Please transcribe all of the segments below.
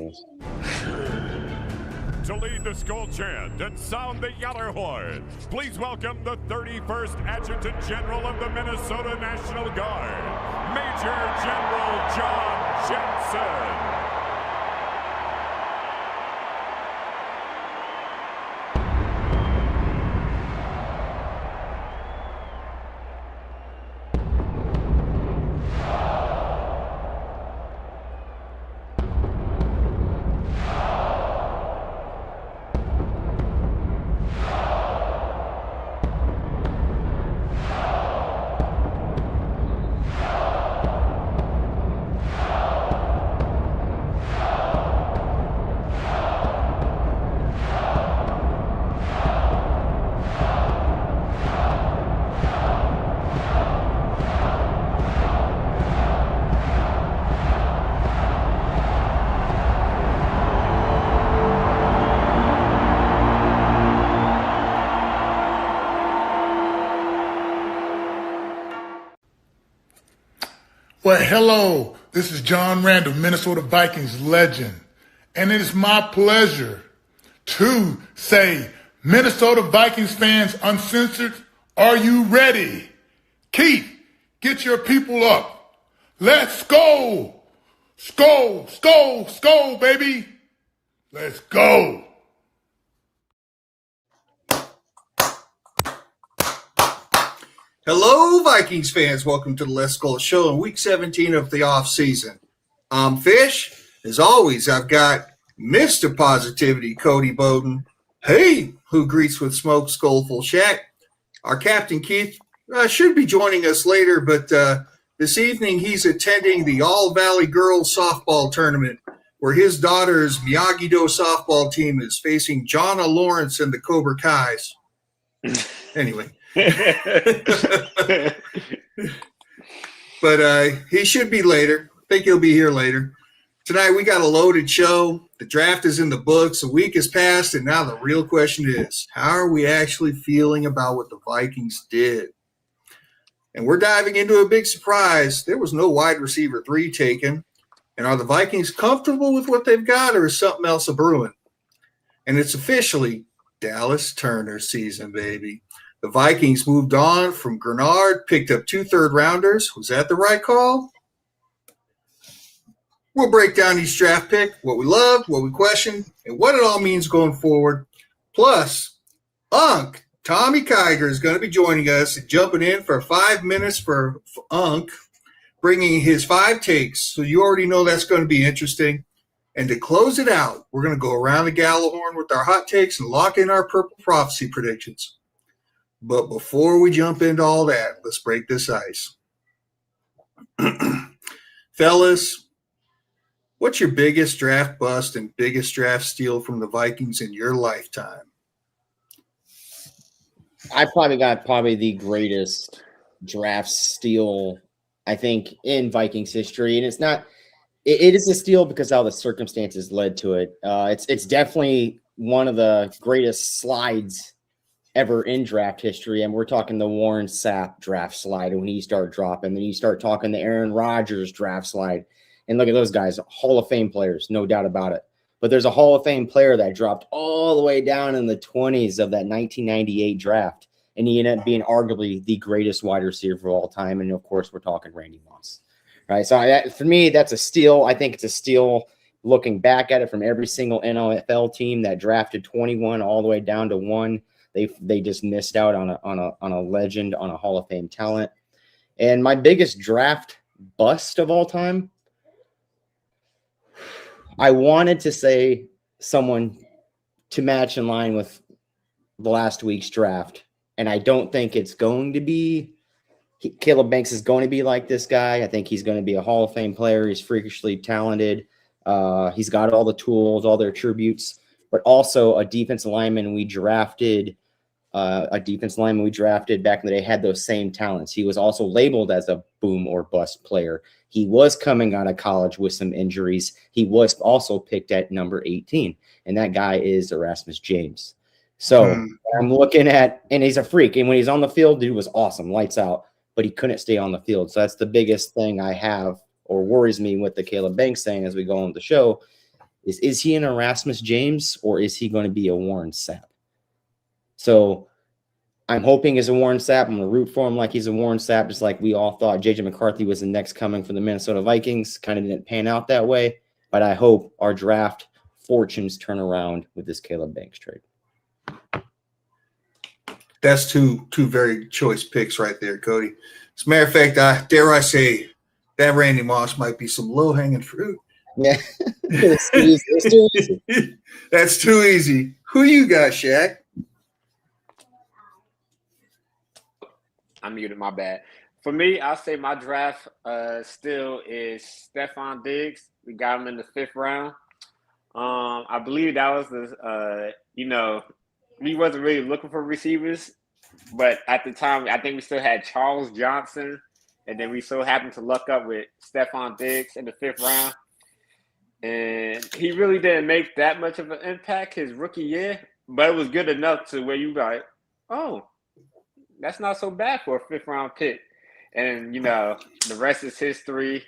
was. To lead the Skol chant and sound the Yeller horn, please welcome the 31st Adjutant General of the Minnesota National Guard, Major General Jauan Jennings. Well, hello, this is John Randall, Minnesota Vikings legend, and it is my pleasure to say, Minnesota Vikings fans uncensored, are you ready? Keith, get your people up. Let's go. Skol, skol, skol, baby. Let's go. Hello, Vikings fans. Welcome to the Let's Skol show in week 17 of the off season. I'm Fish. As always, I've got Mr. Positivity, Cody Bowden. Hey, who greets with smoke, Skolful Shack. Our captain, Keith, should be joining us later, but this evening he's attending the All Valley Girls softball tournament where his daughter's Miyagi-Do softball team is facing Jonna Lawrence and the Cobra Kais. Anyway. But he should be later. I think he'll be here later. Tonight we got a loaded show. The draft is in the books. A week has passed, and now the real question is, how are we actually feeling about what the Vikings did? And we're diving into a big surprise. There was no wide receiver 3 taken. And are the Vikings comfortable with what they've got, or is something else a brewing? And it's officially Dallas Turner season, baby. The Vikings moved on from Greenard, picked up 2 third-rounders. Was that the right call? We'll break down each draft pick, what we loved, what we questioned, and what it all means going forward. Plus, Tommy Kiger is going to be joining us and jumping in for 5 minutes for bringing his 5 takes. So you already know that's going to be interesting. And to close it out, we're going to go around the Gallahorn with our hot takes and lock in our purple prophecy predictions. But before we jump into all that, let's break this ice. Fellas, what's your biggest draft bust and biggest draft steal from the Vikings in your lifetime? I got the greatest draft steal, I think, in Vikings history. And it's not – it is a steal because how the circumstances led to it. It's definitely one of the greatest slides ever in draft history, and we're talking the Warren Sapp draft slide when he started dropping. Then you start talking the Aaron Rodgers draft slide, and look at those guys, Hall of Fame players, no doubt about it. But there's a Hall of Fame player that dropped all the way down in the 20s of that 1998 draft, and he ended up being arguably the greatest wide receiver of all time. And of course, we're talking Randy Moss, right? So for me, that's a steal. I think it's a steal looking back at it from every single NFL team that drafted 21 all the way down to 1. They just missed out on a legend, on a Hall of Fame talent. And my biggest draft bust of all time, I wanted to say someone to match in line with the last week's draft, and I don't think it's going to be Caleb Banks is going to be like this guy. I think he's going to be a Hall of Fame player. He's freakishly talented. He's got all the tools, all their attributes, but also a defensive lineman we drafted back in the day had those same talents. He was also labeled as a boom or bust player. He was coming out of college with some injuries. He was also picked at number 18, and that guy is Erasmus James. So I'm looking at, and he's a freak. And when he's on the field, dude was awesome, lights out, but he couldn't stay on the field. So that's the biggest thing I have or worries me with the Caleb Banks thing as we go on the show is he an Erasmus James or is he going to be a Warren Sapp? So I'm hoping he's a Warren Sapp. I'm going to root for him like he's a Warren Sapp, just like we all thought J.J. McCarthy was the next coming for the Minnesota Vikings. Kind of didn't pan out that way, but I hope our draft fortunes turn around with this Caleb Banks trade. That's two very choice picks right there, Cody. As a matter of fact, dare I say, that Randy Moss might be some low-hanging fruit. Yeah. It's too easy. That's too easy. Who you got, Shaq? I'm muted, my bad. For me, I'll say my draft still is Stephon Diggs. We got him in the 5th round. I believe that was the, we wasn't really looking for receivers, but at the time, I think we still had Charles Johnson, and then we so happened to luck up with Stephon Diggs in the 5th round. And he really didn't make that much of an impact his rookie year, but it was good enough to where you like, oh, that's not so bad for a 5th round pick. And, the rest is history.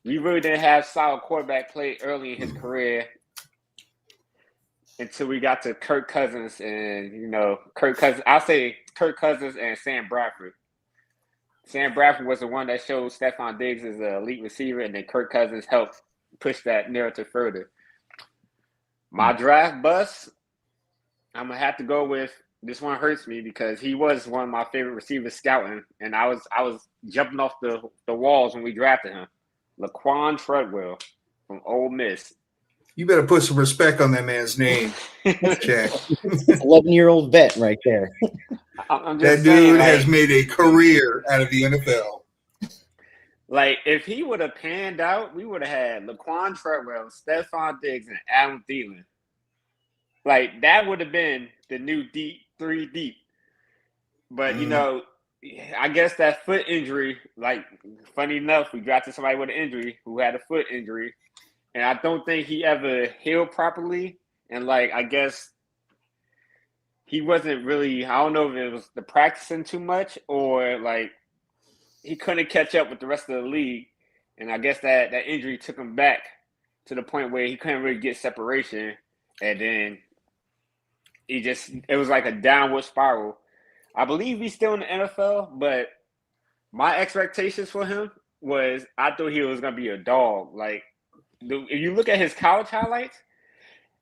We really didn't have solid quarterback play early in his career until we got to Kirk Cousins and, Kirk Cousins. I'll say Kirk Cousins and Sam Bradford. Sam Bradford was the one that showed Stephon Diggs as an elite receiver, and then Kirk Cousins helped push that narrative further. My draft bust, I'm going to have to go with, this one hurts me because he was one of my favorite receivers scouting, and I was jumping off the walls when we drafted him. Laquan Treadwell from Ole Miss. You better put some respect on that man's name, Jack. 11-year-old vet right there. I'm that just dude saying, has made a career out of the NFL. Like, if he would have panned out, we would have had Laquan Treadwell, Stephon Diggs, and Adam Thielen. Like, that would have been the new deep 3 deep. But, I guess that foot injury, like, funny enough, we drafted somebody with an injury who had a foot injury. And I don't think he ever healed properly. And, like, I guess he wasn't really, I don't know if it was the practicing too much or, like, he couldn't catch up with the rest of the league. And I guess that injury took him back to the point where he couldn't really get separation. And then it was like a downward spiral. I believe he's still in the NFL, but my expectations for him was I thought he was going to be a dog. Like, if you look at his college highlights,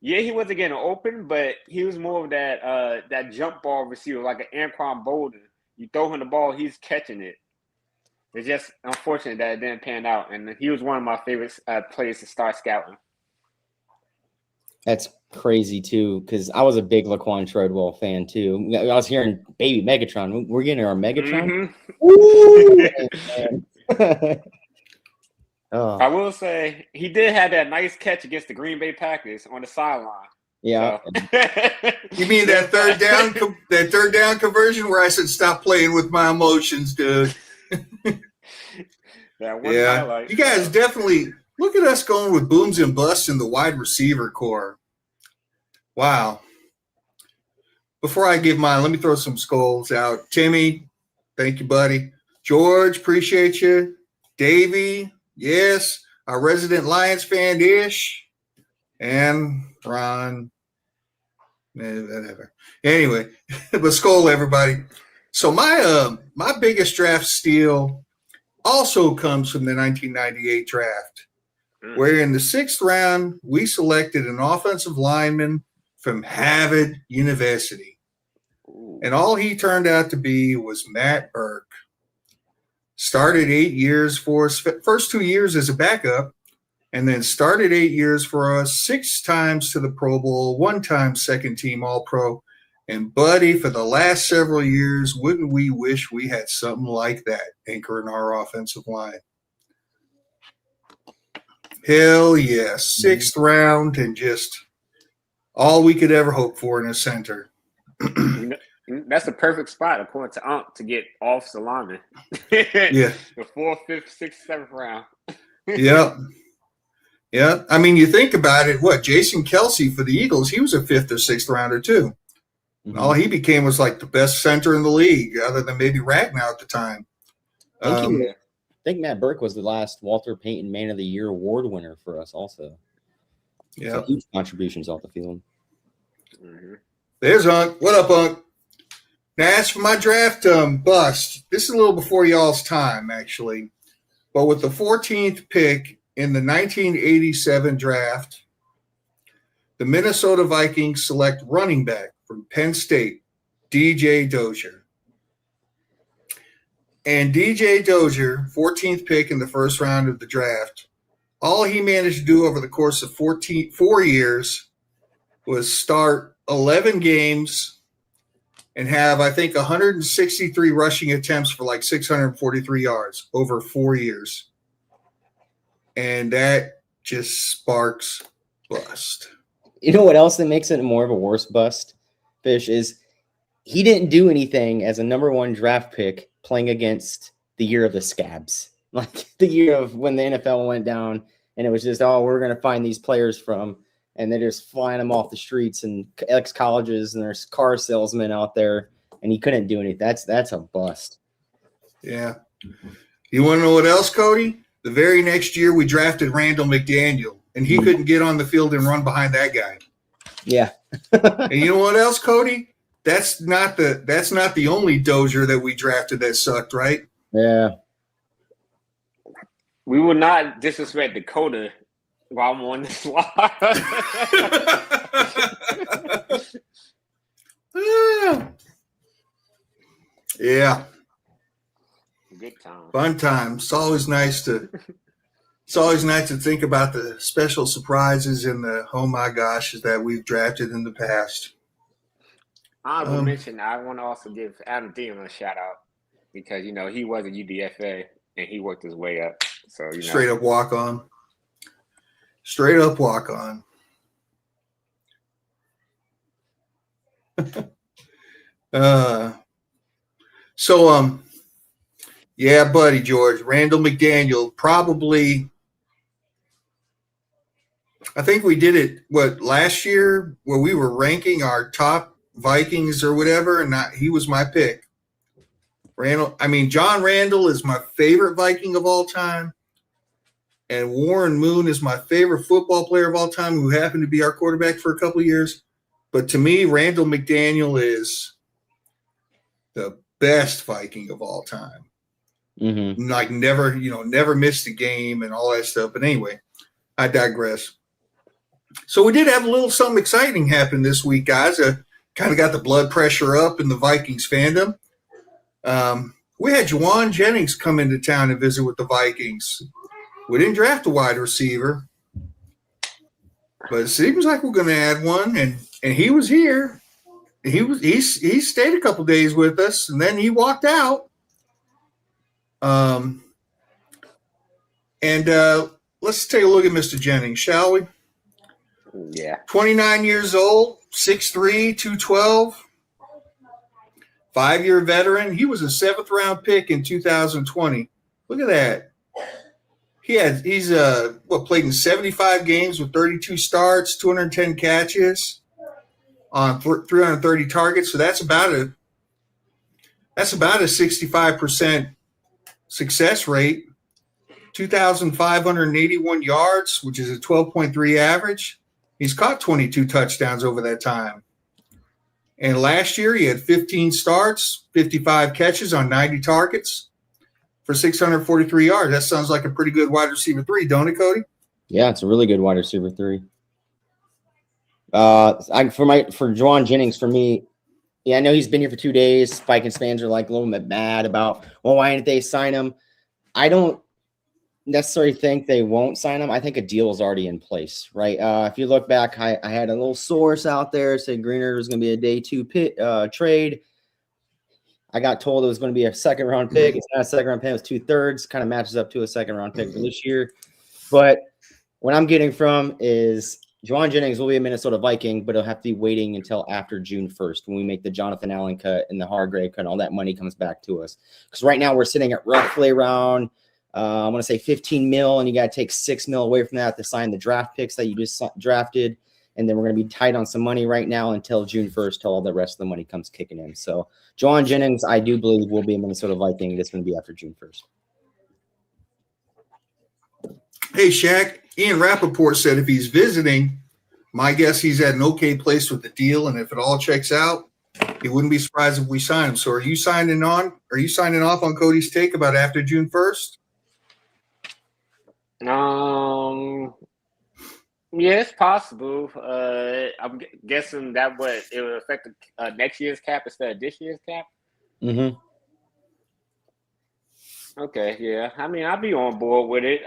yeah, he wasn't getting open, but he was more of that jump ball receiver, like an Anquan Bolden. You throw him the ball, he's catching it. It's just unfortunate that it didn't pan out, and he was one of my favorite players to start scouting. That's crazy, too, because I was a big Laquan Treadwell fan, too. I was hearing Baby Megatron. We're getting our Megatron? Mm-hmm. Oh. I will say, he did have that nice catch against the Green Bay Packers on the sideline. Yeah. So. You mean that third down conversion where I said, stop playing with my emotions, dude? Highlight. You guys definitely look at us going with booms and busts in the wide receiver core. Wow. Before I give mine, let me throw some Skols out. Timmy, thank you, buddy. George, appreciate you. Davey, yes. Our resident Lions fan, Ish. And Ron. Whatever. Anyway, but Skol, everybody. So my biggest draft steal also comes from the 1998 draft, where in the 6th round, we selected an offensive lineman from Harvard University. And all he turned out to be was Matt Burke. Started 8 years for us, first 2 years as a backup, and then started 8 years for us, 6 times to the Pro Bowl, 1 time second team All-Pro. And, buddy, for the last several years, wouldn't we wish we had something like that anchoring our offensive line? Hell yeah. 6th round and just all we could ever hope for in a center. That's the perfect spot, according to Ump, to get offensive lineman. Yeah. The 4th, 5th, 6th, 7th round. Yep. Yeah. I mean, you think about it, Jason Kelsey for the Eagles, he was a 5th or 6th rounder too. Mm-hmm. All he became was like the best center in the league, other than maybe Ragnow at the time. I think Matt Burke was the last Walter Payton Man of the Year award winner for us also. Yeah. So huge contributions off the field. Mhm. There's Hunk. What up, Hunk? Now, as for my draft bust, this is a little before y'all's time, actually. But with the 14th pick in the 1987 draft, the Minnesota Vikings select running back from Penn State, DJ Dozier. And DJ Dozier, 14th pick in the first round of the draft, all he managed to do over the course of 4 years was start 11 games and have, I think, 163 rushing attempts for like 643 yards over 4 years. And that just sparks bust. You know what else that makes it more of a worse bust, Fish, is he didn't do anything as a number 1 draft pick playing against the year of the scabs. Like the year of when the NFL went down and it was just, oh, we're going to find these players from, and they're just flying them off the streets and ex-colleges, and there's car salesmen out there, and he couldn't do anything. That's a bust. Yeah. You want to know what else, Cody? The very next year we drafted Randall McDaniel, and he couldn't get on the field and run behind that guy. Yeah. And you know what else, Cody? That's not the only Dozier that we drafted that sucked, right? Yeah. We will not disrespect Dakota while I'm on this live. Yeah. Good time. Fun time. It's always nice to think about the special surprises and the oh my gosh that we've drafted in the past. Honorable mention, I want to also give Adam Thielen a shout out because, he was a UDFA and he worked his way up. So, Straight up walk on. Straight up walk on. Yeah, buddy, George. Randall McDaniel probably. I think we did it, last year where we were ranking our top Vikings or whatever, and he was my pick. John Randall is my favorite Viking of all time, and Warren Moon is my favorite football player of all time who happened to be our quarterback for a couple of years. But to me, Randall McDaniel is the best Viking of all time. Mm-hmm. Like never missed a game and all that stuff. But anyway, I digress. So we did have a little something exciting happen this week, guys. Kind of got the blood pressure up in the Vikings fandom. We had Jauan Jennings come into town and visit with the Vikings. We didn't draft a wide receiver, but it seems like we're going to add one. And he was here. He stayed a couple days with us, and then he walked out. Let's take a look at Mr. Jennings, shall we? Yeah. 29 years old, 6'3", 212, 5-year veteran. He was a 7th-round pick in 2020. Look at that. He's played in 75 games with 32 starts, 210 catches on 330 targets. So that's about a 65% success rate. 2,581 yards, which is a 12.3 average. He's caught 22 touchdowns over that time. And last year he had 15 starts, 55 catches on 90 targets for 643 yards. That sounds like a pretty good wide receiver 3, don't it, Cody? Yeah, it's a really good wide receiver 3. For Jauan Jennings, for me, yeah, I know he's been here for 2 days. Vikings fans are like a little bit mad about, well, why didn't they sign him? I don't necessarily think they won't sign him. I think a deal is already in place, right? If you look back, I had a little source out there said Greenard was going to be a day 2 trade. I got told it was going to be a 2nd-round pick. It's not a 2nd-round pick. It was 2/3. Kind of matches up to a 2nd-round pick for this year. But what I'm getting from is Jauan Jennings will be a Minnesota Viking, but he'll have to be waiting until after June 1st when we make the Jonathan Allen cut and the Hargrave cut and all that money comes back to us. Because right now we're sitting at roughly around I want to say 15 mil, and you got to take 6 mil away from that to sign the draft picks that you just drafted. And then we're going to be tight on some money right now until June 1st, till all the rest of the money comes kicking in. So Jauan Jennings, I do believe, will be a Minnesota Viking. That's going to be after June 1st. Hey, Shaq, Ian Rappaport said if he's visiting, My guess, he's at an okay place with the deal, and if it all checks out, he wouldn't be surprised if we sign him. So are you signing on? Are you signing off on Cody's take about after June 1st? Yeah, it's possible. I'm guessing that it would affect next year's cap instead of this year's cap. Mm-hmm. Okay, yeah. I mean, I'll be on board with it.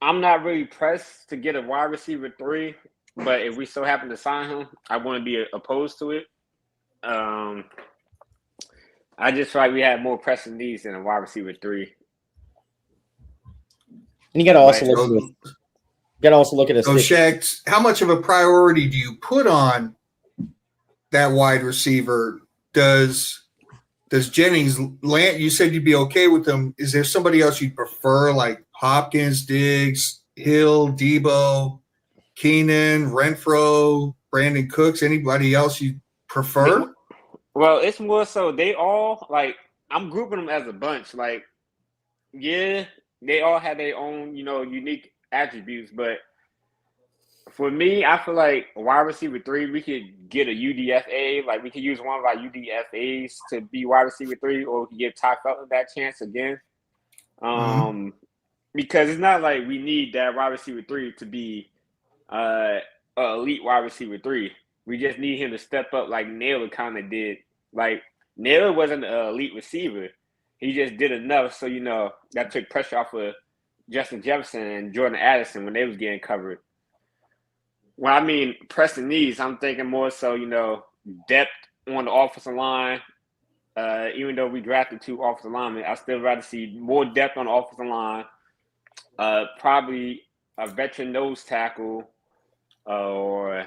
I'm not really pressed to get a wide receiver 3, but if we so happen to sign him, I wouldn't be opposed to it. I just feel like we have more pressing needs than a wide receiver 3. And you got to also look at a. So, Shaq, how much of a priority do you put on that wide receiver? Does Jennings land? You said you'd be okay with them. Is there somebody else you'd prefer, like Hopkins, Diggs, Hill, Debo, Keenan, Renfro, Brandon Cooks? Anybody else you prefer? Well, it's more so they all like I'm grouping them as a bunch. Like, yeah, they all have their own, unique attributes. But for me, I feel like a wide receiver 3, we could get a UDFA. Like, we could use one of our UDFAs to be wide receiver 3, or we could give Ty Felton that chance again. Because it's not like we need that wide receiver 3 to be an elite wide receiver 3. We just need him to step up like Naylor kind of did. Like, Naylor wasn't an elite receiver. He just did enough so, that took pressure off of Justin Jefferson and Jordan Addison when they was getting covered. When I mean pressing needs, I'm thinking more so, depth on the offensive line. Even though we drafted 2 offensive linemen, I still rather see more depth on the offensive line. Probably a veteran nose tackle or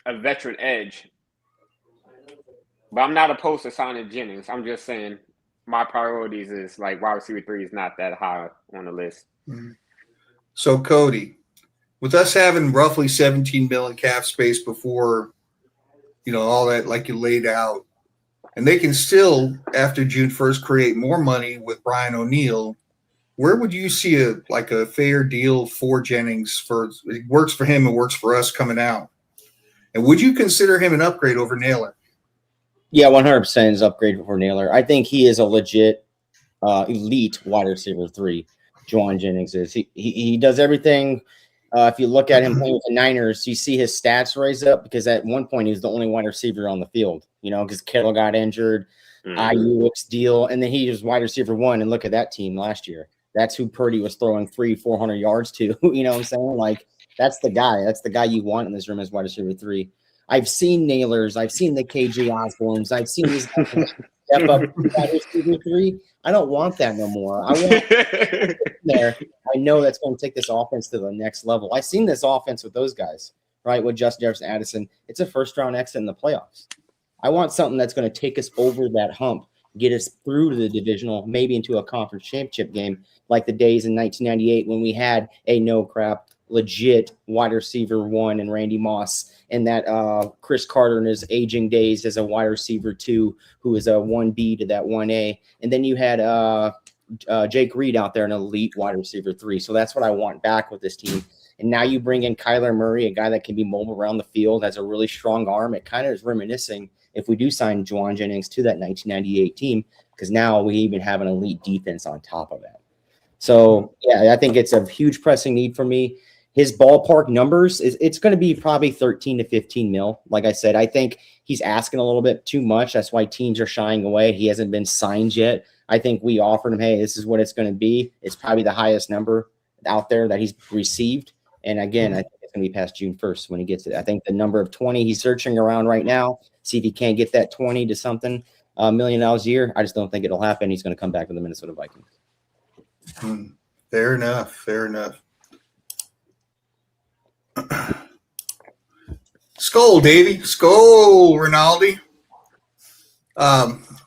a veteran edge. But I'm not opposed to signing Jennings. I'm just saying my priorities is like wide receiver 3 is not that high on the list. So, Cody, with us having roughly 17 million cap space before, all that like you laid out, and they can still, after June 1st, create more money with Brian O'Neill, where would you see a fair deal for Jennings? It works for him and works for us coming out. And would you consider him an upgrade over Naylor? Yeah, 100% is upgrade for Naylor. I think he is a legit elite wide receiver 3. Jauan Jennings is. He does everything. If you look at him playing with the Niners, you see his stats rise up because at one point he was the only wide receiver on the field, because Kittle got injured, IU's deal, and then he was wide receiver 1. And look at that team last year. That's who Purdy was throwing 300-400 yards to. You know what I'm saying? Like, that's the guy. That's the guy you want in this room as wide receiver 3. I've seen Naylors. I've seen the KJ Osbornes. I've seen these guys step up wide receiver 3. I don't want that no more. I want there. I know that's going to take this offense to the next level. I've seen this offense with those guys, right? With Justin Jefferson, Addison. It's a first-round exit in the playoffs. I want something that's going to take us over that hump, get us through to the divisional, maybe into a conference championship game, like the days in 1998 when we had a no-crap, legit wide receiver 1 and Randy Moss, and that Chris Carter in his aging days as a wide receiver 2, who is a 1B to that 1A. And then you had Jake Reed out there, an elite wide receiver 3. So that's what I want back with this team. And now you bring in Kyler Murray, a guy that can be mobile around the field, has a really strong arm. It kind of is reminiscing if we do sign Jauan Jennings to that 1998 team, because now we even have an elite defense on top of that. So, yeah, I think it's a huge pressing need for me. His ballpark numbers, it's going to be probably 13 to 15 mil. Like I said, I think he's asking a little bit too much. That's why teams are shying away. He hasn't been signed yet. I think we offered him, hey, this is what it's going to be. It's probably the highest number out there that he's received. And again, I think it's going to be past June 1st when he gets it. I think the number of 20 he's searching around right now, see if he can't get that 20 to something $1 million a year. I just don't think it'll happen. He's going to come back to the Minnesota Vikings. Fair enough. Fair enough. Skol, Davey. Skol, Rinaldi.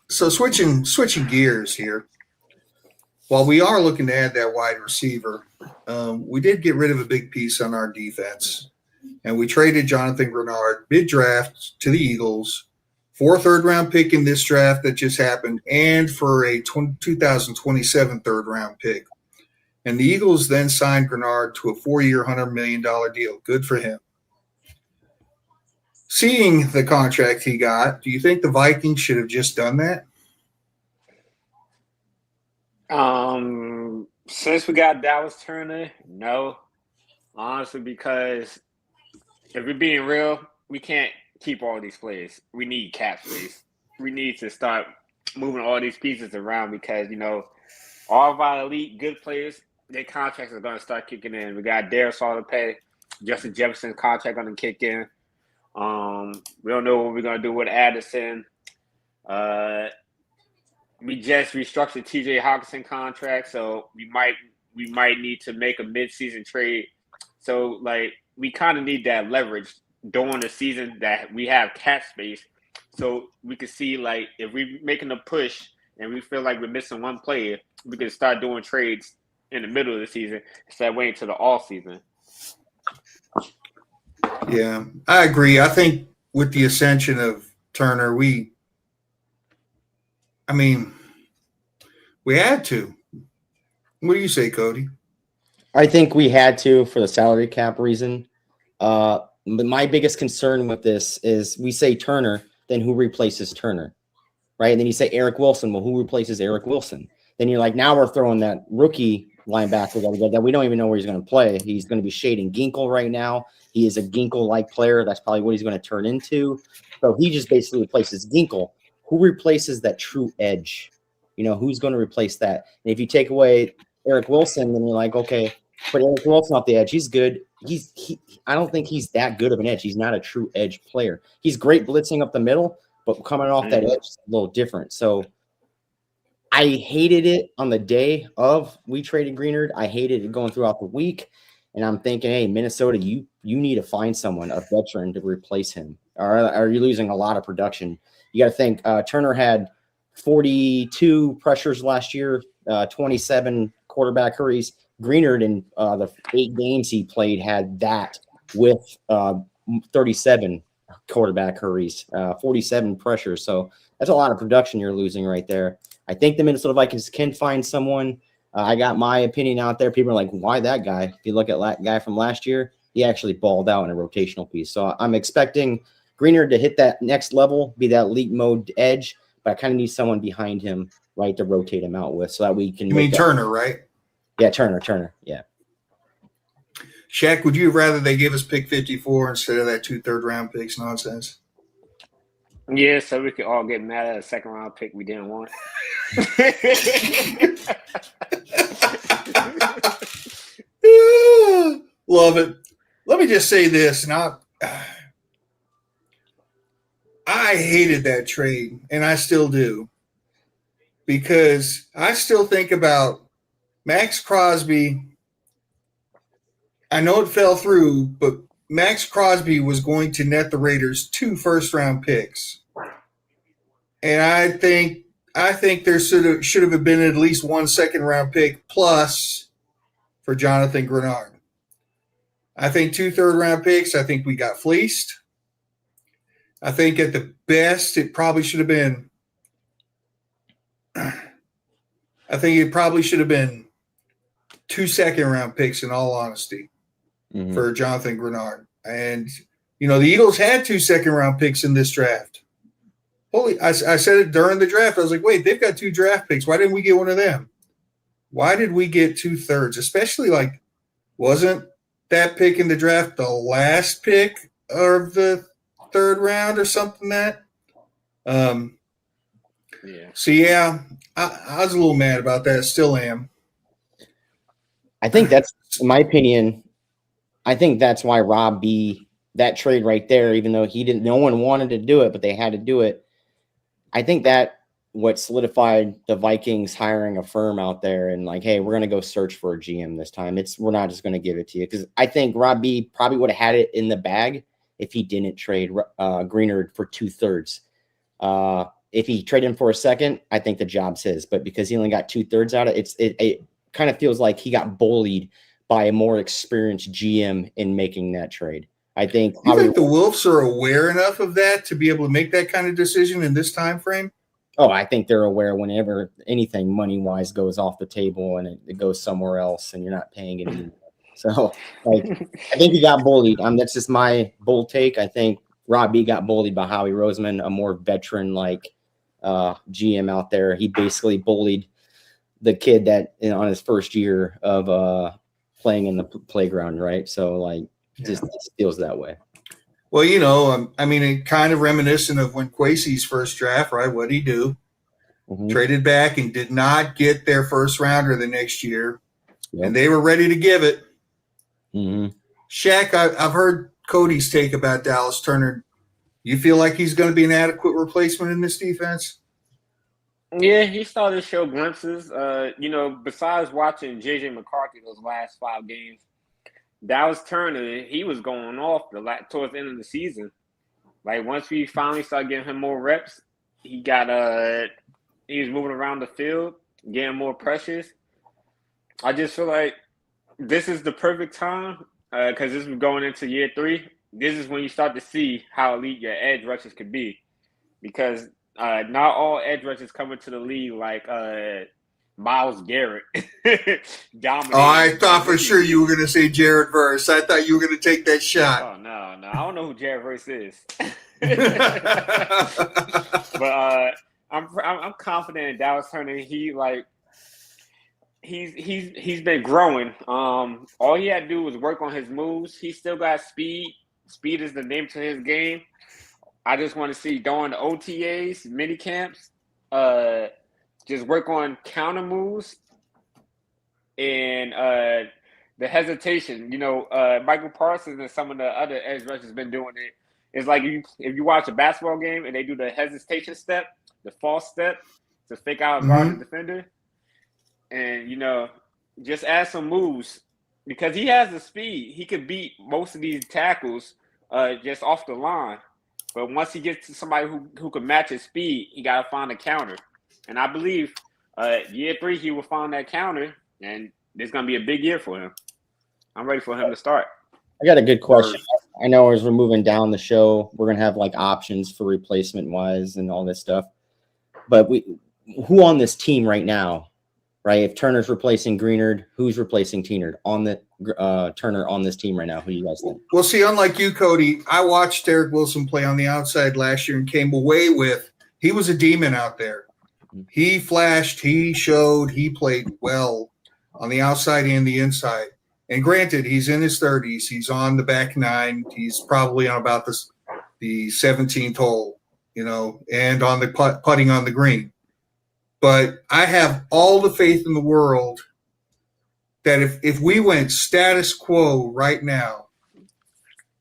So switching gears here. While we are looking to add that wide receiver, we did get rid of a big piece on our defense, and we traded Jonathan Greenard mid-draft to the Eagles for a third-round pick in this draft that just happened, and for a 2027 third-round pick. And the Eagles then signed Greenard to a 4-year, $100 million deal. Good for him. Seeing the contract he got, do you think the Vikings should have just done that? Since we got Dallas Turner, no. Honestly, because if we're being real, we can't keep all these players. We need cap space. We need to start moving all these pieces around because, all of our elite good players, their contracts are going to start kicking in. We got Darius Hall to pay. Justin Jefferson's contract going to kick in. We don't know what we're going to do with Addison. We just restructured TJ Hawkinson contract, so we might need to make a mid-season trade. So, we kind of need that leverage during the season that we have cap space so we can see, if we're making a push and we feel like we're missing one player, we can start doing trades in the middle of the season instead of waiting to the off season. Yeah, I agree. I think with the ascension of Turner, we had to. What do you say, Cody? I think we had to for the salary cap reason. But my biggest concern with this is we say Turner, then who replaces Turner, right? And then you say Eric Wilson. Well, who replaces Eric Wilson? Then you're like, now we're throwing that rookie linebacker that we don't even know where he's going to play. He's going to be shading Ginkle right now. He is a Ginkle-like player. That's probably what he's going to turn into. So he just basically replaces Ginkle. Who replaces that true edge? Who's going to replace that? And if you take away Eric Wilson, then you're like, okay, but Eric Wilson off the edge, he's good. I don't think he's that good of an edge. He's not a true edge player. He's great blitzing up the middle, but coming off that edge is a little different. So I hated it on the day of we traded Greenard. I hated it going throughout the week. And I'm thinking, hey, Minnesota, you need to find someone, a veteran, to replace him. Or are you losing a lot of production? You got to think Turner had 42 pressures last year, 27 quarterback hurries. Greenard in the 8 games he played had that with 37 quarterback hurries, 47 pressures. So that's a lot of production you're losing right there. I think the Minnesota Vikings can find someone. I got my opinion out there. People are like, why that guy? If you look at that guy from last year, he actually balled out in a rotational piece. So I'm expecting Greenard to hit that next level, be that elite mode edge, but I kind of need someone behind him, right, to rotate him out with so that we can. You mean Turner, right? Yeah, Turner. Yeah. Shaq, would you rather they give us pick 54 instead of that 2 third-round picks nonsense? Yeah, so we could all get mad at a second-round pick we didn't want. Love it. Let me just say this, and I hated that trade, and I still do, because I still think about Max Crosby. I know it fell through, but Max Crosby was going to net the Raiders 2 first-round picks. And I think there should have been at least 1 second-round pick plus for Jonathan Greenard. I think 2 third-round picks. I think we got fleeced. I think at the best it probably should have been. I think it probably should have been 2 second-round picks, in all honesty, for Jonathan Greenard. And the Eagles had 2 second-round picks in this draft. I said it during the draft. I was like, wait, they've got 2 draft picks. Why didn't we get one of them? Why did we get 2 thirds? Especially, wasn't that pick in the draft the last pick of the 3rd round or something that? Yeah. So, yeah, I was a little mad about that. Still am. I think that's, in my opinion, I think that's why Rob B, that trade right there, even though no one wanted to do it, but they had to do it. I think that what solidified the Vikings hiring a firm out there and hey, we're going to go search for a GM this time. We're not just going to give it to you, because I think Rob B probably would have had it in the bag if he didn't trade Greenard for 2 thirds. If he traded him for a second, I think the job's his. But because he only got 2 thirds out of it, it kind of feels like he got bullied by a more experienced GM in making that trade. I think. You think the Wolves are aware enough of that to be able to make that kind of decision in this time frame? Oh, I think they're aware whenever anything money-wise goes off the table and it goes somewhere else and you're not paying it anymore. So, like, I think he got bullied. That's just my bold take. I think Robbie got bullied by Howie Roseman, a more veteran-like GM out there. He basically bullied the kid that on his first year of playing in the playground, right? So, like, just feels that way. Well, I mean, it kind of reminiscent of when Kwesi's first draft, right? What did he do? Mm-hmm. Traded back and did not get their first rounder the next year, Yep. and they were ready to give it. Mm-hmm. Shaq, I've heard Cody's take about Dallas Turner. You feel like he's going to be an adequate replacement in this defense? Yeah, he started to show glimpses. Besides watching JJ McCarthy those last 5 games, Dallas Turner, he was going off towards the end of the season. Like, once we finally started getting him more reps, he was moving around the field, getting more pressures. I just feel like this is the perfect time because this is going into year 3. This is when you start to see how elite your edge rushers could be, because not all edge rushers come into the league like Myles Garrett. Dominating. Oh, I thought for sure you were going to say Jared Verse. I thought you were going to take that shot. Oh, no. I don't know who Jared Verse is. But I'm confident in Dallas Turner. He's been growing. All he had to do was work on his moves. He still got speed. Speed is the name to his game. I just want to see during the OTAs, mini camps, just work on counter moves and the hesitation. Michael Parsons and some of the other edge rushers been doing it. It's like if you watch a basketball game and they do the hesitation step, the false step to fake out a guard the defender, and just add some moves because he has the speed. He could beat most of these tackles just off the line. But once he gets to somebody who can match his speed, he got to find a counter. And I believe year 3 he will find that counter, and it's going to be a big year for him. I'm ready for him to start. I got a good question. I know as we're moving down the show, we're going to have like options for replacement-wise and all this stuff. But who on this team right now, right? If Turner's replacing Greenard, who's replacing Turner on this team right now? Who do you guys think? Well, see, unlike you, Cody, I watched Derek Wilson play on the outside last year and came away with he was a demon out there. He flashed, he showed, he played well on the outside and the inside. And granted, he's in his 30s. He's on the back 9. He's probably on about the 17th hole, and on the putting on the green. But I have all the faith in the world that if we went status quo right now,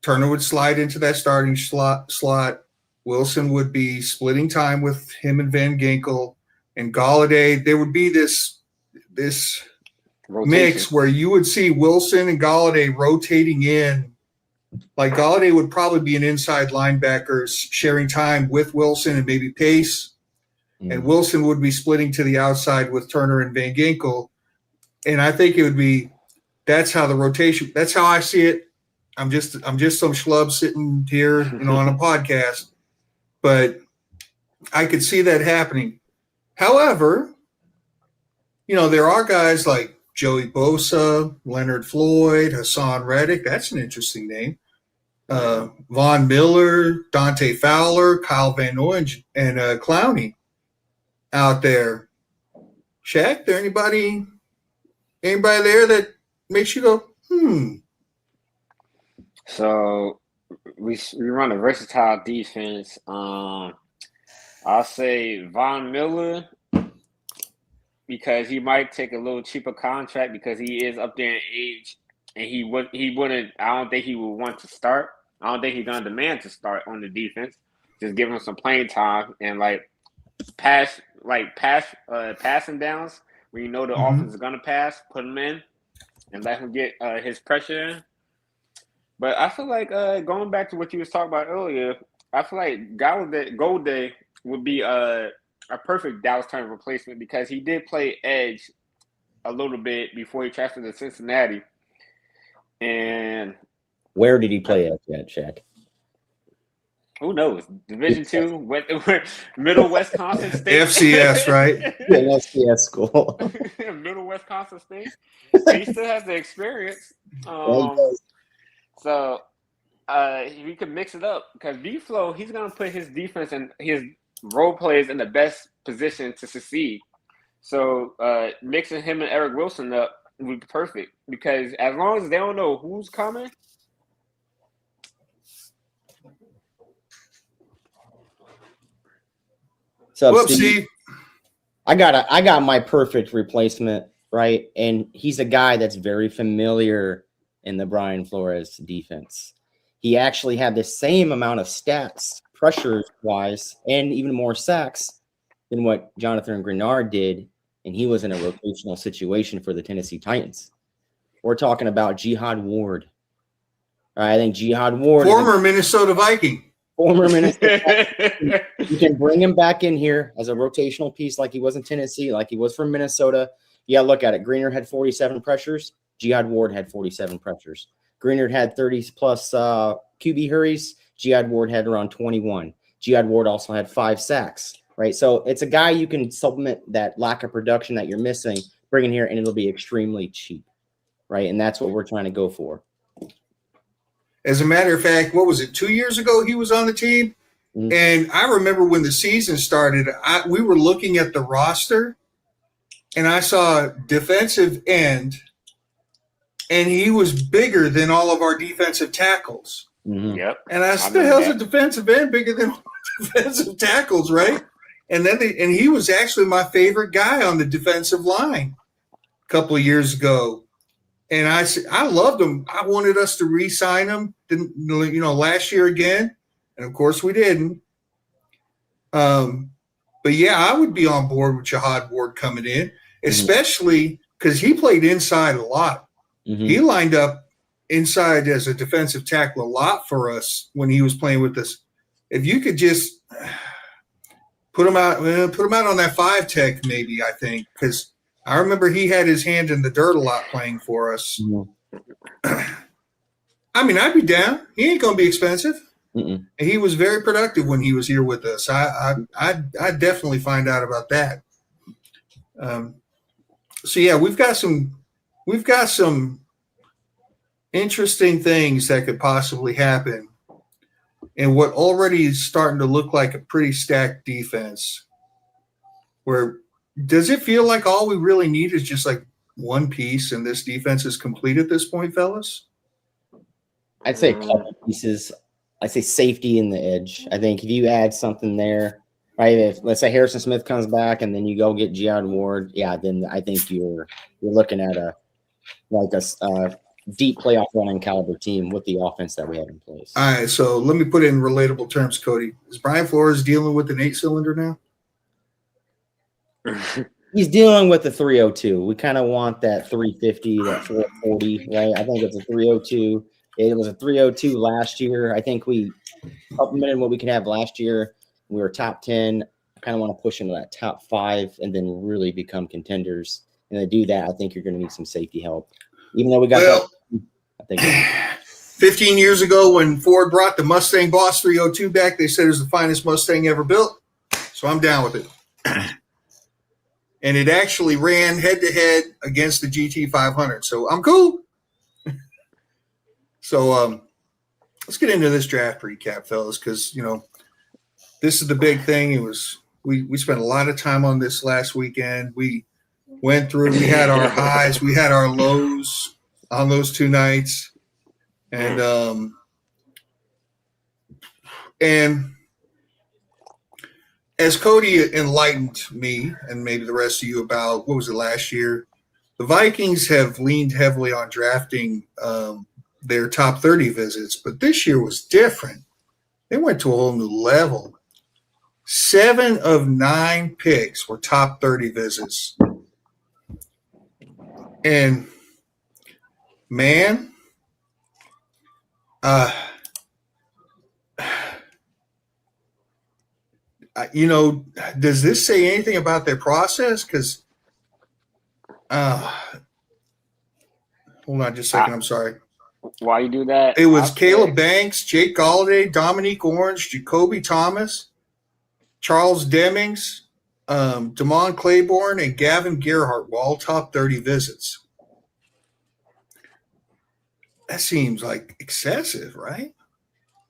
Turner would slide into that starting slot. Wilson would be splitting time with him and Van Ginkel and Galladay. There would be this mix where you would see Wilson and Galladay rotating in. Like Galladay would probably be an inside linebacker sharing time with Wilson and maybe Pace. And Wilson would be splitting to the outside with Turner and Van Ginkel. And I think it would be that's how the rotation – that's how I see it. I'm just some schlub sitting here on a podcast. But I could see that happening. However, there are guys like Joey Bosa, Leonard Floyd, Hassan Reddick. That's an interesting name. Von Miller, Dante Fowler, Kyle Van Noy, and Clowney out there. Shaq, there anybody there that makes you go, So we run a versatile defense. I'll say Von Miller because he might take a little cheaper contract because he is up there in age, and he wouldn't. I don't think he would want to start. I don't think he's gonna demand to start on the defense. Just give him some playing time and passing downs where the offense is gonna pass, put him in, and let him get his pressure in. But I feel like going back to what you was talking about earlier, I feel like Golladay would be a perfect Dallas Turner replacement because he did play edge a little bit before he transferred to Cincinnati. And where did he play at, Shaq? Who knows? Division two, Middle Wisconsin State, FCS, right? Yeah, FCS school. Middle Wisconsin State. He still has the experience. So we could mix it up because B-Flow, he's gonna put his defense and his role players in the best position to succeed. So mixing him and Eric Wilson up would be perfect because as long as they don't know who's coming. So Steve, I got my perfect replacement, right? And he's a guy that's very familiar in the Brian Flores defense. He actually had the same amount of stats, pressures wise, and even more sacks than what Jonathan Greenard did, and he was in a rotational situation for the Tennessee Titans. We're talking about Jihad Ward. I think Jihad Ward, former Minnesota Viking. Former Minnesota. You can bring him back in here as a rotational piece like he was in Tennessee, like he was from Minnesota. Yeah, look at it. Greenard had 47 pressures. Jihad Ward had 47 pressures. Greenard had 30-plus QB hurries. Jihad Ward had around 21. Jihad Ward also had 5 sacks, right? So it's a guy you can supplement that lack of production that you're missing, bring in here, and it'll be extremely cheap, right? And that's what we're trying to go for. As a matter of fact, what was it, 2 years ago he was on the team? Mm-hmm. And I remember when the season started, we were looking at the roster, and I saw defensive end, and he was bigger than all of our defensive tackles. Mm-hmm. Yep. And I said, the hell's a defensive end bigger than all defensive tackles, right? And then he was actually my favorite guy on the defensive line a couple of years ago. And I loved him. I wanted us to re-sign him, last year again. And, of course, we didn't. But, yeah, I would be on board with Jihad Ward coming in, especially because he played inside a lot. Mm-hmm. He lined up inside as a defensive tackle a lot for us when he was playing with us. If you could just put him out on that 5-tech maybe, I think, because – I remember he had his hand in the dirt a lot playing for us. Mm-hmm. I mean, I'd be down. He ain't going to be expensive. Mm-mm. And he was very productive when he was here with us. I'd definitely find out about that. So yeah, we've got some interesting things that could possibly happen in what already is starting to look like a pretty stacked defense. Where does it feel like all we really need is just like one piece and this defense is complete at this point, fellas? I'd say a couple pieces. I'd say safety in the edge. I think if you add something there, right? If let's say Harrison Smith comes back and then you go get Jihad Ward, yeah, then I think you're looking at a deep playoff running caliber team with the offense that we have in place. All right, so let me put it in relatable terms, Cody. Is Brian Flores dealing with an 8-cylinder now? He's dealing with the 302. We kind of want that 350, that 440, right? I think it's a 302. It was a 302 last year. I think we supplemented what we could have last year. We were top 10. I kind of want to push into that top 5 and then really become contenders. And to do that, I think you're going to need some safety help. Even though we got I think 15 years ago when Ford brought the Mustang Boss 302 back, they said it was the finest Mustang ever built. So I'm down with it. And it actually ran head-to-head against the GT 500. So I'm cool. So let's get into this draft recap, fellas, because, this is the big thing. It was we spent a lot of time on this last weekend. We went through. We had our highs. We had our lows on those 2 nights. And as Cody enlightened me and maybe the rest of you about, what was it, last year, the Vikings have leaned heavily on drafting their top 30 visits, but this year was different. They went to a whole new level. 7 of 9 picks were top 30 visits. And, man, does this say anything about their process? Because, hold on just a second. I'm sorry. Why you do that? It was Caleb Banks, Jake Galladay, Dominique Orange, Jacoby Thomas, Charles Demings, Damon Claiborne, and Gavin Gerhardt were all top 30 visits. That seems like excessive, right?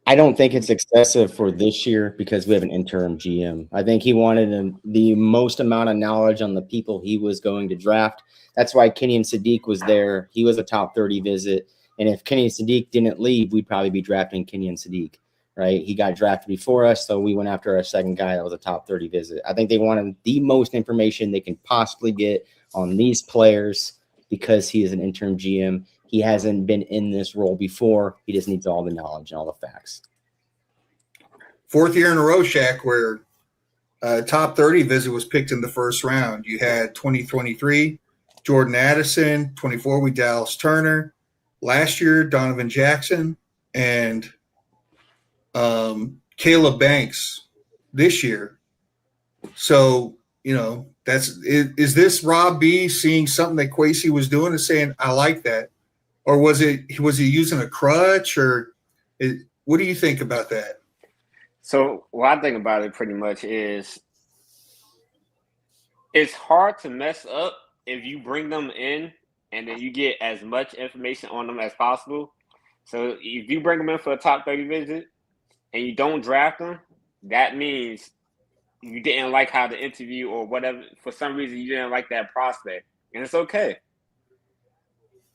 I don't think it's excessive for this year because we have an interim GM. I think he wanted the most amount of knowledge on the people he was going to draft. That's why Kenyon Sadiq was there. He was a top 30 visit. And if Kenyon Sadiq didn't leave, we'd probably be drafting Kenyon Sadiq, right? He got drafted before us, so we went after our second guy that was a top 30 visit. I think they wanted the most information they can possibly get on these players because he is an interim GM. He hasn't been in this role before. He just needs all the knowledge and all the facts. Fourth year in a row, Shaq, where top 30 visit was picked in the first round. You had 2023, Jordan Addison, 24 with Dallas Turner. Last year, Donovan Jackson, and Caleb Banks this year. So, is this Rob B seeing something that Kwesi was doing and saying, I like that? Or was he using a crutch, or what do you think about that? So what I think about it pretty much is it's hard to mess up if you bring them in and then you get as much information on them as possible. So if you bring them in for a top 30 visit and you don't draft them, that means you didn't like how the interview or whatever, for some reason you didn't like that prospect, and it's okay.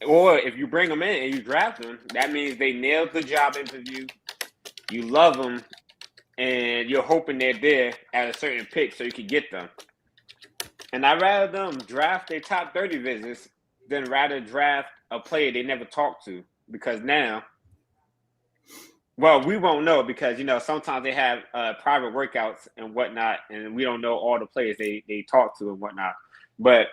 Or if you bring them in and you draft them, that means they nailed the job interview, you love them, and you're hoping they're there at a certain pick so you can get them. And I'd rather them draft their top 30 visits than rather draft a player they never talked to. Because now, well, we won't know because, sometimes they have private workouts and whatnot, and we don't know all the players they talk to and whatnot. But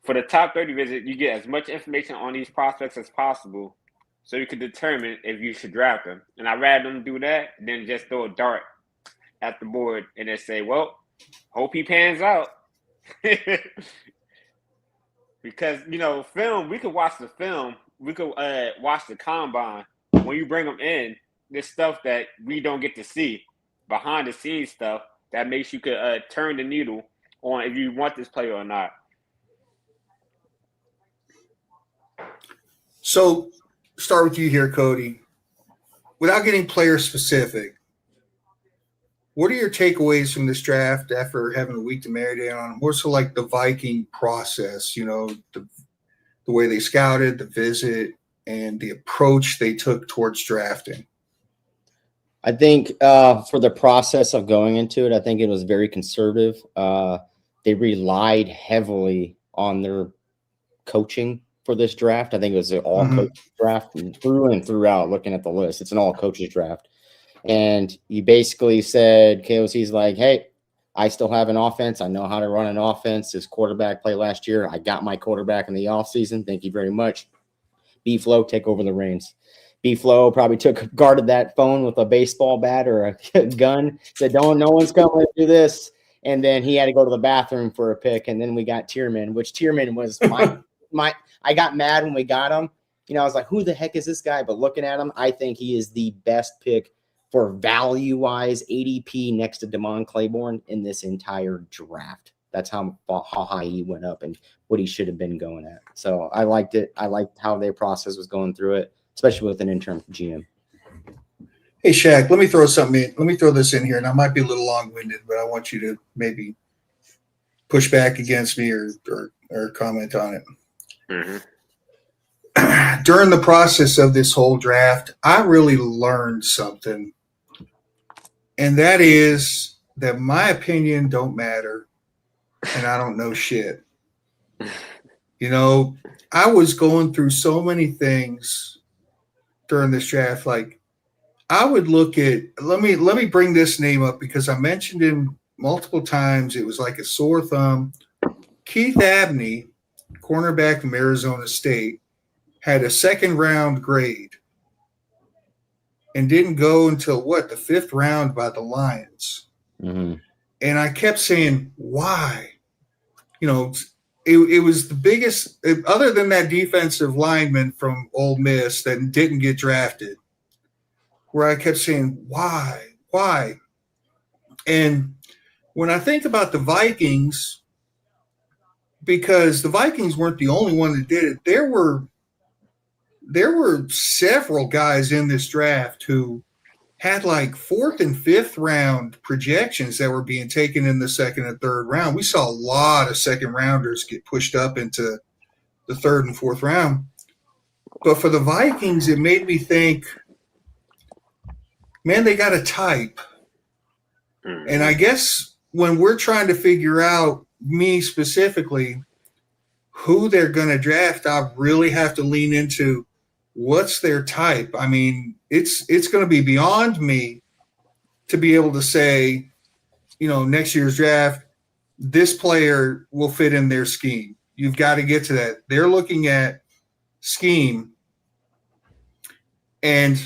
for the top 30 visit, you get as much information on these prospects as possible so you can determine if you should draft them. And I'd rather them do that than just throw a dart at the board and then say, well, hope he pans out. Because, film, we could watch the film. We could watch the combine. When you bring them in, there's stuff that we don't get to see, behind the scenes stuff that makes you could turn the needle on if you want this player or not. So, start with you here, Cody. Without getting player specific, what are your takeaways from this draft after having a week to marinate on? More so like the Viking process, the way they scouted, the visit, and the approach they took towards drafting. I think for the process of going into it, I think it was very conservative. They relied heavily on their coaching for this draft. I think it was an all-coach draft through and throughout. Looking at the list, it's an all-coaches draft. And he basically said, KOC's like, hey, I still have an offense. I know how to run an offense. His quarterback played last year. I got my quarterback in the offseason. Thank you very much. B-Flow, take over the reins. B-Flow probably guarded that phone with a baseball bat or a gun. Said, no one's coming to do this. And then he had to go to the bathroom for a pick. And then we got Tierman, which Tierman was I got mad when we got him. I was like, who the heck is this guy? But looking at him, I think he is the best pick for value-wise ADP next to Damon Claiborne in this entire draft. That's how high he went up and what he should have been going at. So I liked it. I liked how their process was going through it, especially with an interim GM. Hey, Shaq, let me throw something in. Let me throw this in here, and I might be a little long-winded, but I want you to maybe push back against me or comment on it. Mm-hmm. During the process of this whole draft, I really learned something, and that is that my opinion don't matter, and I don't know shit. I was going through so many things during this draft. Like, I would look at let me bring this name up because I mentioned him multiple times. It was like a sore thumb. Keith Abney, cornerback from Arizona State, had a second round grade and didn't go until the fifth round by the Lions. Mm-hmm. And I kept saying, why? it was the biggest, other than that defensive lineman from Ole Miss that didn't get drafted, where I kept saying, why? And when I think about the Vikings, because the Vikings weren't the only one that did it, there were several guys in this draft who had like 4th and 5th round projections that were being taken in the 2nd and 3rd round. We saw a lot of 2nd rounders get pushed up into the 3rd and 4th round. But for the Vikings, it made me think, man, they got a type. And I guess when we're trying to figure out, me specifically, who they're going to draft, I really have to lean into what's their type. I mean, it's going to be beyond me to be able to say, next year's draft, this player will fit in their scheme. You've got to get to that. They're looking at scheme. And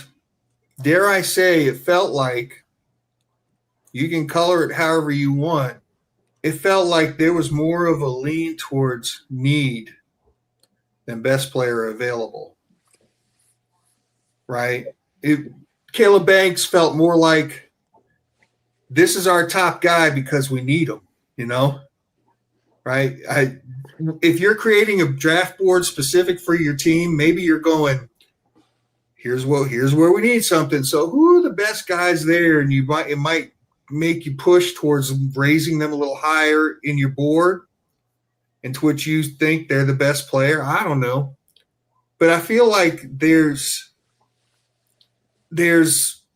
dare I say, it felt like, you can color it however you want, it felt like there was more of a lean towards need than best player available. Right? Caleb Banks felt more like, this is our top guy because we need him, right? If you're creating a draft board specific for your team, maybe you're going, here's where we need something. So who are the best guys there? And it might make you push towards raising them a little higher in your board into which you think they're the best player. I don't know. But I feel like there's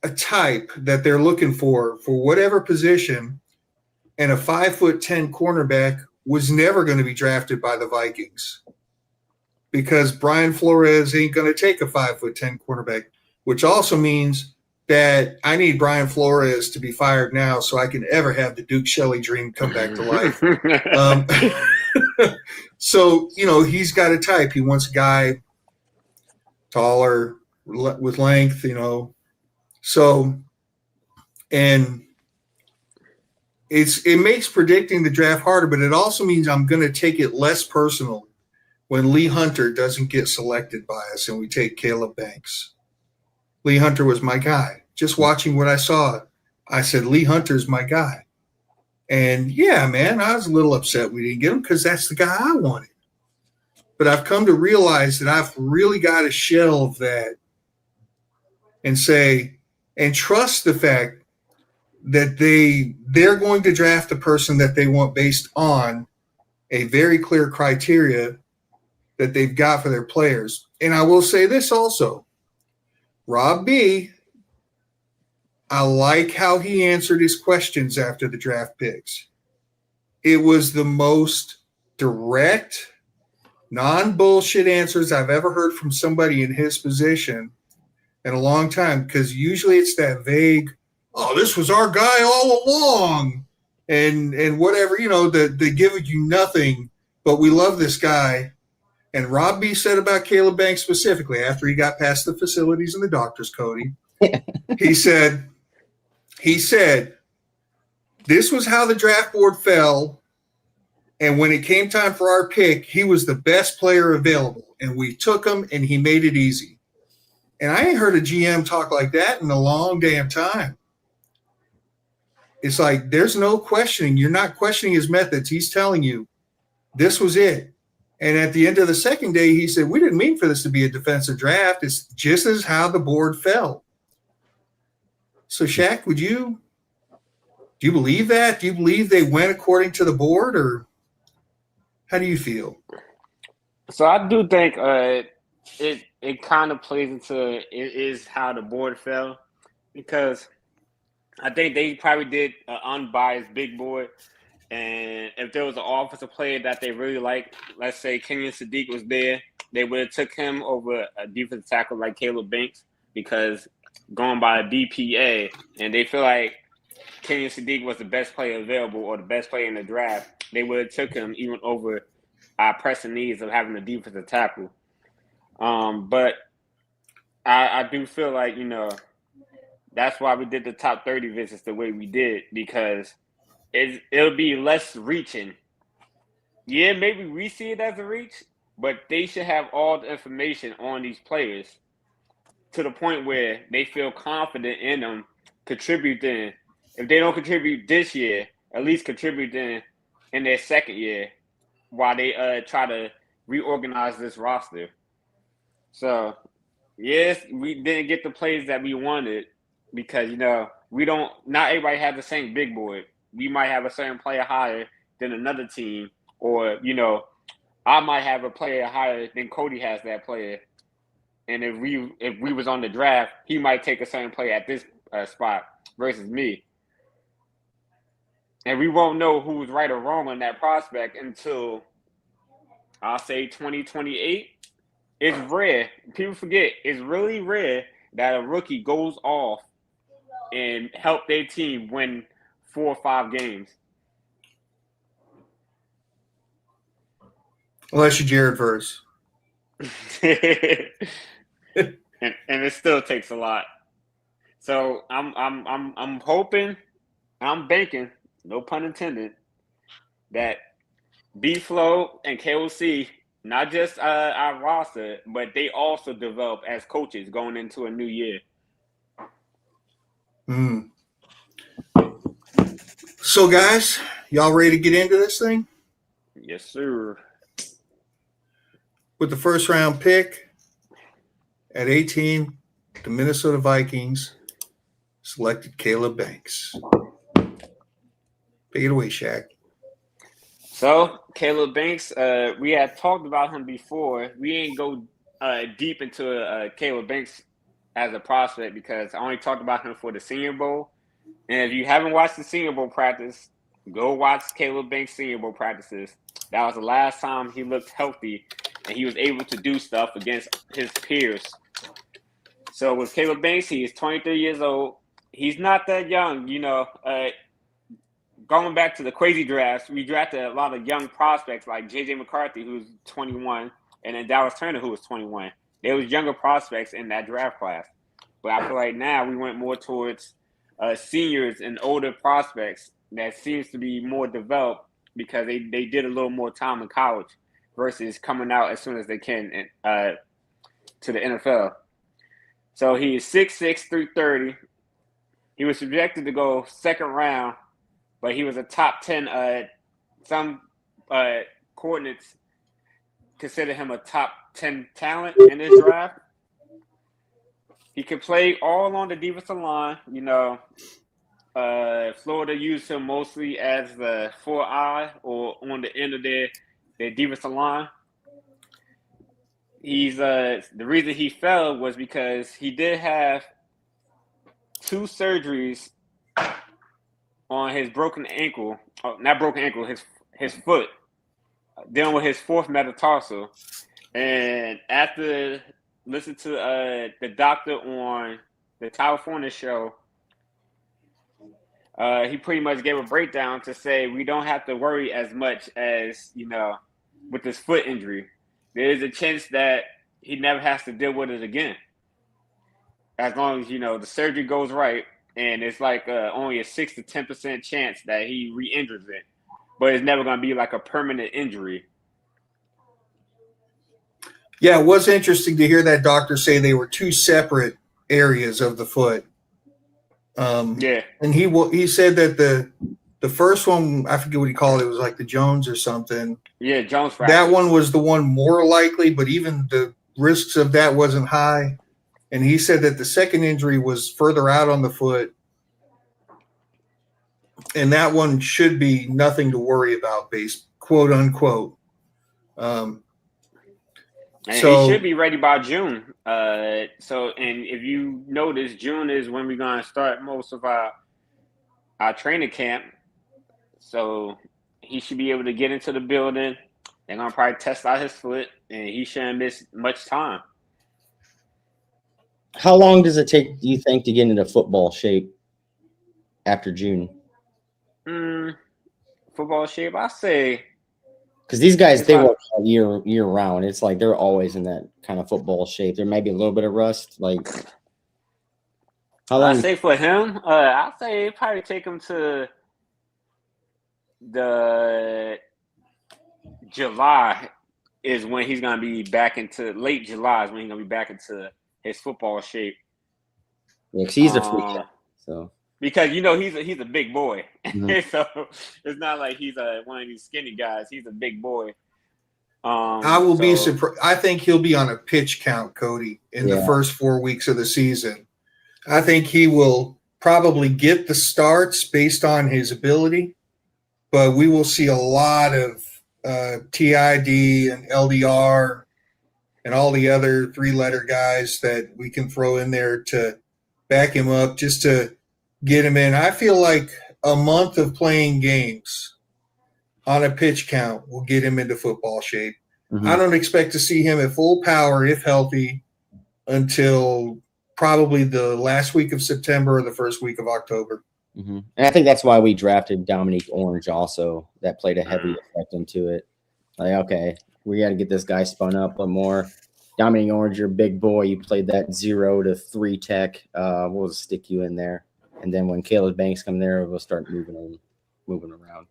a type that they're looking for whatever position, and a 5'10" cornerback was never going to be drafted by the Vikings because Brian Flores ain't going to take a 5'10" cornerback, which also means that I need Brian Flores to be fired now so I can ever have the Duke Shelley dream come back to life. So, he's got a type. He wants a guy taller, with length, So, and it makes predicting the draft harder, but it also means I'm going to take it less personal when Lee Hunter doesn't get selected by us and we take Caleb Banks. Lee Hunter was my guy. Just watching what I saw, I said, Lee Hunter's my guy. And yeah, man, I was a little upset we didn't get him because that's the guy I wanted. But I've come to realize that I've really got to shelve that and say, and trust the fact that they're going to draft the person that they want based on a very clear criteria that they've got for their players. And I will say this also. Rob B., I like how he answered his questions after the draft picks. It was the most direct, non-bullshit answers I've ever heard from somebody in his position in a long time, because usually it's that vague, oh, this was our guy all along, and whatever, they give you nothing, but we love this guy. And Rob B. said about Caleb Banks specifically, after he got past the facilities and the doctors, Cody, he said, this was how the draft board fell, and when it came time for our pick, he was the best player available, and we took him, and he made it easy. And I ain't heard a GM talk like that in a long damn time. It's like there's no questioning. You're not questioning his methods. He's telling you this was it. And at the end of the second day, he said, we didn't mean for this to be a defensive draft. It's just as how the board fell. So, Shaq, do you believe that? Do you believe they went according to the board, or how do you feel? So I do think it kind of plays into it is how the board fell, because I think they probably did an unbiased big board. And if there was an offensive player that they really liked, let's say Kenyon Sadiq was there, they would have took him over a defensive tackle like Caleb Banks, because going by a DPA, and they feel like Kenyon Sadiq was the best player available or the best player in the draft, they would have took him even over our pressing needs of having a defensive tackle. But I do feel like, that's why we did the top 30 visits the way we did, because it'll be less reaching yeah, maybe we see it as a reach, but they should have all the information on these players to the point where they feel confident in them contributing. If they don't contribute this year, at least contributing in their second year while they try to reorganize this roster. So, yes, we didn't get the players that we wanted because, not everybody has the same big board. We might have a certain player higher than another team, or, I might have a player higher than Cody has that player. And if we was on the draft, he might take a certain player at this spot versus me. And we won't know who's right or wrong on that prospect until, I'll say, 2028. It's rare. People forget. It's really rare that a rookie goes off and help their team win 4 or 5 games. Unless you're Jared Verse. and it still takes a lot. So I'm hoping, I'm banking, no pun intended, that B-Flow and KOC, not just our roster, but they also develop as coaches going into a new year. So, guys, y'all ready to get into this thing? Yes, sir. With the first round pick at 18, the Minnesota Vikings selected Caleb Banks. Take it away, Shaq. So, Caleb Banks, we had talked about him before. We ain't go deep into Caleb Banks as a prospect because I only talked about him for the Senior Bowl. And if you haven't watched the Senior Bowl practice, go watch Caleb Banks' Senior Bowl practices. That was the last time he looked healthy and he was able to do stuff against his peers. So with Caleb Banks, he is 23 years old. He's not that young, going back to the crazy drafts, we drafted a lot of young prospects like J.J. McCarthy, who's 21, and then Dallas Turner, who was 21. There was younger prospects in that draft class. But I feel like now we went more towards seniors and older prospects that seems to be more developed because they did a little more time in college versus coming out as soon as they can to the NFL. So he is 6'6", 330. He was projected to go second round, but he was a top 10. Some coordinates consider him a top 10 talent in this draft. He could play all on the defensive line. Florida used him mostly as the 4-eye or on the end of their defensive line. He's the reason he fell was because he did have 2 surgeries on his broken ankle. Not broken ankle, his foot, dealing with his 4th metatarsal. And after listening to the doctor on the California show, he pretty much gave a breakdown to say we don't have to worry as much as, with this foot injury. There is a chance that he never has to deal with it again. As long as, the surgery goes right, and it's like only a 6 to 10% chance that he re-injures it. But it's never going to be like a permanent injury. Yeah, it was interesting to hear that doctor say they were 2 separate areas of the foot. Yeah. And he said that the first one, I forget what he called it, was like the Jones or something. Yeah, Jones fracture. That one was the one more likely, but even the risks of that wasn't high. And he said that the second injury was further out on the foot. And that one should be nothing to worry about, quote unquote. And he should be ready by June. And if you notice, June is when we're going to start most of our training camp. So he should be able to get into the building. They're going to probably test out his foot, and he shouldn't miss much time. How long does it take, do you think, to get into football shape after June? Football shape, I say. Because these guys, they work year round. It's like they're always in that kind of football shape. There may be a little bit of rust. Like, how long? I say for him, I say it probably take him to the July is when he's gonna be back into late July is when he's gonna be back into his football shape. Yeah, 'cause he's a freak. So because he's a big boy, Mhm. so it's not like he's one of these skinny guys. He's a big boy. I will be surprised. I think he'll be on a pitch count, Cody, in the Yeah. first 4 weeks of the season. I think he will probably get the starts based on his ability, but we will see a lot of TID and LDR and all the other three-letter guys that we can throw in there to back him up just to get him in. I feel like a month of playing games on a pitch count will get him into football shape. Mhm. I don't expect to see him at full power, if healthy, until probably the last week of September or the first week of October. Mhm. And I think that's why we drafted Dominique Orange also. That played a heavy effect into it. Like, okay, we got to get this guy spun up a little more. Dominique Orange, you're a big boy. You played that 0 to 3 tech. We'll stick you in there. And then when Caleb Banks come there, we'll start moving around.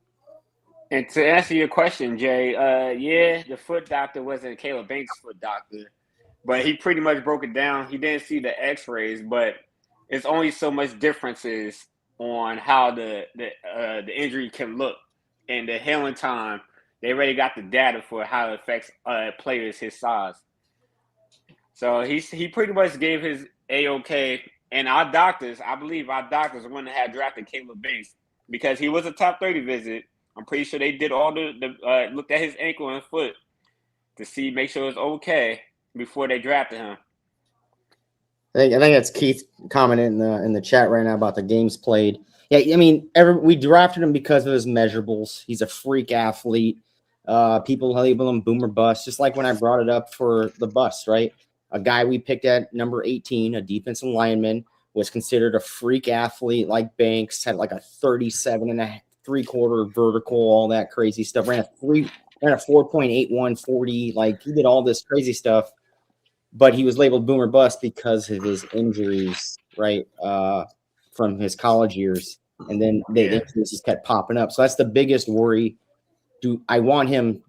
And to answer your question, Jay, yeah, the foot doctor wasn't Caleb Banks' foot doctor, but he pretty much broke it down. He didn't see the X-rays, but it's only so much differences on how the injury can look and the healing time. They already got the data for how it affects players his size. So he pretty much gave his A-OK. And I believe our doctors are going to have drafted Caleb Banks because he was a top 30 visit. I'm pretty sure they did all the looked at his ankle and foot to make sure it's okay before they drafted him. I think that's Keith commenting in the chat right now about the games played. Yeah, I mean, we drafted him because of his measurables. He's a freak athlete. People label him boomer bust, just like when I brought it up for the bust, right? A guy we picked at number 18, a defensive lineman, was considered a freak athlete like Banks, had like a 37 and a 3/4 vertical, all that crazy stuff. Ran a 4.81 40. Like, he did all this crazy stuff, but he was labeled boomer bust because of his injuries, right? From his college years. And then the injuries just kept popping up. So that's the biggest worry. I want him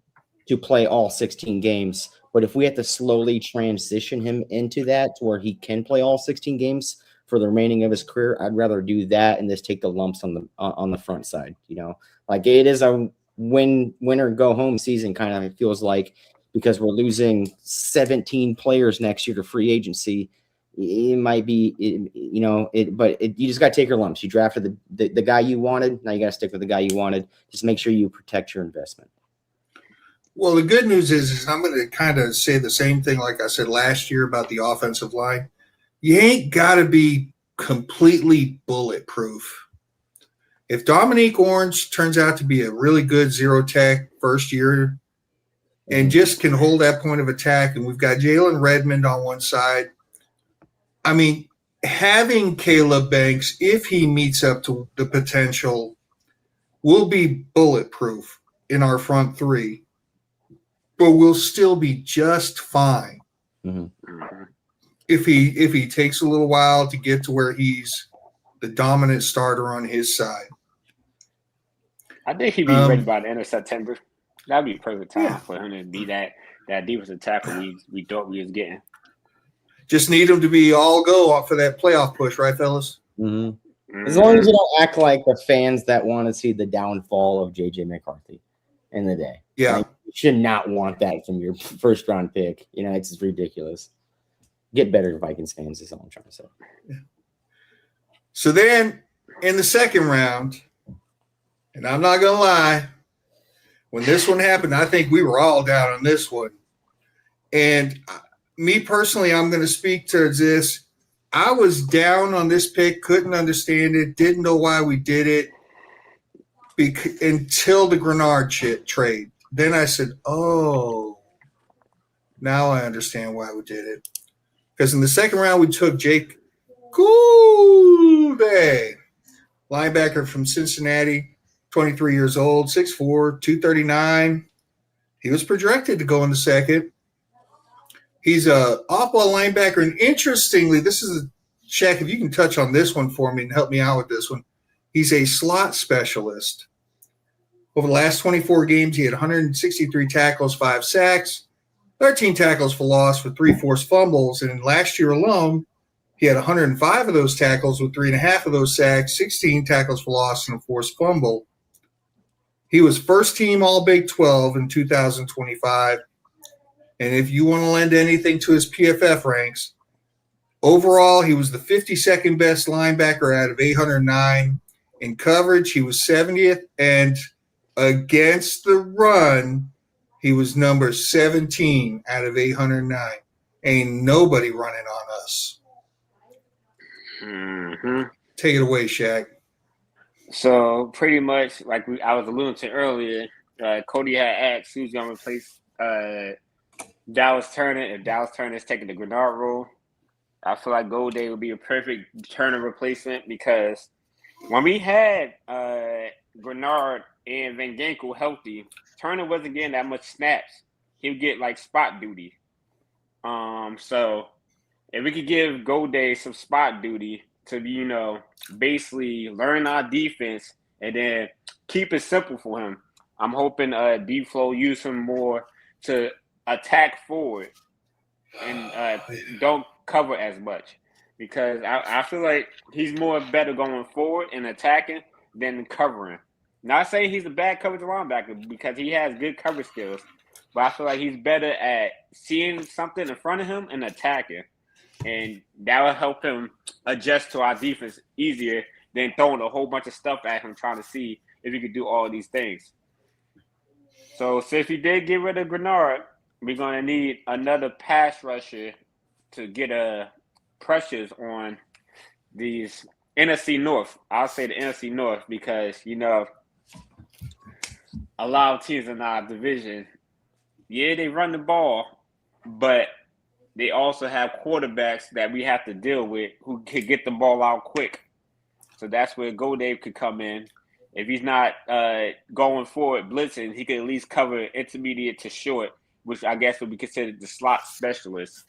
to play all 16 games, but if we have to slowly transition him into that to where he can play all 16 games for the remaining of his career, I'd rather do that and just take the lumps on the front side. Like, it is a win or go home season, kind of, it feels like, because we're losing 17 players next year to free agency. It might be, but you just got to take your lumps. You drafted the guy you wanted. Now you got to stick with the guy you wanted. Just make sure you protect your investment. Well, the good news is I'm going to kind of say the same thing like I said last year about the offensive line. You ain't got to be completely bulletproof. If Dominique Orange turns out to be a really good zero tech first year and just can hold that point of attack, and we've got Jalen Redmond on one side, I mean, having Caleb Banks, if he meets up to the potential, will be bulletproof in our front three, but we'll still be just fine. Mm-hmm. If he takes a little while to get to where he's the dominant starter on his side. I think he'd be ready by the end of September. That'd be a perfect time for him to be that defensive tackle we thought we was getting. Just need him to be all go for that playoff push, right, fellas? Mm-hmm. As long as you don't act like the fans that want to see the downfall of J.J. McCarthy in the day. Yeah. Like, you should not want that from your first-round pick. It's just ridiculous. Get better, Vikings fans, is all I'm trying to say. Yeah. So then, in the second round, and I'm not going to lie, when this one happened, I think we were all down on this one. And me personally, I'm going to speak to this. I was down on this pick, couldn't understand it, didn't know why we did it until the Greenard trade. Then I said, oh, now I understand why we did it. Because in the second round, we took Jake Goulday, linebacker from Cincinnati, 23 years old, 6'4", 239. He was projected to go in the second. He's a off-ball linebacker, and interestingly, this is Shaq, if you can touch on this one for me and help me out with this one. He's a slot specialist. Over the last 24 games, he had 163 tackles, 5 sacks, 13 tackles for loss for 3 forced fumbles. And last year alone, he had 105 of those tackles with 3.5 of those sacks, 16 tackles for loss, and a forced fumble. He was first team All Big 12 in 2025. And if you want to lend anything to his PFF ranks, overall, he was the 52nd best linebacker out of 809. In coverage, he was 70th. And against the run, he was number 17 out of 809. Ain't nobody running on us. Mm-hmm. Take it away, Shaq. So pretty much, like I was alluding to earlier, Cody had asked who's going to replace Dallas Turner if Dallas Turner is taking the Greenard role. I feel like Goldie would be a perfect Turner replacement because when we had Greenard and Van Ginkel healthy, Turner wasn't getting that much snaps. He would get like spot duty. So if we could give Goldie some spot duty to be, basically learn our defense and then keep it simple for him. I'm hoping D-Flow use him more to attack forward and don't cover as much because I feel like he's more better going forward and attacking than covering. Not saying he's a bad coverage linebacker because he has good coverage skills, but I feel like he's better at seeing something in front of him and attacking. And that will help him adjust to our defense easier than throwing a whole bunch of stuff at him trying to see if he could do all these things. So since we did get rid of Greenard, we're going to need another pass rusher to get pressures on these NFC North. I'll say the NFC North because, a lot of teams in our division, yeah, they run the ball, but they also have quarterbacks that we have to deal with who can get the ball out quick. So that's where Goldave could come in. If he's not going forward blitzing, he could at least cover intermediate to short, which I guess would be considered the slot specialist.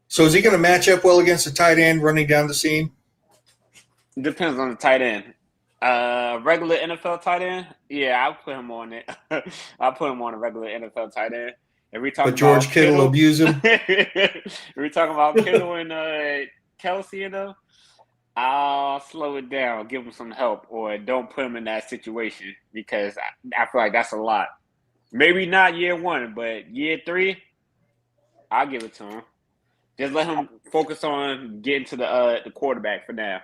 So is he going to match up well against the tight end running down the seam? Depends on the tight end. Regular NFL tight end? Yeah, I'll put him on it. I'll put him on a regular NFL tight end. If we talk but George about Kittle abuse him? If we talking about Kittle and Kelsey, I'll slow it down, give him some help, or don't put him in that situation because I feel like that's a lot. Maybe not year 1, but year 3, I'll give it to him. Just let him focus on getting to the quarterback for now.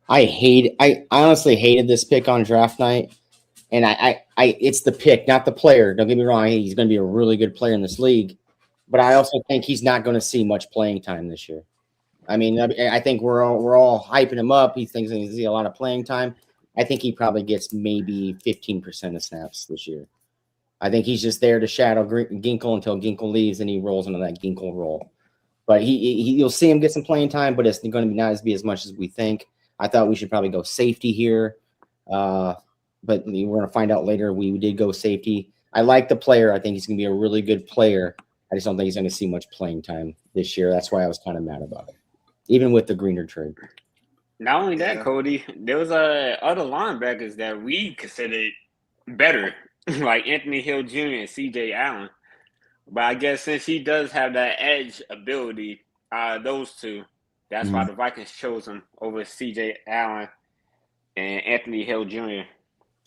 I honestly hated this pick on draft night. And I it's the pick, not the player. Don't get me wrong. He's going to be a really good player in this league, but I also think he's not going to see much playing time this year. I mean, I think we're all hyping him up. He thinks he's going to see a lot of playing time. I think he probably gets maybe 15% of snaps this year. I think he's just there to shadow Ginkel until Ginkel leaves and he rolls into that Ginkel role. But you'll see him get some playing time, but it's going to be as much as we think. I thought we should probably go safety here. But we're going to find out later. We did go safety. I like the player. I think he's going to be a really good player. I just don't think he's going to see much playing time this year. That's why I was kind of mad about it, even with the Greenard trade. Not only that, Cody, there was other linebackers that we considered better, like Anthony Hill Jr. and C.J. Allen. But I guess since he does have that edge ability, those two, that's why the Vikings chose him over C.J. Allen and Anthony Hill Jr.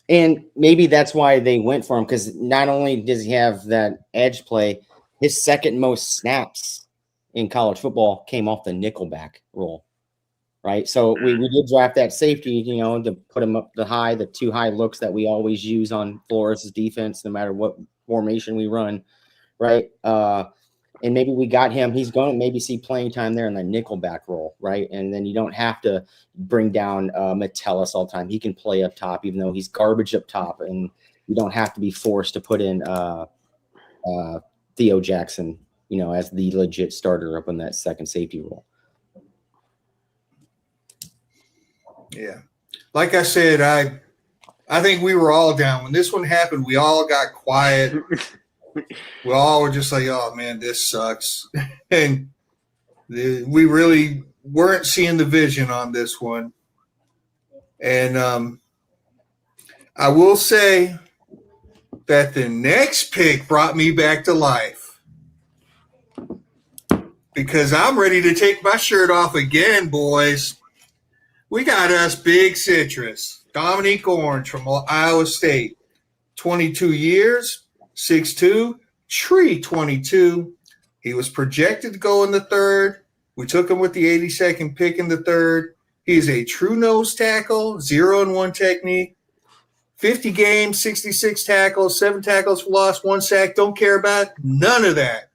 And maybe that's why they went for him, because not only does he have that edge play, his second most snaps in college football came off the nickelback role, right? So we did draft that safety, to put him up the 2 high looks that we always use on Flores' defense, no matter what formation we run, right? And maybe we got him. He's going to maybe see playing time there in the nickelback role, right? And then you don't have to bring down Metellus all the time. He can play up top, even though he's garbage up top. And you don't have to be forced to put in Theo Jackson, as the legit starter up in that second safety role. Yeah. Like I said, I think we were all down. When this one happened, we all got quiet. We all were just like, oh, man, this sucks. And we really weren't seeing the vision on this one. And I will say that the next pick brought me back to life because I'm ready to take my shirt off again, boys. We got us Big Citrus, Dominique Orange from Iowa State, 22 years, 6'2", tree 22. He was projected to go in the third. We took him with the 82nd pick in the third. He's a true nose tackle, 0-1 technique, 50 games, 66 tackles, 7 tackles for loss, 1 sack. Don't care about none of that.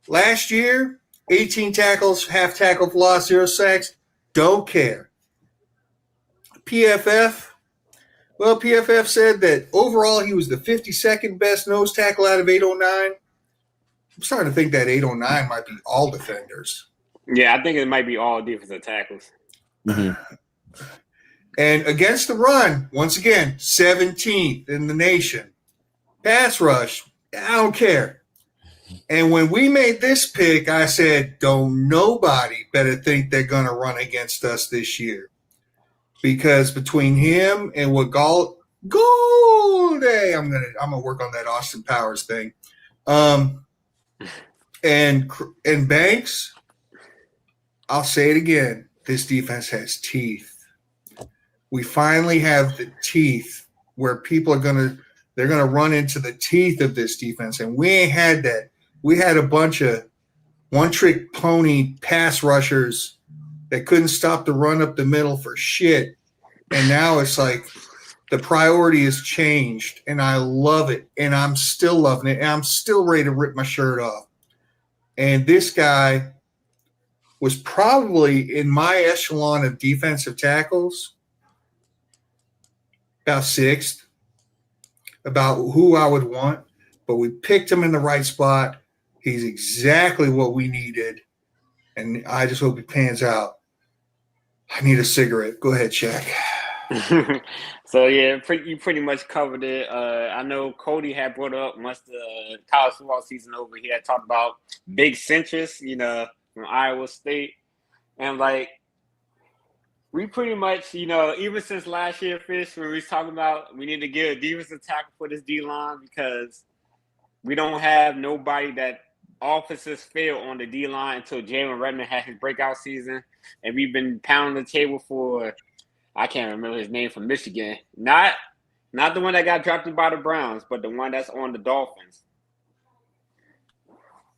Last year, 18 tackles, half tackle for loss, 0 sacks. Don't care. PFF, well, PFF said that overall he was the 52nd best nose tackle out of 809. I'm starting to think that 809 might be all defenders. Yeah, I think it might be all defensive tackles. Mm-hmm. And against the run, once again, 17th in the nation. Pass rush, I don't care. And when we made this pick, I said, don't nobody better think they're going to run against us this year. Because between him and what Gold Day, I'm gonna work on that Austin Powers thing. And Banks, I'll say it again. This defense has teeth. We finally have the teeth where people they're gonna run into the teeth of this defense, and we ain't had that. We had a bunch of one-trick pony pass rushers that couldn't stop the run up the middle for shit. And now it's like the priority has changed, and I love it, and I'm still loving it, and I'm still ready to rip my shirt off. And this guy was probably in my echelon of defensive tackles about 6th, about who I would want, but we picked him in the right spot. He's exactly what we needed, and I just hope he pans out. I need a cigarette. Go ahead, Shaq. So, yeah, you pretty much covered it. I know Cody had brought up once the college football season over, he had talked about Big Citrus, from Iowa State. And, we pretty much, even since last year, Fish, when we was talking about we need to get a defensive tackle for this D-line because we don't have nobody that offenses fail on the D-line until Jalen Redmond had his breakout season. And we've been pounding the table for, I can't remember his name, from Michigan. Not the one that got drafted by the Browns, but the one that's on the Dolphins,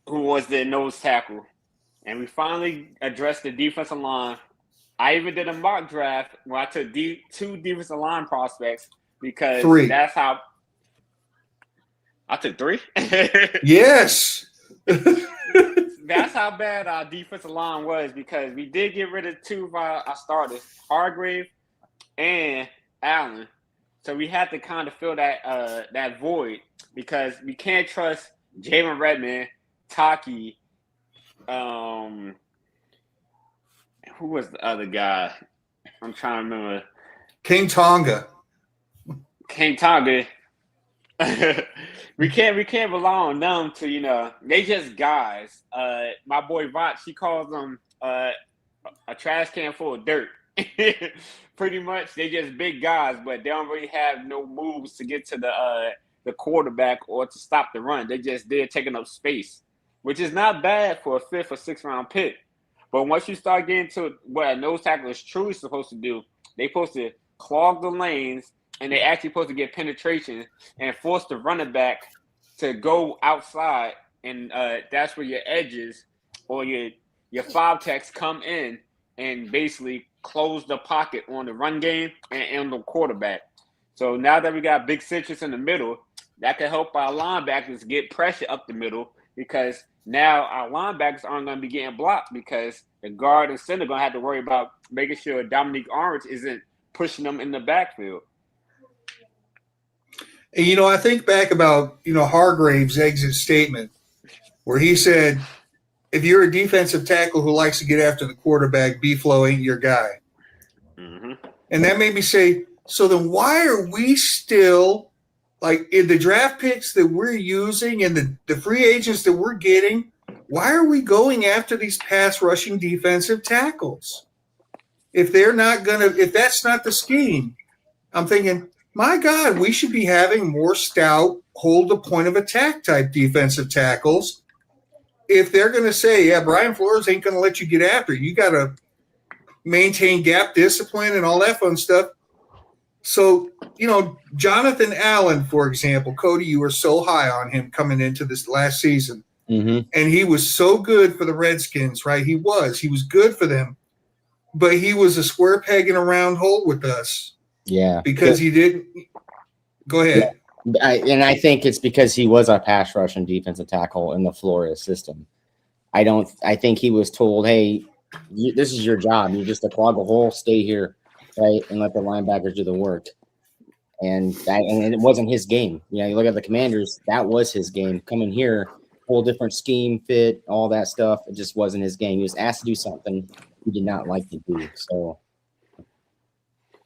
who was the nose tackle. And we finally addressed the defensive line. I even did a mock draft where I took 2 defensive line prospects because 3. That's how – I took 3? Yes. That's how bad our defensive line was because we did get rid of 2 of our starters, Hargrave and Allen. So we had to kind of fill that void because we can't trust Jalen Redmond, Taki, who was the other guy? I'm trying to remember. King Tonga. We can't rely on them to, they just guys. My boy Vach, he calls them a trash can full of dirt. Pretty much, they just big guys, but they don't really have no moves to get to the quarterback or to stop the run. They're taking up space, which is not bad for a 5th or 6th round pick. But once you start getting to what a nose tackle is truly supposed to do, they're supposed to clog the lanes, and they're actually supposed to get penetration and force the running back to go outside, and that's where your edges or your 5 techs come in and basically close the pocket on the run game and on the quarterback. So now that we got Big Citrus in the middle, that can help our linebackers get pressure up the middle because now our linebackers aren't going to be getting blocked because the guard and center are going to have to worry about making sure Dominique Orange isn't pushing them in the backfield. And, I think back about, Hargrave's exit statement where he said, if you're a defensive tackle who likes to get after the quarterback, B-Flow ain't your guy. Mm-hmm. And that made me say, so then why are we still, in the draft picks that we're using and the free agents that we're getting, why are we going after these pass rushing defensive tackles? If that's not the scheme, I'm thinking, my God, we should be having more stout, hold the point of attack type defensive tackles. If they're going to say, yeah, Brian Flores ain't going to let you get after, you got to maintain gap discipline and all that fun stuff. So, Jonathan Allen, for example, Cody, you were so high on him coming into this last season. Mm-hmm. And he was so good for the Redskins, right? He was good for them, but he was a square peg in a round hole with us. Yeah. Because he didn't. Go ahead. Yeah. I think it's because he was a pass rush and defensive tackle in the Flores system. I think he was told, hey, this is your job. You just clog a hole, stay here, right, and let the linebackers do the work. And it wasn't his game. You look at the Commanders, that was his game. Coming here, whole different scheme, fit, all that stuff. It just wasn't his game. He was asked to do something he did not like to do. So,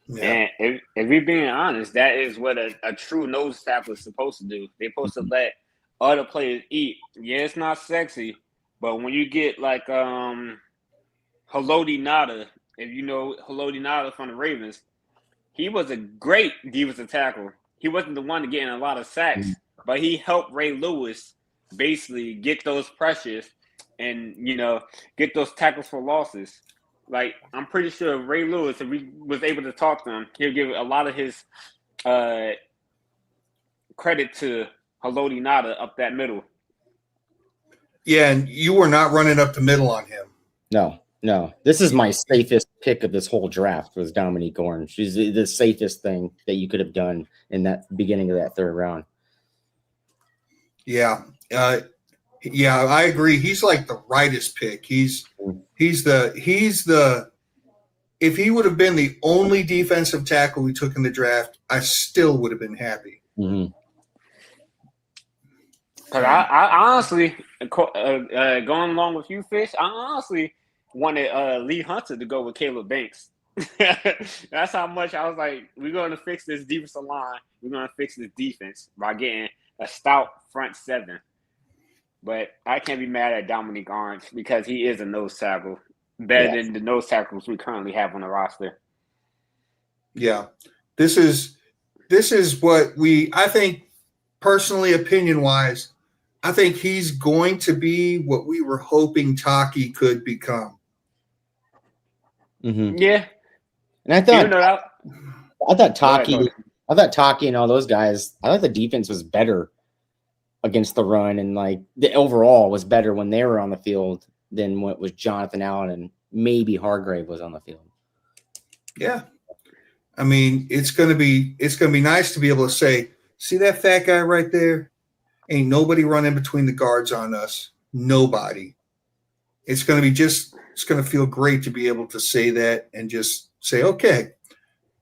yeah. And if we're being honest, that is what a true nose tackle is supposed to do. They're supposed to let other players eat. Yeah, it's not sexy, but when you get like Haloti Nada, if you know Haloti Nada from the Ravens, he was a great defensive tackle. He wasn't the one to get in a lot of sacks, but he helped Ray Lewis basically get those pressures and, get those tackles for losses. Like, I'm pretty sure Ray Lewis, if we was able to talk to him, he'll give a lot of his credit to Haloti Nada up that middle. Yeah, and you were not running up the middle on him. No. This is my safest pick of this whole draft was Dominique Orange. She's the safest thing that you could have done in that beginning of that third round. Yeah. I agree. He's like the rightest pick. He's the if he would have been the only defensive tackle we took in the draft, I still would have been happy. Mm-hmm. Because I honestly, going along with you, Fish, I honestly wanted Lee Hunter to go with Caleb Banks. That's how much I was like, we're going to fix this defensive line. We're going to fix this defense by getting a stout front seven. But I can't be mad at Dominique Orange because he is a nose tackle, better than the nose tackles we currently have on the roster. Yeah. This is what I think, personally, opinion-wise, I think he's going to be what we were hoping Taki could become. Mm-hmm. Yeah. And I thought Taki and all those guys, I thought the defense was better against the run, and like the overall was better when they were on the field than what was Jonathan Allen and maybe Hargrave was on the field. Yeah. I mean, it's gonna be nice to be able to say, see that fat guy right there? Ain't nobody running between the guards on us. Nobody. It's gonna feel great to be able to say that and just say, okay,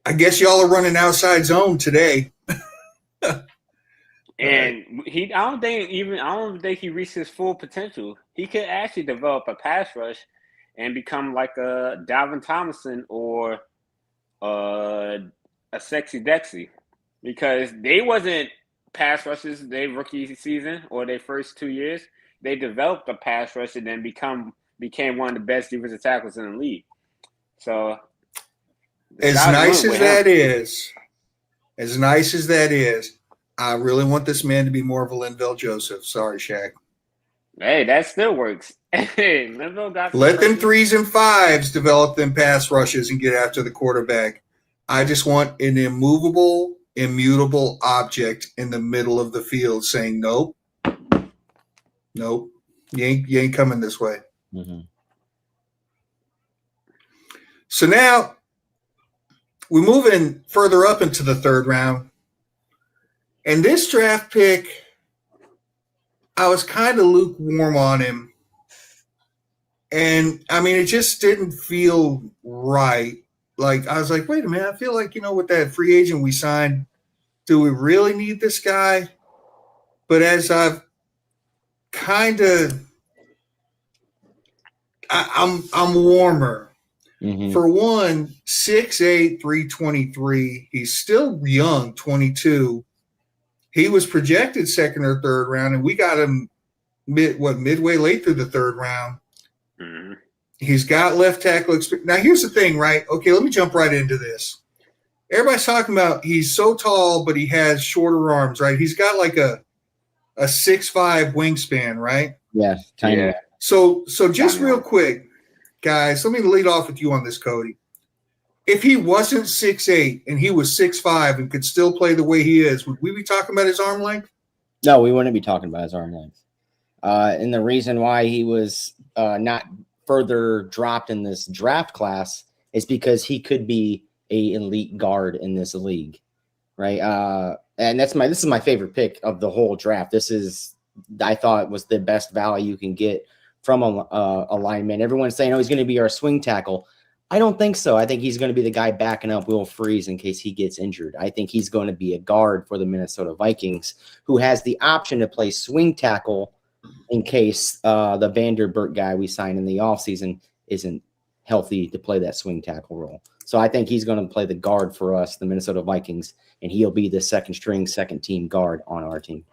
I guess y'all are running outside zone today. And I don't think he reached his full potential. He could actually develop a pass rush and become like a Dalvin Tomlinson or a Sexy Dexy, because they wasn't pass rushes their rookie season or their first 2 years. They developed a pass rush and then became one of the best defensive tackles in the league. So as nice as that is, I really want this man to be more of a Linval Joseph. Sorry, Shaq. Hey, that still works. Hey, Linval got let them 3s and 5s develop them pass rushes and get after the quarterback. I just want an immovable, immutable object in the middle of the field saying, nope, you ain't coming this way. Mm-hmm. So now we move in further up into the third round. And this draft pick, I was kind of lukewarm on him. And, I mean, it just didn't feel right. Like, I was like, wait a minute, I feel like, with that free agent we signed, do we really need this guy? But as I've kind of – I'm warmer. Mm-hmm. For one, 6'8", 323. He's still young, 22. He was projected second or third round, and we got him midway late through the third round. Mm-hmm. He's got left tackle experience. Now, here's the thing, right? Okay, let me jump right into this. everybody's talking about he's so tall, but he has shorter arms, right? He's got like a 6'5" wingspan, right? Yeah, tiny. Yeah. So just real quick, guys, let me lead off with you on this, Cody. If he wasn't 6'8" and he was 6'5" and could still play the way he is, would we be talking about his arm length? No, we wouldn't be talking about his arm length. And the reason why he was not further dropped in this draft class is because he could be a elite guard in this league, right? And this is my favorite pick of the whole draft. I thought was the best value you can get from a lineman. Everyone's saying, oh, he's going to be our swing tackle. I don't think so. I think he's going to be the guy backing up Will Freeze in case he gets injured. I think he's going to be a guard for the Minnesota Vikings who has the option to play swing tackle in case the Vanderbilt guy we signed in the offseason isn't healthy to play that swing tackle role. So I think he's going to play the guard for us, the Minnesota Vikings, and he'll be the second team guard on our team.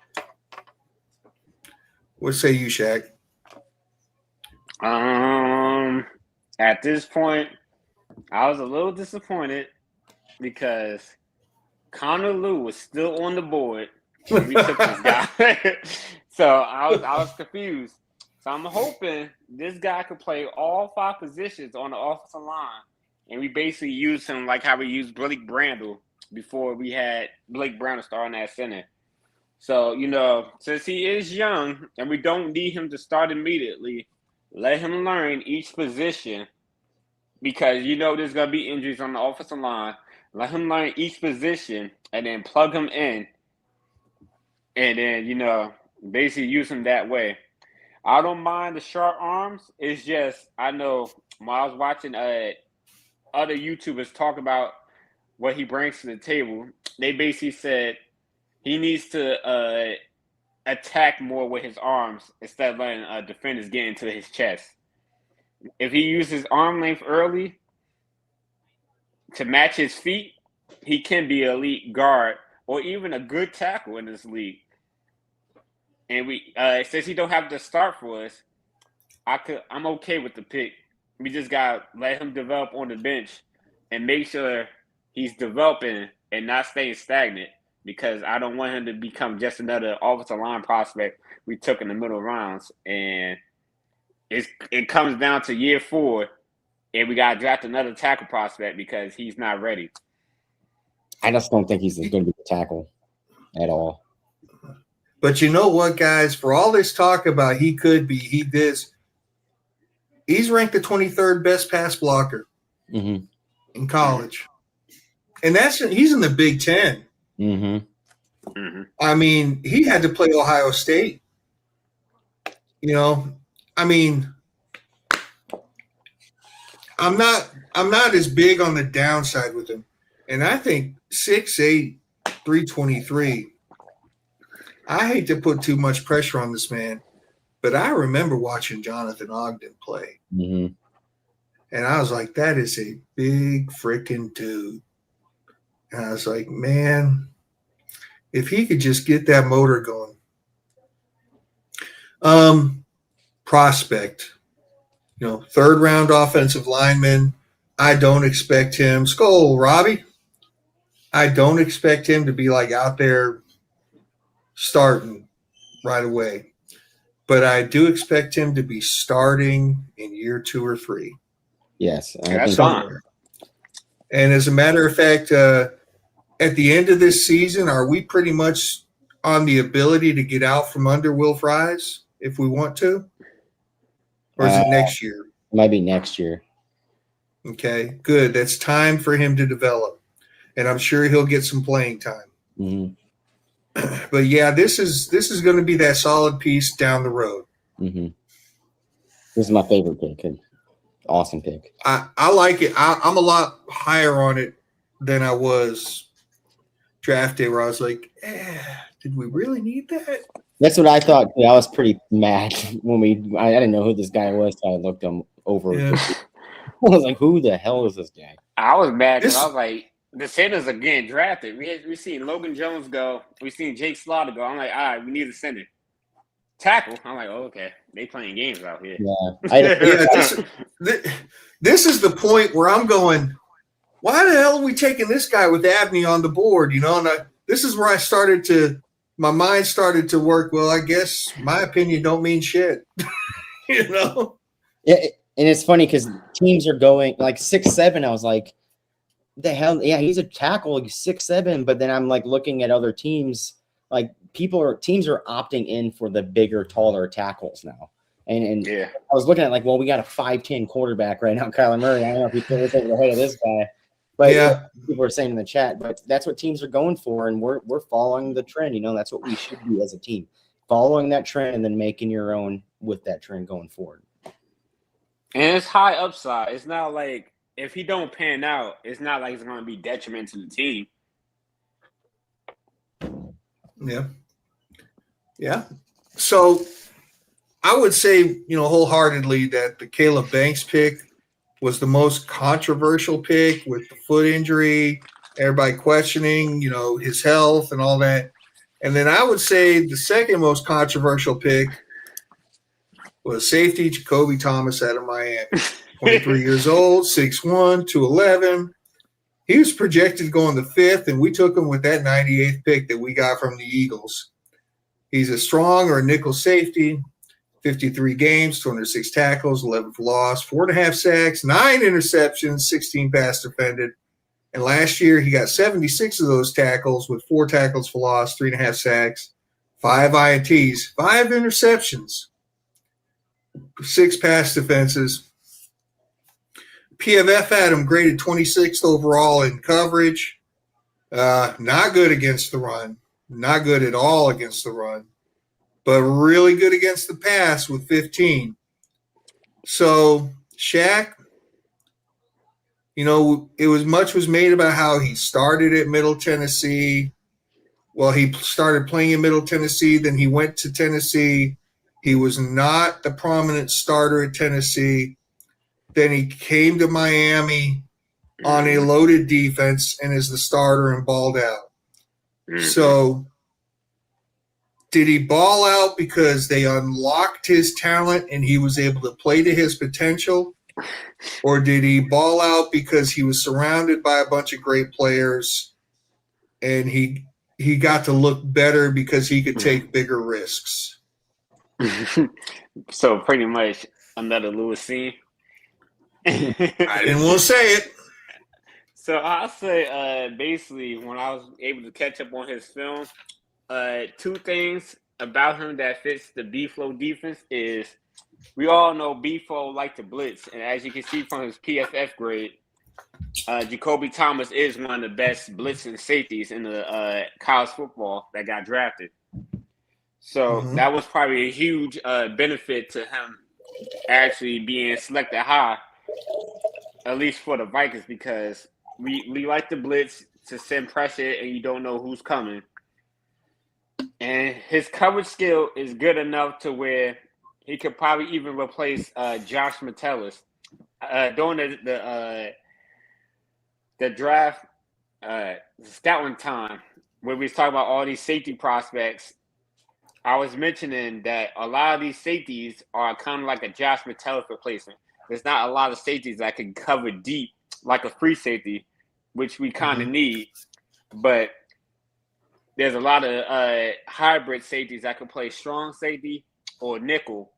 What say you, Shaq? At this point, I was a little disappointed because Connor Lew was still on the board when we took this guy. So I was confused. So I'm hoping this guy could play all 5 positions on the offensive line. And we basically use him like how we used Blake Brandel before we had Blake Brandel starting at center. So, since he is young and we don't need him to start immediately, let him learn each position because there's going to be injuries on the offensive line. Let him learn each position and then plug him in and then, basically use him that way. I don't mind the short arms. It's just I know when I was watching other YouTubers talk about what he brings to the table, they basically said he needs to attack more with his arms instead of letting defenders get into his chest. If he uses arm length early to match his feet, he can be an elite guard or even a good tackle in this league. And since he don't have to start for us, I'm okay with the pick. We just gotta let him develop on the bench and make sure he's developing and not staying stagnant because I don't want him to become just another offensive line prospect we took in the middle rounds. And it comes down to year 4 and we gotta draft another tackle prospect because he's not ready. I just don't think he's going to be a tackle at all. But you know what, guys? For all this talk about he's ranked the 23rd best pass blocker in college. And he's in the Big Ten. Mm-hmm. Mm-hmm. I mean, he had to play Ohio State. I'm not as big on the downside with him. And I think 6'8", 323. I hate to put too much pressure on this man, but I remember watching Jonathan Ogden play. Mm-hmm. And I was like, that is a big freaking dude. And I was like, man, if he could just get that motor going. Prospect, 3rd round offensive lineman. I don't expect him. Skol, Robbie. I don't expect him to be like out there starting right away. But I do expect him to be starting in year 2 or 3. Yes. That's fine. And as a matter of fact, at the end of this season, are we pretty much on the ability to get out from under Will Fries if we want to? Or is it next year? It might be next year. Okay, good. That's time for him to develop. And I'm sure he'll get some playing time. Mm-hmm. But yeah, this is going to be that solid piece down the road. Mm-hmm. This is my favorite pick. Awesome pick. I like it. I'm a lot higher on it than I was draft day, where I was like, did we really need that? That's what I thought. I was pretty mad when I didn't know who this guy was, so I looked him over. Yeah. I was like, who the hell is this guy? I was mad because I was like, the centers are getting drafted. We seen Logan Jones go. We seen Jake Slaughter go. I'm like, all right, we need a center. Tackle. I'm like, oh, okay. They playing games out here. Yeah. This is the point where I'm going, why the hell are we taking this guy with Abney on the board? And this is where my mind started to work. Well, I guess my opinion don't mean shit. Yeah, and it's funny because teams are going like 6'7". I was like, the hell? Yeah, he's a tackle, 6'7". But then I'm like looking at other teams, like teams are opting in for the bigger, taller tackles now. And yeah, I was looking at like, well, we got a 5'10" quarterback right now, Kyler Murray. I don't know if he throws over the head of this guy, but Yeah. people are saying in the chat. But that's what teams are going for, and we're following the trend. That's what we should do as a team, following that trend and then making your own with that trend going forward. and it's high upside. It's not like if he don't pan out, it's not like it's going to be detriment to the team. Yeah. Yeah. So I would say, wholeheartedly that the Caleb Banks pick was the most controversial pick with the foot injury, everybody questioning, his health and all that. And then I would say the second most controversial pick was safety Jacoby Thomas out of Miami. 23 years old, 6'1", 211. He was projected to go in the 5th, and we took him with that 98th pick that we got from the Eagles. He's a strong or a nickel safety, 53 games, 206 tackles, 11 for loss, 4.5 sacks, 9 interceptions, 16 pass defended. And last year he got 76 of those tackles with 4 tackles for loss, 3.5 sacks, 5 INTs, 5 interceptions, 6 pass defenses. PFF had him graded 26th overall in coverage. Not good against the run. Not good at all against the run. But really good against the pass with 15. So, Shaq, much was made about how he started at Middle Tennessee. Well, he started playing in Middle Tennessee, then he went to Tennessee. He was not the prominent starter at Tennessee. Then he came to Miami on a loaded defense and is the starter and balled out. So did he ball out because they unlocked his talent and he was able to play to his potential? Or did he ball out because he was surrounded by a bunch of great players and he got to look better because he could take bigger risks? So pretty much another Lewis scene. I didn't want to say it. So I'll say basically when I was able to catch up on his film, 2 things about him that fits the B-Flow defense is we all know B-Flow like to blitz. And as you can see from his PFF grade, Jacoby Thomas is one of the best blitzing safeties in the college football that got drafted. So that was probably a huge benefit to him actually being selected high, at least for the Vikings, because we like the blitz to send pressure and you don't know who's coming. And his coverage skill is good enough to where he could probably even replace Josh Metellus. During the draft scouting time, where we was talking about all these safety prospects, I was mentioning that a lot of these safeties are kind of like a Josh Metellus replacement. There's not a lot of safeties that can cover deep like a free safety, which we kind of need. But there's a lot of hybrid safeties that can play strong safety or nickel,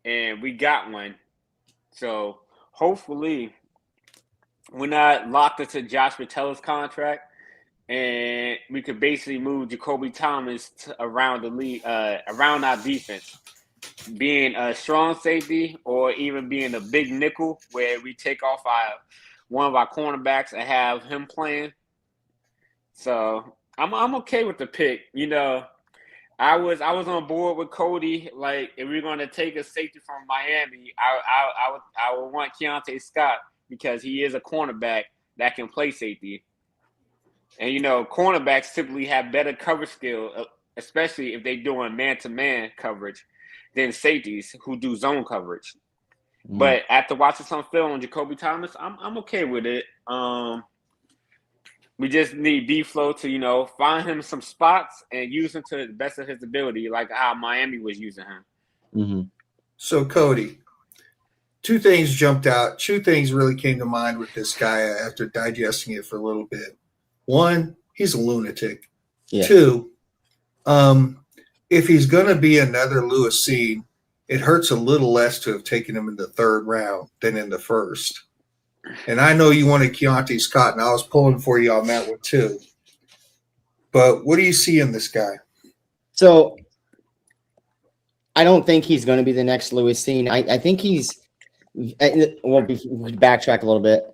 and we got one. So hopefully we're not locked into Josh Metellus' contract, and we could basically move Jacoby Thomas around the league, around our defense, being a strong safety or even being a big nickel where we take off one of our cornerbacks and have him playing. So I'm okay with the pick. I was on board with Cody. Like, if we're going to take a safety from Miami, I would want Keontae Scott because he is a cornerback that can play safety. And, cornerbacks typically have better coverage skill, especially if they're doing man-to-man coverage, than safeties who do zone coverage. But after watching some film on Jacoby Thomas, I'm okay with it. We just need B-Flow to, find him some spots and use him to the best of his ability, like how Miami was using him. So, Cody, two things jumped out. Two things really came to mind with this guy after digesting it for a little bit. One, he's a lunatic. Yeah. Two, if he's going to be another Lewis Scene, it hurts a little less to have taken him in the third round than in the first. And I know you wanted Keontae Scott, and I was pulling for you on that one too. But what do you see in this guy? So I don't think he's going to be the next Lewis Scene. I think he's – well, we backtrack a little bit.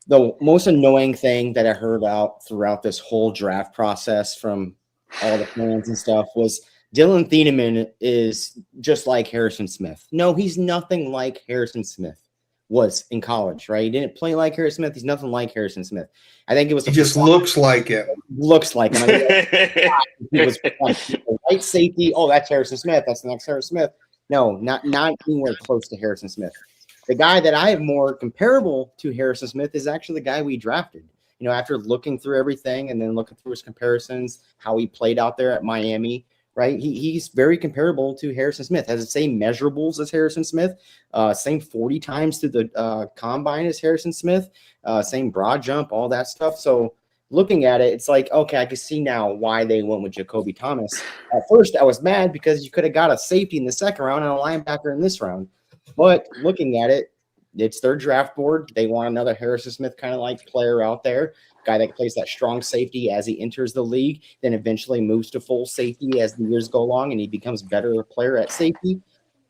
The most annoying thing that I heard out throughout this whole draft process from all the fans and stuff was Dylan Thieneman is just like Harrison Smith. No, he's nothing like Harrison Smith was in college, right? He didn't play like Harrison Smith. He's nothing like Harrison Smith. I think it was – He just looks like him. Looks like him. I mean, he was like white safety. Oh, that's Harrison Smith. That's the next Harrison Smith. No, not anywhere close to Harrison Smith. The guy that I have more comparable to Harrison Smith is actually the guy we drafted. You know, after looking through everything and then looking through his comparisons, how he played out there at Miami, right? He's very comparable to Harrison Smith. Has the same measurables as Harrison Smith, same 40 times through the combine as Harrison Smith, same broad jump, all that stuff. So looking at it, it's like, okay, I can see now why they went with Jacoby Thomas. At first, I was mad because you could have got a safety in the second round and a linebacker in this round. But looking at it, it's their draft board. They want another Harrison Smith kind of like player out there, guy that plays that strong safety as he enters the league, then eventually moves to full safety as the years go along and he becomes better player at safety.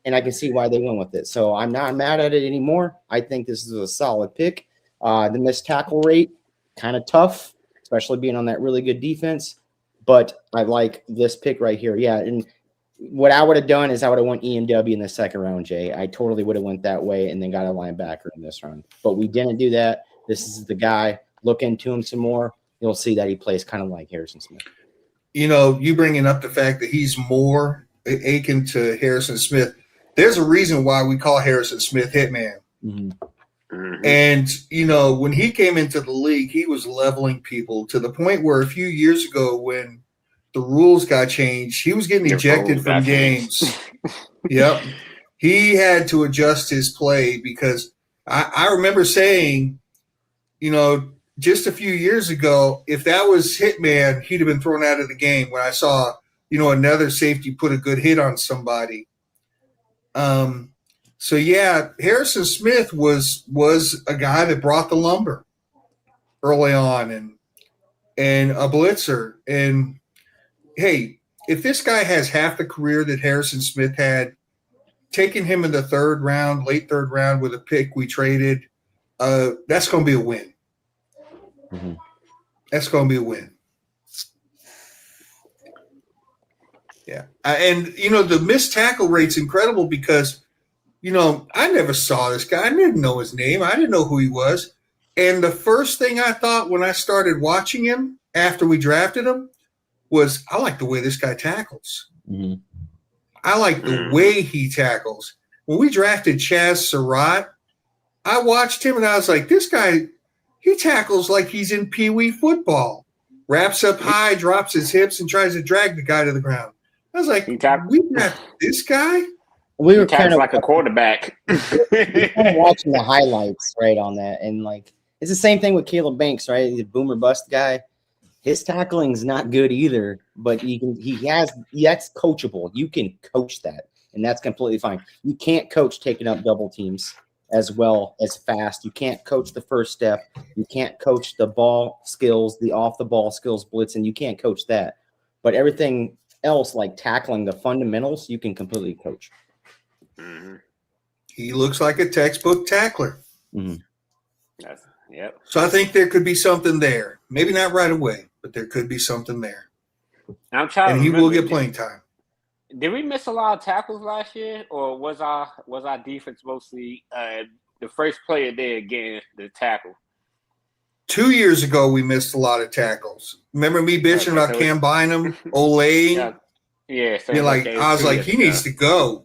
And I can see why they went with it. So I'm not mad at it anymore. I think this is a solid pick. The missed tackle rate, kind of tough, especially being on that really good defense. But I like this pick right here. Yeah, and what I would have done is I would have went E&W in the second round, Jay. I totally would have went that way and then got a linebacker in this round. But we didn't do that. This is the guy. Look into him some more. You'll see that he plays kind of like Harrison Smith. You know, you bringing up the fact that he's more akin to Harrison Smith. There's a reason why we call Harrison Smith Hitman. Mm-hmm. And, you know, when he came into the league, he was leveling people to the point where a few years ago when the rules got changed, he was getting ejected from games. Yep. He had to adjust his play because I remember saying, you know, just a few years ago, if that was Hitman, he'd have been thrown out of the game when I saw, you know, another safety put a good hit on somebody. So, yeah, Harrison Smith was a guy that brought the lumber early on and a blitzer. And, hey, if this guy has half the career that Harrison Smith had, taking him in the third round, late third round with a pick we traded, that's going to be a win. Mm-hmm. That's going to be a win. Yeah. And, you know, the missed tackle rate's incredible because, you know, I never saw this guy. I didn't know his name. I didn't know who he was. And the first thing I thought when I started watching him after we drafted him was, I like the way this guy tackles. Mm-hmm. I like the way he tackles. When we drafted Chaz Surratt, I watched him and I was like, this guy, he tackles like he's in Pee Wee football. Wraps up high, drops his hips, and tries to drag the guy to the ground. I was like, we got this guy? We were kind of like a quarterback. we were kind of watching the highlights right on that. And, like, it's the same thing with Caleb Banks, right? The boomer bust guy. His tackling's not good either, but that's coachable. You can coach that, and that's completely fine. You can't coach taking up double teams as well as fast. You can't coach the first step. You can't coach the ball skills, the off-the-ball skills, blitzing. You can't coach that. But everything else, like tackling the fundamentals, you can completely coach. Mm-hmm. He looks like a textbook tackler. Mm-hmm. Yep. So I think there could be something there. Maybe not right away, but there could be something there. I'm trying. And he will get playing time. Did we miss a lot of tackles last year, or was our defense mostly the first player there getting the tackle? 2 years ago, we missed a lot of tackles. Remember me bitching about Cam Bynum, Olay? Yeah. So I was like, he needs to go.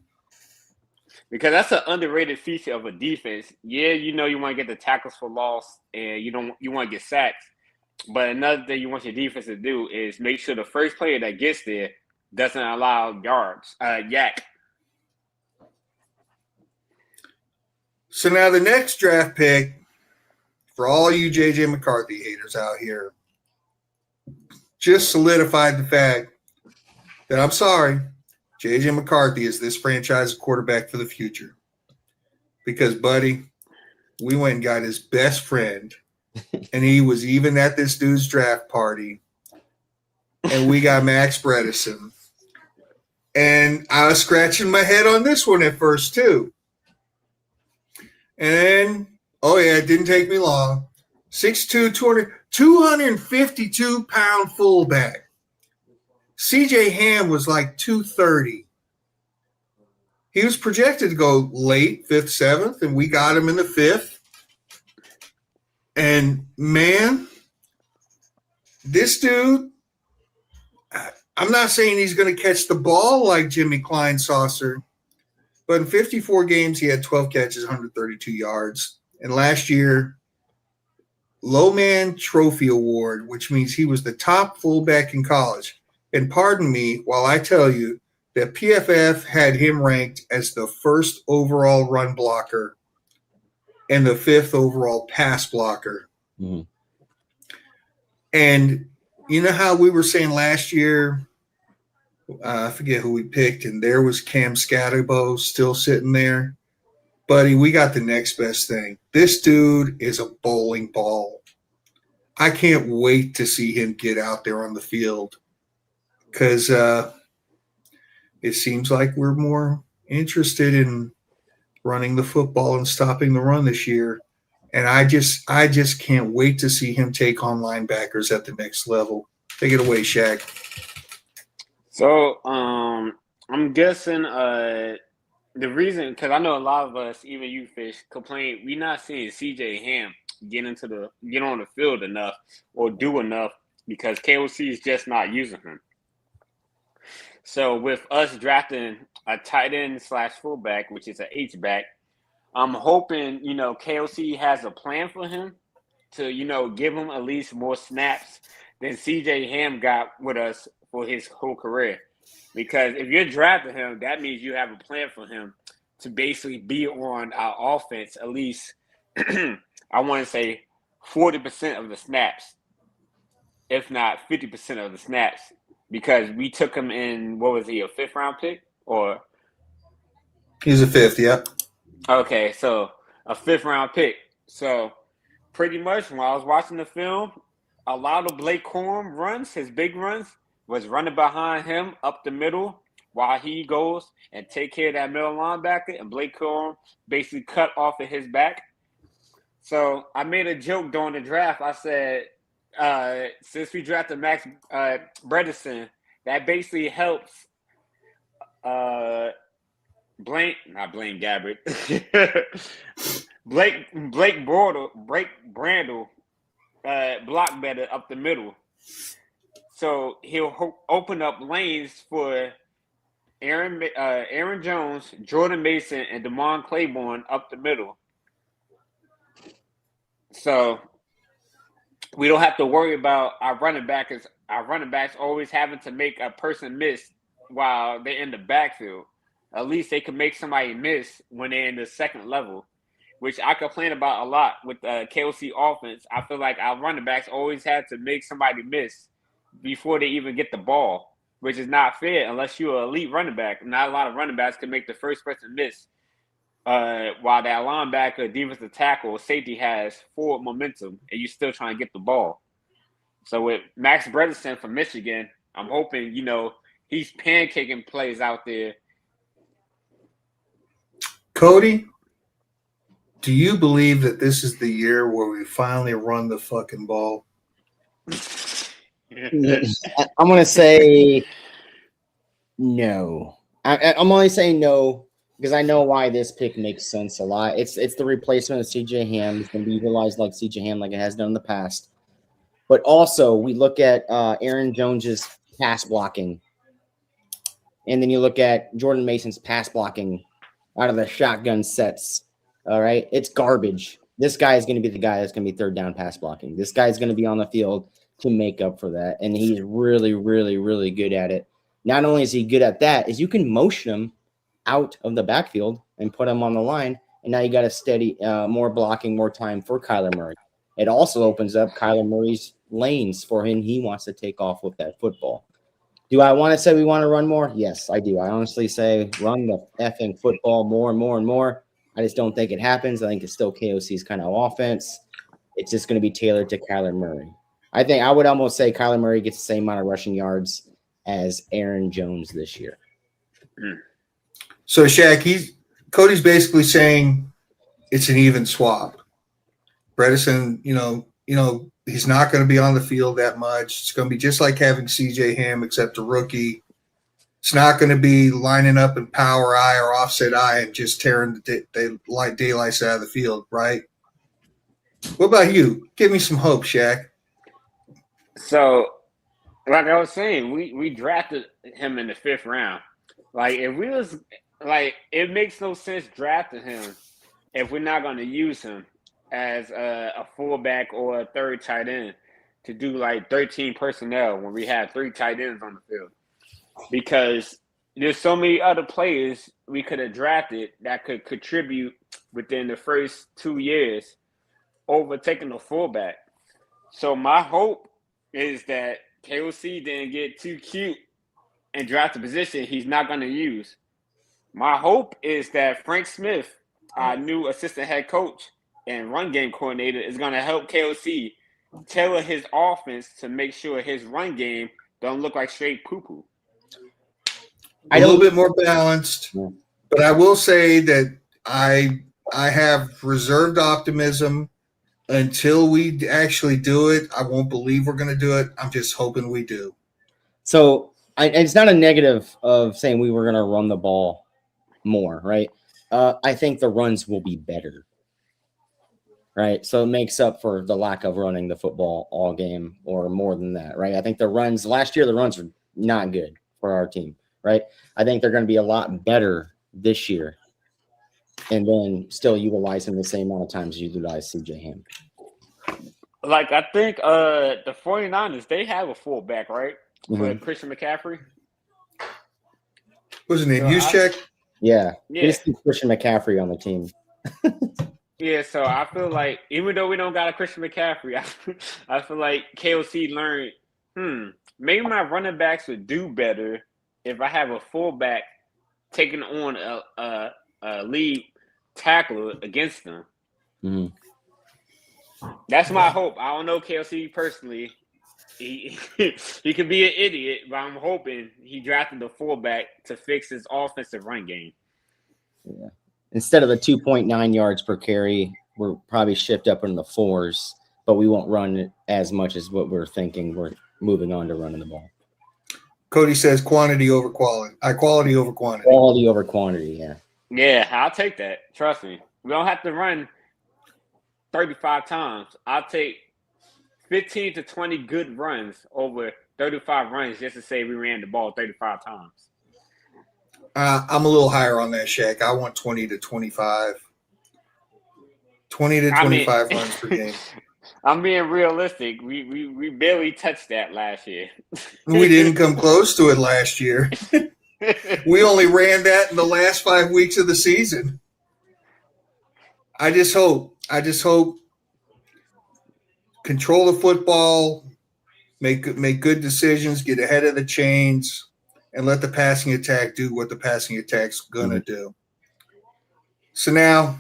Because that's an underrated feature of a defense. Yeah, you know you want to get the tackles for loss, and you want to get sacks. But another thing you want your defense to do is make sure the first player that gets there doesn't allow yards, yak. So now the next draft pick, for all you J.J. McCarthy haters out here, just solidified the fact that I'm sorry, J.J. McCarthy is this franchise quarterback for the future. Because, buddy, we went and got his best friend, and he was even at this dude's draft party, and we got Max Bredesen. And I was scratching my head on this one at first, too. And then, oh, yeah, it didn't take me long. 6'2", 252-pound fullback. C.J. Ham was like 230. He was projected to go late, 5th, 7th, and we got him in the 5th. And, man, this dude, I'm not saying he's going to catch the ball like Jimmy Kleinsaucer, but in 54 games, he had 12 catches, 132 yards. And last year, Lowman Trophy Award, which means he was the top fullback in college. And pardon me while I tell you that PFF had him ranked as the 1st overall run blocker and the 5th overall pass blocker. Mm-hmm. And you know how we were saying last year, I forget who we picked, and there was Cam Scatterbo still sitting there. Buddy, we got the next best thing. This dude is a bowling ball. I can't wait to see him get out there on the field because it seems like we're more interested in running the football and stopping the run this year. And I just can't wait to see him take on linebackers at the next level. Take it away, Shaq. So I'm guessing the reason, because I know a lot of us, even you Fish, complain we're not seeing CJ Ham get on the field enough or do enough because KOC is just not using him. So with us drafting a tight end / fullback, which is an H-back, I'm hoping, KOC has a plan for him to, give him at least more snaps than CJ Ham got with us for his whole career. Because if you're drafting him, that means you have a plan for him to basically be on our offense at least, I want to say 40% of the snaps, if not 50% of the snaps. Because we took him in, what was he, a 5th round pick? Or he's a 5th, yep. Okay, so a 5th round pick. So pretty much when I was watching the film, a lot of Blake Corum runs, his big runs, was running behind him up the middle while he goes and take care of that middle linebacker, and Blake Corum basically cut off of his back. So I made a joke during the draft. I said, since we drafted Max Bredesen, that basically helps Blake Brandle block better up the middle. So he'll open up lanes for Aaron Jones, Jordan Mason, and Damon Claiborne up the middle. So we don't have to worry about our running backs always having to make a person miss while they're in the backfield. At least they can make somebody miss when they're in the second level, which I complain about a lot with the KOC offense. I feel like our running backs always have to make somebody miss before they even get the ball, which is not fair unless you're an elite running back. Not a lot of running backs can make the first person miss while that linebacker, defensive tackle, or safety has forward momentum, and you're still trying to get the ball. So with Max Bredesen from Michigan, I'm hoping, he's pancaking plays out there. Cody, do you believe that this is the year where we finally run the fucking ball? I'm going to say no. I'm only saying no because I know why this pick makes sense a lot. It's the replacement of CJ Ham. It's going to be utilized like CJ Ham like it has done in the past. But also, we look at Aaron Jones's pass blocking. And then you look at Jordan Mason's pass blocking out of the shotgun sets. All right? It's garbage. This guy is going to be the guy that's going to be third down pass blocking. This guy is going to be on the field to make up for that. And he's really, really, really good at it. Not only is he good at that, is you can motion him out of the backfield and put him on the line and now you got a steady, more blocking, more time for Kyler Murray. It also opens up Kyler Murray's lanes for him. He wants to take off with that football. Do I want to say we want to run more? Yes, I do. I honestly say run the effing football more and more and more. I just don't think it happens. I think it's still KOC's kind of offense. It's just going to be tailored to Kyler Murray. I would almost say Kyler Murray gets the same amount of rushing yards as Aaron Jones this year. So Shaq, Cody's basically saying it's an even swap. Bredesen, he's not going to be on the field that much. It's going to be just like having CJ Ham, except a rookie. It's not going to be lining up in power eye or offset eye and just tearing the daylights out of the field, right? What about you? Give me some hope, Shaq. So, like I was saying, we drafted him in the 5th round. Like, if we was like, it makes no sense drafting him if we're not going to use him as a fullback or a third tight end to do like 13 personnel when we have 3 tight ends on the field. Because there's so many other players we could have drafted that could contribute within the first 2 years over taking the fullback. So my hope is that KOC didn't get too cute and draft a position he's not going to use. My hope is that Frank Smith, our new assistant head coach and run game coordinator, is going to help KOC tailor his offense to make sure his run game don't look like straight poo-poo. A little bit more balanced, but I will say that I have reserved optimism until we actually do it. I won't believe we're going to do it. I'm just hoping we do. So it's not a negative of saying we were going to run the ball more, right? I think the runs will be better, right? So it makes up for the lack of running the football all game or more than that, right? I think last year the runs were not good for our team, right? I think they're going to be a lot better this year and then still utilize him the same amount of times you utilize CJ Ham. Like, I think the 49ers, they have a fullback, right? For Christian McCaffrey. What's his name? Juszczyk? Yeah. Just keep Christian McCaffrey on the team. Yeah, so I feel like even though we don't got a Christian McCaffrey, I feel like KOC learned, maybe my running backs would do better if I have a fullback taking on a lead tackler against them. Mm-hmm. That's my hope. I don't know KOC personally. He could be an idiot, but I'm hoping he drafted the fullback to fix his offensive run game. Yeah. Instead of the 2.9 yards per carry, we'll probably shift up in the 4s, but we won't run as much as what we're thinking. We're moving on to running the ball. Cody says quantity over quality. Quality over quantity. Quality over quantity, yeah. Yeah, I'll take that. Trust me. We don't have to run 35 times. I'll take 15 to 20 good runs over 35 runs just to say we ran the ball 35 times. I'm a little higher on that, Shaq. I want 20 to 25. 20 to 25 runs per game. I'm being realistic. We barely touched that last year. We didn't come close to it last year. We only ran that in the last 5 weeks of the season. I just hope control the football, make good decisions, get ahead of the chains, and let the passing attack do what the passing attack's going to do. So now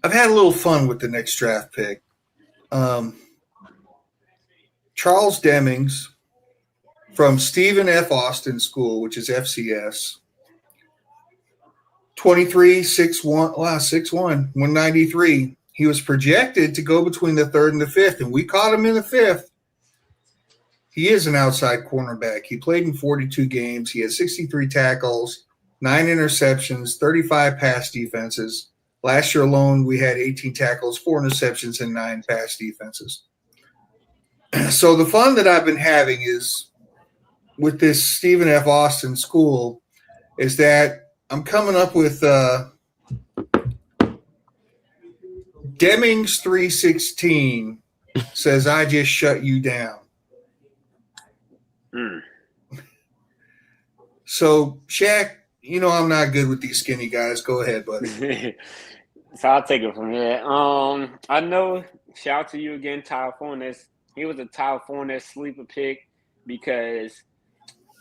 I've had a little fun with the next draft pick. Charles Demings from Stephen F. Austin School, which is FCS, 23, 6'1", 193. He was projected to go between the 3rd and the 5th, and we caught him in the 5th. He is an outside cornerback. He played in 42 games. He had 63 tackles, 9 interceptions, 35 pass defenses. Last year alone, we had 18 tackles, 4 interceptions, and 9 pass defenses. So the fun that I've been having is with this Stephen F. Austin School is that I'm coming up with Demings 316 says, I just shut you down. So, Shaq, You know I'm not good with these skinny guys. Go ahead, buddy. So I'll take it from here. I know. Shout out to you again, Tyler Fornes. He was a Tyler Fornes sleeper pick because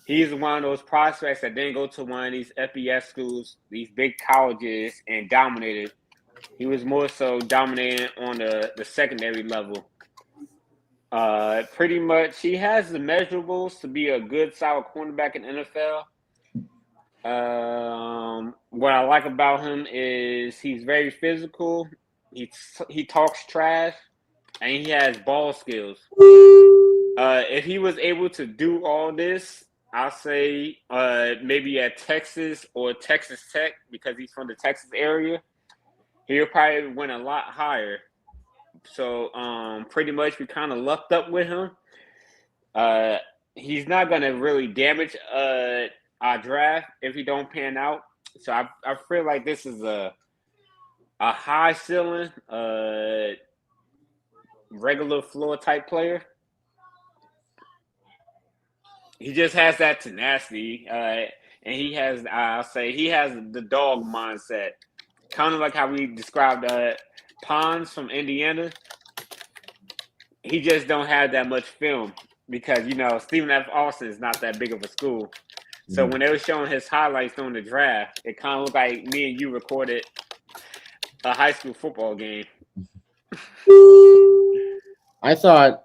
he's one of those prospects that didn't go to one of these FBS schools, these big colleges, and dominated. He was more so dominating on the secondary level. Pretty much, he has the measurables to be a good, solid cornerback in the NFL. What I like about him is he's very physical. He talks trash, and he has ball skills. If he was able to do all this, I'll say maybe at Texas or Texas Tech, because he's from the Texas area, he'll probably win a lot higher. So pretty much we kind of lucked up with him. He's not going to really damage our draft if he don't pan out. So I feel like this is a high ceiling, regular floor type player. He just has that tenacity, and he has, I'll say, he has the dog mindset, kind of like how we described Pons from Indiana. He just don't have that much film because, you know, Stephen F. Austin is not that big of a school. So when they were showing his highlights during the draft, it kind of looked like me and you recorded a high school football game. I thought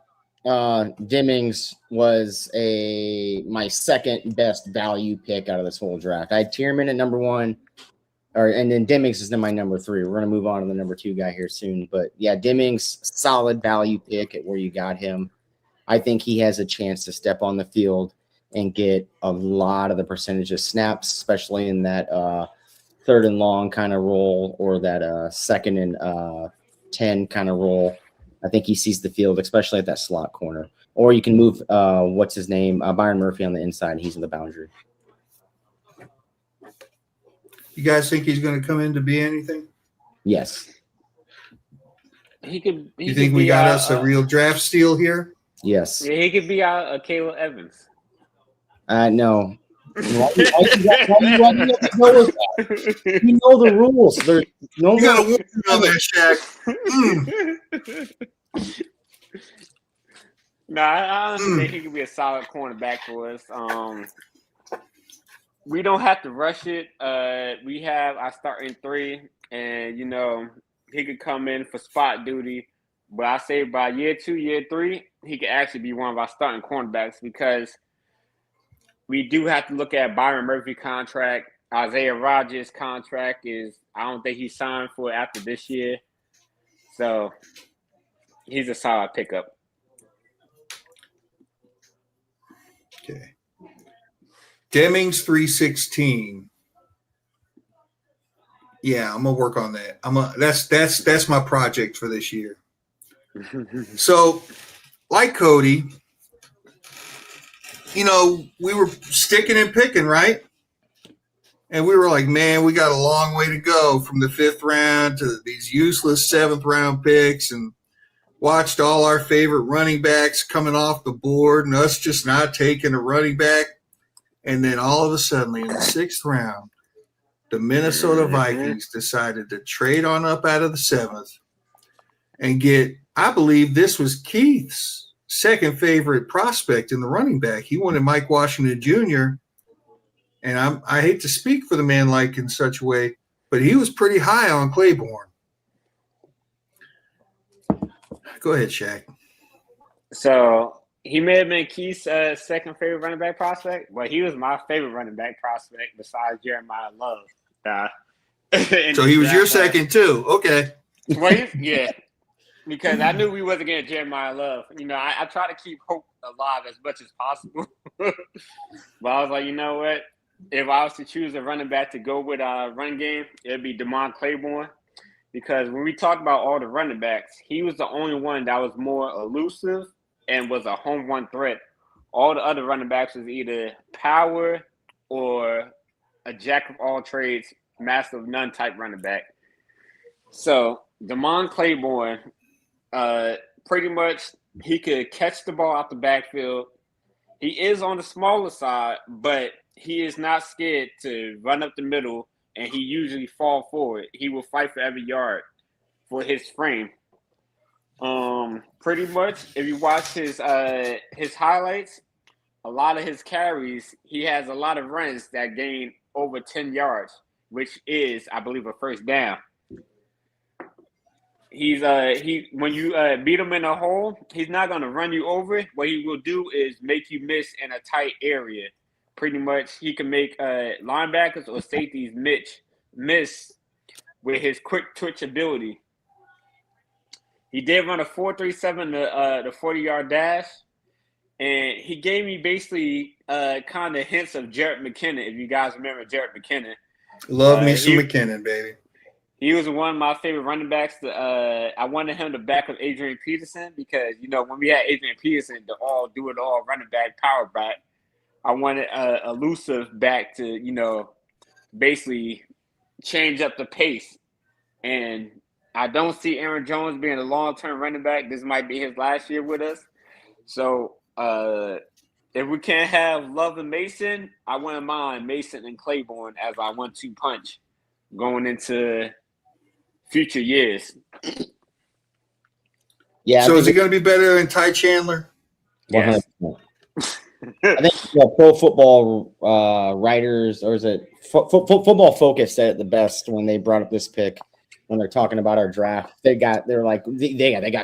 Jennings was my second best value pick out of this whole draft. I had Tierman at number 1, and then Jennings is my number 3. We're gonna move on to the number 2 guy here soon, but yeah, Jennings, solid value pick at where you got him. I think he has a chance to step on the field and get a lot of the percentage of snaps, especially in that 3rd and long kind of role or that 2nd and 10 kind of role. I think he sees the field, especially at that slot corner. Or you can move, what's his name, Byron Murphy on the inside. He's in the boundary. You guys think he's going to come in to be anything? Yes. He could. You think we got us a real draft steal here? Yes. Yeah, he could be a Caleb Evans. No. Why you have to go with that? You know the rules. There's no. You got to warn me on that, Shaq. No, I honestly think he could be a solid cornerback for us. We don't have to rush it. We have our starting 3, and, you know, he could come in for spot duty. But I say by year 2, year 3, he could actually be one of our starting cornerbacks because we do have to look at Byron Murphy contract. Isaiah Rodgers' contract I don't think he's signed for after this year. So he's a solid pickup. Okay. Demings 316. Yeah, I'm gonna work on that. That's my project for this year. So, like Cody, you know, we were sticking and picking, right? And we were like, man, we got a long way to go from the 5th round to these useless 7th round picks, and watched all our favorite running backs coming off the board and us just not taking a running back. And then all of a sudden in the 6th round, the Minnesota Vikings decided to trade on up out of the 7th and get, I believe this was Keith's second favorite prospect in the running back. He wanted Mike Washington Jr., and I hate to speak for the man like in such a way, but he was pretty high on Claiborne. Go ahead, Shaq. So he may have been Keith's second favorite running back prospect, but he was my favorite running back prospect besides Jeremiah Love. So he was your second too. Okay. Well, yeah, because I knew we wasn't getting Jeremiah Love. You know, I try to keep hope alive as much as possible. But I was like, you know what? If I was to choose a running back to go with our run game, it'd be Damon Claiborne. Because when we talked about all the running backs, he was the only one that was more elusive and was a home run threat. All the other running backs was either power or a jack of all trades, master of none type running back. So Damon Claiborne, pretty much he could catch the ball out the backfield. He is on the smaller side, but he is not scared to run up the middle, and he usually fall forward. He will fight for every yard for his frame. Pretty much, if you watch his highlights, a lot of his carries, he has a lot of runs that gain over 10 yards, which is, I believe, a first down. He's when you beat him in a hole, he's not gonna run you over. What he will do is make you miss in a tight area. Pretty much, he can make linebackers or safeties miss with his quick twitch ability. He did run a 4.37 the 40-yard dash, and he gave me basically kind of hints of Jarrett McKinnon. If you guys remember Jarrett McKinnon, Love me some McKinnon, baby. he was one of my favorite running backs. I wanted him to back up Adrian Peterson because, when we had Adrian Peterson, the all-do-it-all running back, power back, I wanted a elusive back to, basically change up the pace. And I don't see Aaron Jones being a long-term running back. This might be his last year with us. So if we can't have Love and Mason, I wouldn't mind Mason and Claiborne as our 1-2 punch going into future years. Yeah. So is he going to be better than Ty Chandler? 100%. I think Pro Football writers, or is it Football Focus, said it the best when they brought up this pick. When they're talking about our draft, they got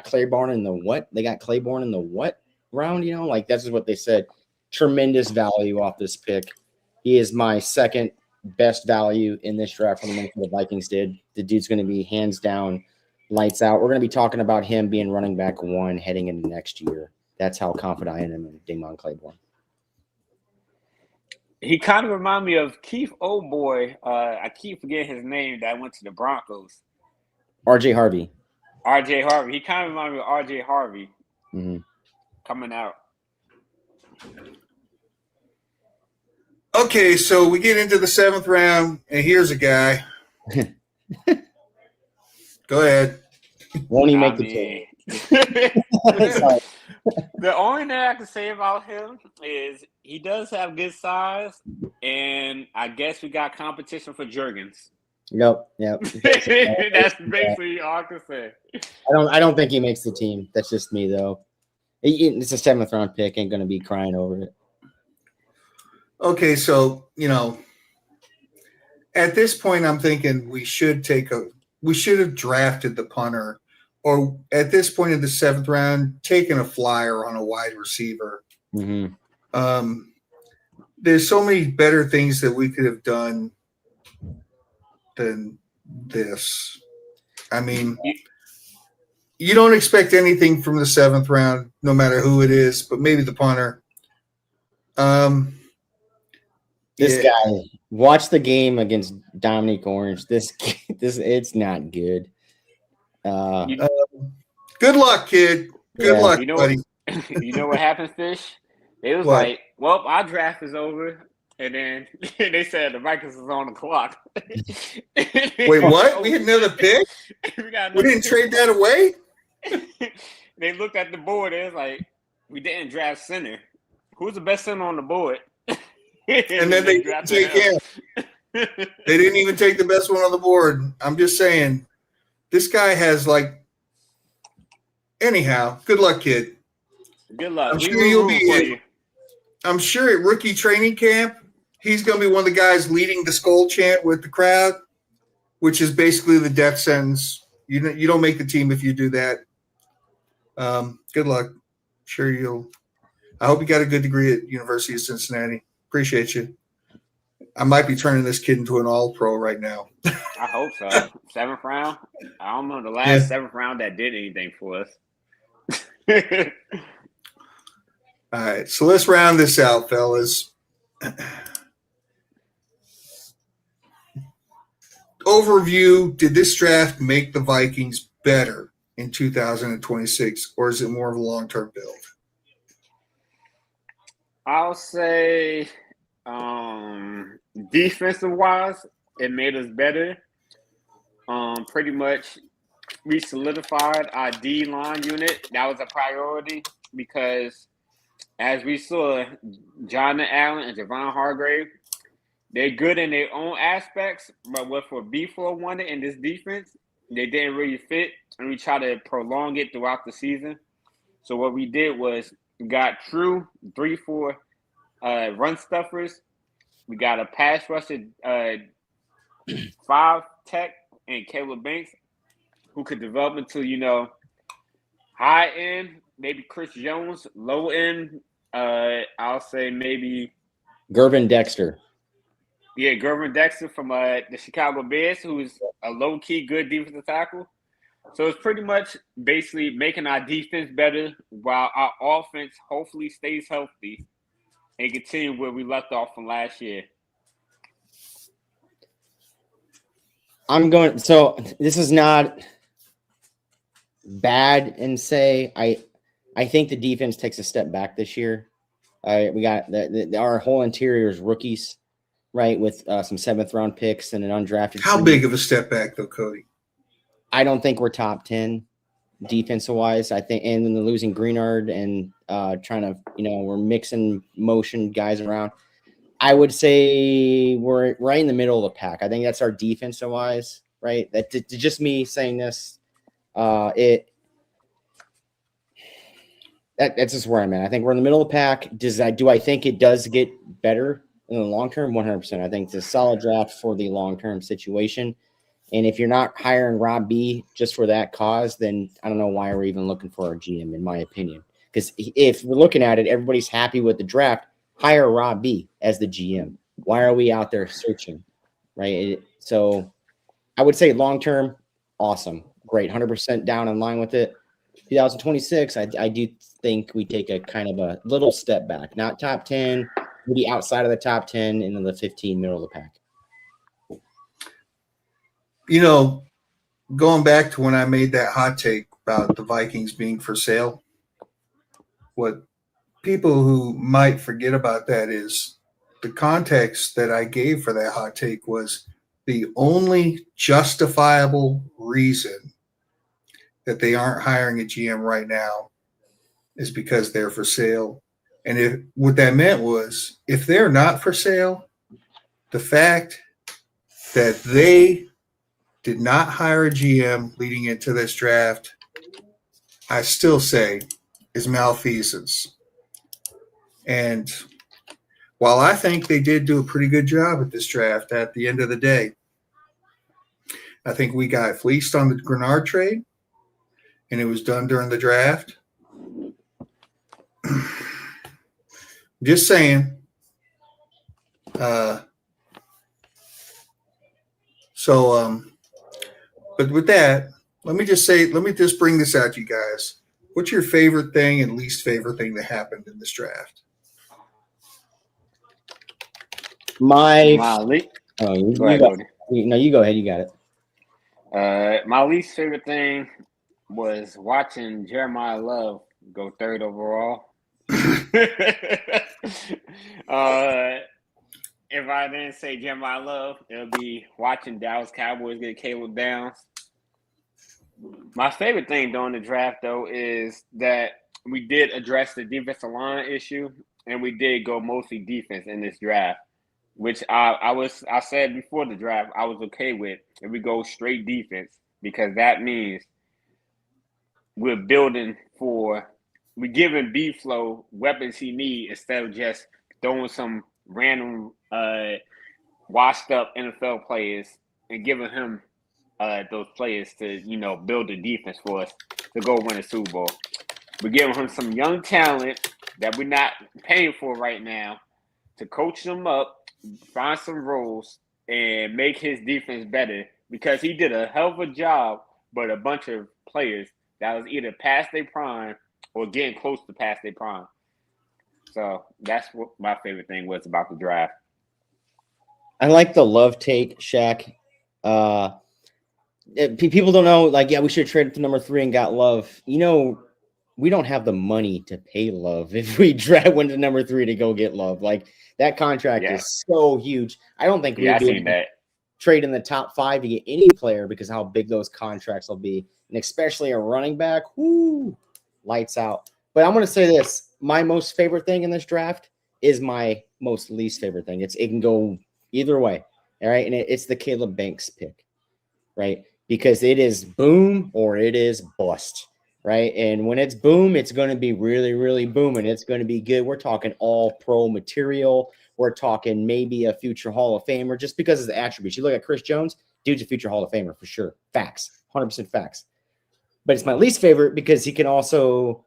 Claiborne in the what? They got Claiborne in the what round? That's just what they said. Tremendous value off this pick. He is my second best value in this draft from the Minnesota Vikings did. The dude's going to be hands down lights out. We're going to be talking about him being running back 1 heading into next year. That's how confident I am in Damon Claiborne. He kind of reminded me of Keith Oldboy. I keep forgetting his name that went to the Broncos. R.J. Harvey. He kind of reminded me of R.J. Harvey coming out. Okay, so we get into the 7th round, and here's a guy. Go ahead. Won't he make the team? The only thing I can say about him is he does have good size, and I guess we got competition for Jurgens. Yep. That's basically all I can say. I don't think he makes the team. That's just me, though. It's a 7th round pick. Ain't going to be crying over it. Okay, so, at this point, I'm thinking we should have drafted the punter, or at this point in the 7th round, taken a flyer on a wide receiver. Mm-hmm. There's so many better things that we could have done than this. I mean, you don't expect anything from the 7th round, no matter who it is, but maybe the punter. This guy, watch the game against Dominique Orange. This it's not good. Good luck, kid. Good luck, buddy. You know what happened, Fish? They was What? like, well, our draft is over. And then they said the Vikings is on the clock. Wait, what? We had another pick? We didn't trade that away? They looked at the board. It was like, we didn't draft center. Who's the best center on the board? And then they didn't take him. They didn't even take the best one on the board. I'm just saying, this guy has anyhow, good luck, kid. Good luck. I'm sure you'll be I'm sure at rookie training camp, he's going to be one of the guys leading the Skol chant with the crowd, which is basically the death sentence. You don't make the team if you do that. Good luck. I hope you got a good degree at University of Cincinnati. Appreciate you. I might be turning this kid into an all-pro right now. I hope so. 7th round. I don't know the last 7th round that did anything for us. All right, so let's round this out, fellas. Overview, did this draft make the Vikings better in 2026, or is it more of a long-term build? I'll say defensive-wise, it made us better. Pretty much we solidified our D-line unit. That was a priority because as we saw, Jonathan Allen and Javon Hargrave they're good in their own aspects, but what for B4 wanted in this defense, they didn't really fit, and we try to prolong it throughout the season. So what we did was we got true 3-4 run stuffers. We got a pass rusher, 5 tech, and Caleb Banks, who could develop into, high end, maybe Chris Jones, low end, I'll say maybe Gervin Dexter. Yeah, Gervin Dexter from the Chicago Bears, who's a low-key good defensive tackle. So it's pretty much basically making our defense better while our offense hopefully stays healthy and continue where we left off from last year. So this is not bad and say I think the defense takes a step back this year. We got our whole interior is rookies, right, with some 7th round picks and an undrafted. How big of a step back though, Cody? I don't think we're top 10 defensive wise. I think, and then losing Greenard and trying to, we're mixing motion guys around. I would say we're right in the middle of the pack. I think that's our defensive wise, right? That's just me saying this. That's just where I'm at. I think we're in the middle of the pack. Do I think it does get better in the long term? 100%. I think it's a solid draft for the long term situation. And if you're not hiring Rob B just for that cause, then I don't know why we're even looking for our GM, in my opinion. Because if we're looking at it, everybody's happy with the draft. Hire Rob B as the GM. Why are we out there searching, right? So I would say long term, awesome, great, 100% down in line with it. 2026, I do think we take a kind of a little step back, not top 10, maybe outside of the top 10, into the 15, middle of the pack. Going back to when I made that hot take about the Vikings being for sale, what people who might forget about that is the context that I gave for that hot take was the only justifiable reason that they aren't hiring a GM right now is because they're for sale. And what that meant was if they're not for sale, the fact that they did not hire a GM leading into this draft, I still say is malfeasance. And while I think they did do a pretty good job at this draft at the end of the day, I think we got fleeced on the Greenard trade, and it was done during the draft. Just saying. But with that, let me just bring this out to you guys. What's your favorite thing and least favorite thing that happened in this draft? You go ahead. You got it. My least favorite thing was watching Jeremiah Love go 3rd overall. If I didn't say Jeremiah Love, it'll be watching Dallas Cowboys get Caleb Downs. My favorite thing during the draft, though, is that we did address the defensive line issue, and we did go mostly defense in this draft, which I said before the draft I was okay with if we go straight defense, because that means we're giving B-Flow weapons he needs instead of just throwing some random washed up NFL players and giving him those players to, build the defense for us to go win a Super Bowl. We're giving him some young talent that we're not paying for right now to coach them up, find some roles, and make his defense better, because he did a hell of a job, but a bunch of players that was either past their prime or getting close to past their prime. So that's what my favorite thing was about the draft. I like the Love take, Shaq. People don't know, we should have traded for number 3 and got Love. We don't have the money to pay Love if we went to number 3 to go get Love. That contract is so huge. I don't think we'd be trade in the top 5 to get any player because how big those contracts will be. And especially a running back, lights out. But I'm going to say this. My most favorite thing in this draft is my most least favorite thing. It can go either way. All right. And it's the Caleb Banks pick, right? Because it is boom or it is bust, right? And when it's boom, it's going to be really, really booming. It's going to be good. We're talking all pro material. We're talking maybe a future Hall of Famer just because of the attributes. You look at Chris Jones, dude's a future Hall of Famer for sure. Facts, 100% facts. But it's my least favorite because he can also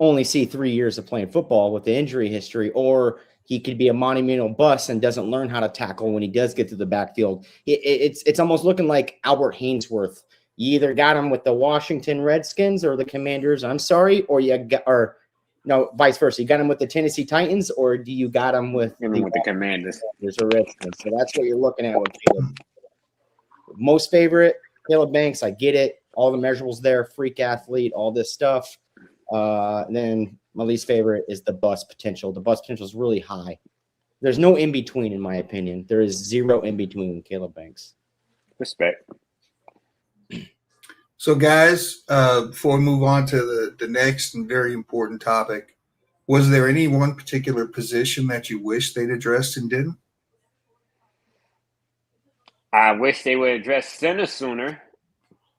only see 3 years of playing football with the injury history, or he could be a monumental bust and doesn't learn how to tackle when he does get to the backfield. It's almost looking like Albert Hainsworth. You either got him with the Washington Redskins or the Commanders. I'm sorry, or vice versa. You got him with the Tennessee Titans, or do you got him with the Commanders or Redskins? So that's what you're looking at with Caleb. Most favorite, Caleb Banks. I get it. All the measurables there, freak athlete, all this stuff. Then my least favorite is the bust potential. The bust potential is really high. There's no in between, in my opinion. There is zero in between with Caleb Banks. Respect. So, guys, before we move on to the next and very important topic, was there any one particular position that you wish they'd addressed and didn't? I wish they would address center sooner.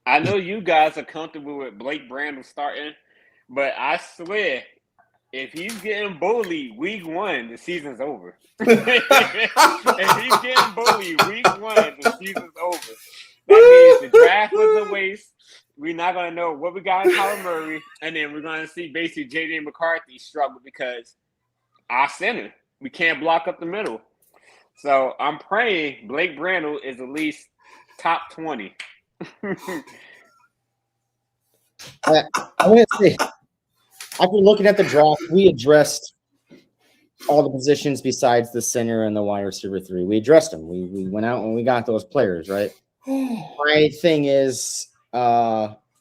I know you guys are comfortable with Blake Brandle starting, but I swear, if he's getting bullied week 1, the season's over. If he's getting bullied week 1, the season's over. That means the draft was a waste. We're not going to know what we got in Kyler Murray, and then we're going to see basically J.J. McCarthy struggle because our center, we can't block up the middle. So I'm praying Blake Brandle is at least top 20. I want to say, after looking at the draft, we addressed all the positions besides the center and the wide receiver 3. We addressed them. We went out and we got those players, right? My thing is,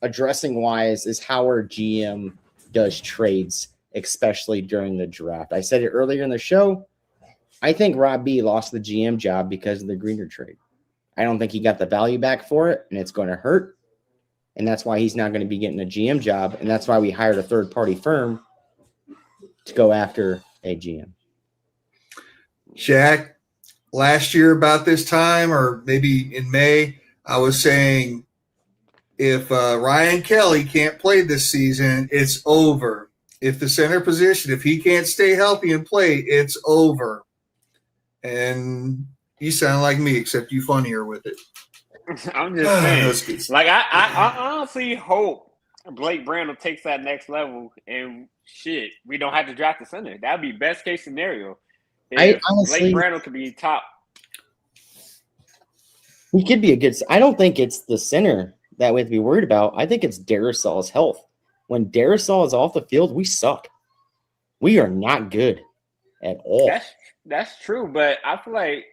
addressing wise, is how our GM does trades, especially during the draft. I said it earlier in the show. I think Rob B lost the GM job because of the Greenard trade. I don't think he got the value back for it, and it's going to hurt. And that's why he's not going to be getting a GM job. And that's why we hired a third-party firm to go after a GM. Shaq, last year about this time, or maybe in May, I was saying if Ryan Kelly can't play this season, it's over. If the center position, if he can't stay healthy and play, it's over. And you sound like me, except you funnier with it. I'm just saying. Like, I honestly hope Blake Brandle takes that next level and shit, we don't have to draft the center. That would be best case scenario. If Blake Brandle could be top. He could be a good – I don't think it's the center that we have to be worried about. I think it's Darisal's health. When Darrisaw is off the field, we suck. We are not good at all. That's true, but I feel like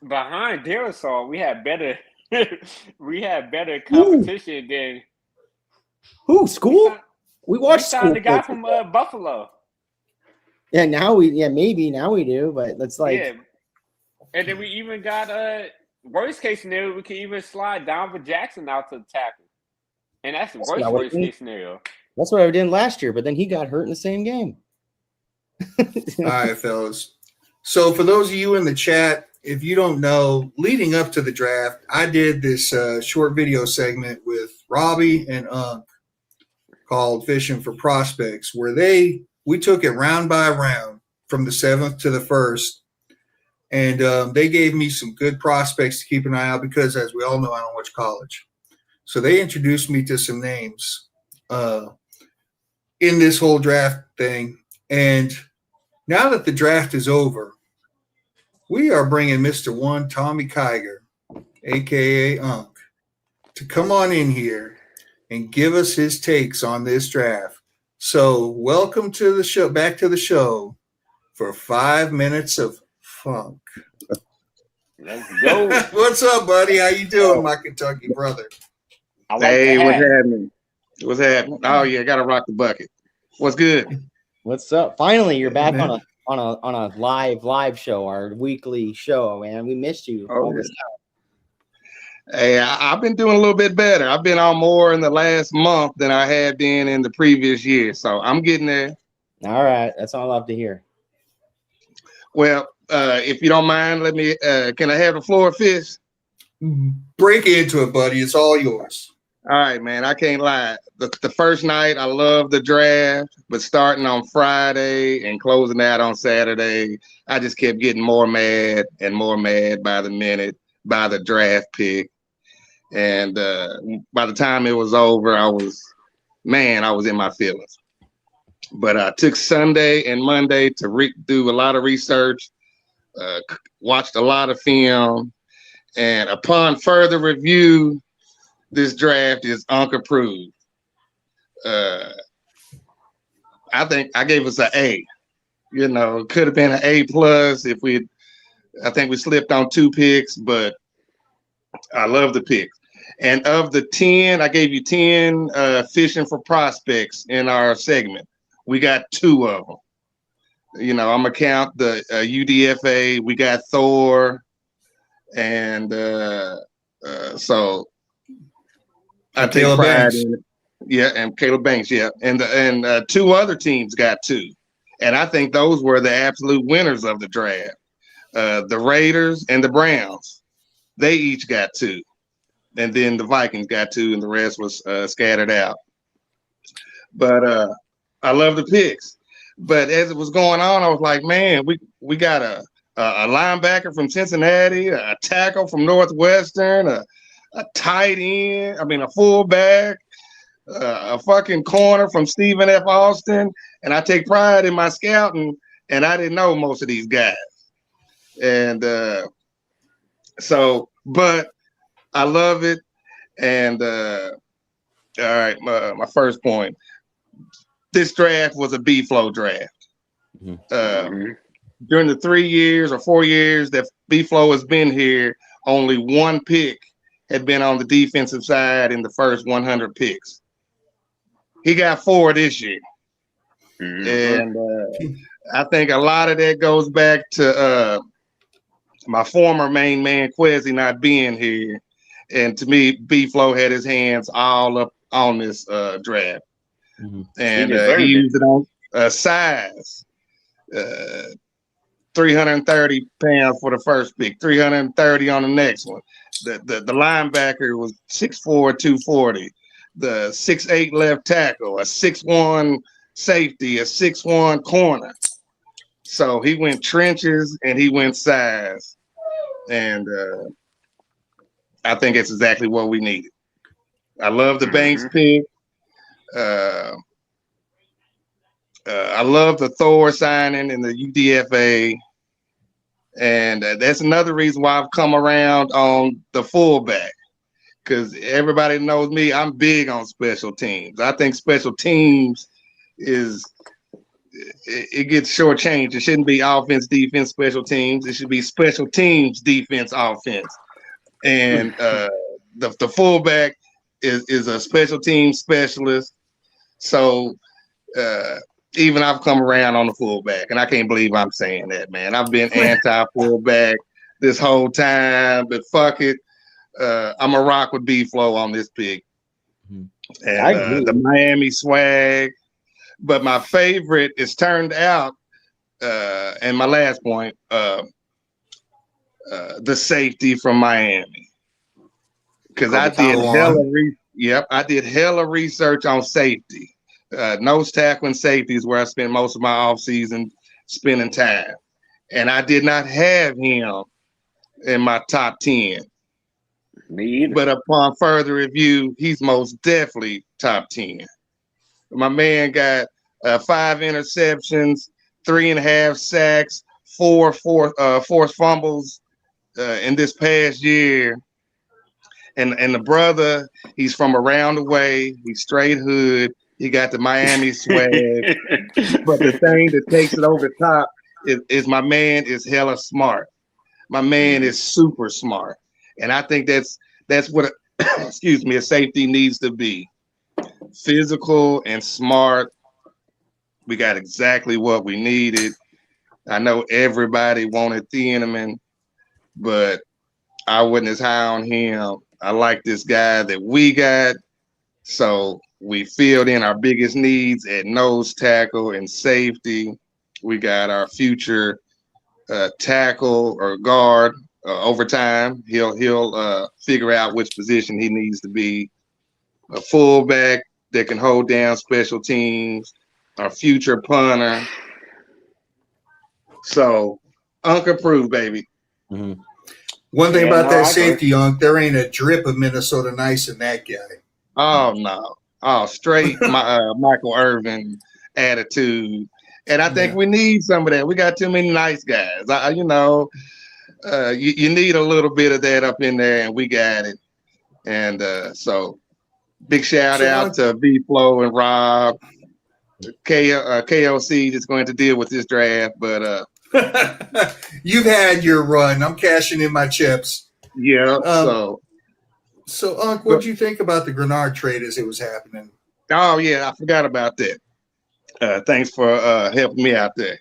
behind Darrisaw, we had better competition than who? Skol? We watched Skol. The guy from Buffalo. Yeah, maybe now we do, but that's like. Yeah. And then we even got worst case scenario, we can even slide Donovan Jackson out to the tackle, and that's the worst case scenario. That's what I did last year, but then he got hurt in the same game. All right, fellas. So for those of you in the chat, if you don't know, leading up to the draft, I did this short video segment with Robbie and Unk called Fishing for Prospects, where we took it round by round from the 7th to the 1st. And they gave me some good prospects to keep an eye out because, as we all know, I don't watch college. So they introduced me to some names in this whole draft thing. And now that the draft is over, we are bringing Mr. One, Tommy Kiger, a.k.a. Unk, to come on in here and give us his takes on this draft. So welcome to the show, back to the show for 5 minutes of funk. Let's go. What's up, buddy? How you doing, my Kentucky brother? Hey, what's happening? What's happening? Oh yeah, gotta rock the bucket. What's good? What's up? Finally, you're back on a live show, our weekly show, man. We missed you. Oh, hey, I've been doing a little bit better. I've been on more in the last month than I had been in the previous year, so I'm getting there. All right, that's all I love to hear. Well, if you don't mind, let me. Can I have the floor, Fish? Break into it, buddy. It's all yours. All right, man. I can't lie. The first night, I loved the draft, but starting on Friday and closing out on Saturday, I just kept getting more mad and more mad by the minute by the draft pick. And by the time it was over, I was in my feelings. But I took Sunday and Monday to do a lot of research, watched a lot of film, and upon further review, this draft is approved. I think I gave us an A. You know, it could have been an A plus if I think we slipped on 2 picks, but I love the picks. And of the 10, I gave you 10 fishing for prospects in our segment. We got 2 of them. You know, I'm gonna count the UDFA. We got Thor, and so I take Caleb pride Banks. in it. Yeah, and Caleb Banks, yeah. And 2 other teams got 2. And I think those were the absolute winners of the draft. The Raiders and the Browns. They each got 2. And then the Vikings got 2, and the rest was scattered out. But I love the picks. But as it was going on, I was like, man, we got a linebacker from Cincinnati, a tackle from Northwestern, a tight end, a fullback, a fucking corner from Stephen F. Austin. And I take pride in my scouting, and I didn't know most of these guys. And but I love it. And all right, my first point. This draft was a B-flow draft. During the 3 years or 4 years that B-flow has been here, only 1 pick had been on the defensive side in the first 100 picks. He got 4 this year. And I think a lot of that goes back to my former main man, Quezzy, not being here. And to me, B-flow had his hands all up on this draft. And he used it on size. 330 pounds for the first pick, 330 on the next one. The linebacker was 6'4", 240. The 6'8" left tackle, a 6'1" safety, a 6'1" corner. So he went trenches and he went size. And I think it's exactly what we needed. I love the Banks pick. I love the Thor signing in the UDFA. And that's another reason why I've come around on the fullback. Because everybody knows me, I'm big on special teams. I think special teams it gets shortchanged. It shouldn't be offense, defense, special teams. It should be special teams, defense, offense. And the fullback is a special team specialist. So even I've come around on the fullback, and I can't believe I'm saying that, man. I've been anti-fullback this whole time, but fuck it. I'm a rock with B-flow on this pick. And the Miami swag. But my favorite is turned out, and my last point, the safety from Miami. Because I did hella research on safety. Nose tackle and safety is where I spent most of my offseason spending time. And I did not have him in my top 10. Me either. But upon further review, he's most definitely top 10. My man got 5 interceptions, 3.5 sacks, 4 forced fumbles in this past year. And the brother, he's from around the way. He's straight hood. He got the Miami swag. But the thing that takes it over the top is my man is hella smart. My man is super smart. And I think that's what a safety needs to be. Physical and smart. We got exactly what we needed. I know everybody wanted Thieneman, but I wasn't as high on him. I like this guy that we got. So we filled in our biggest needs at nose tackle and safety. We got our future tackle or guard over time. He'll figure out which position he needs to be. A fullback that can hold down special teams, a future punter. So, Unc approved, baby. Mm-hmm. One thing about no, that I safety, Unc, there ain't a drip of Minnesota nice in that guy. Oh no! Oh, straight Michael Irvin attitude, and I think we need some of that. We got too many nice guys. You need a little bit of that up in there, and we got it. And so, big shout out to V Flow and Rob. KOC is going to deal with this draft, but you've had your run. I'm cashing in my chips. Yeah. So Unc, what did you think about the Greenard trade as it was happening? Oh yeah, I forgot about that. Thanks for helping me out there.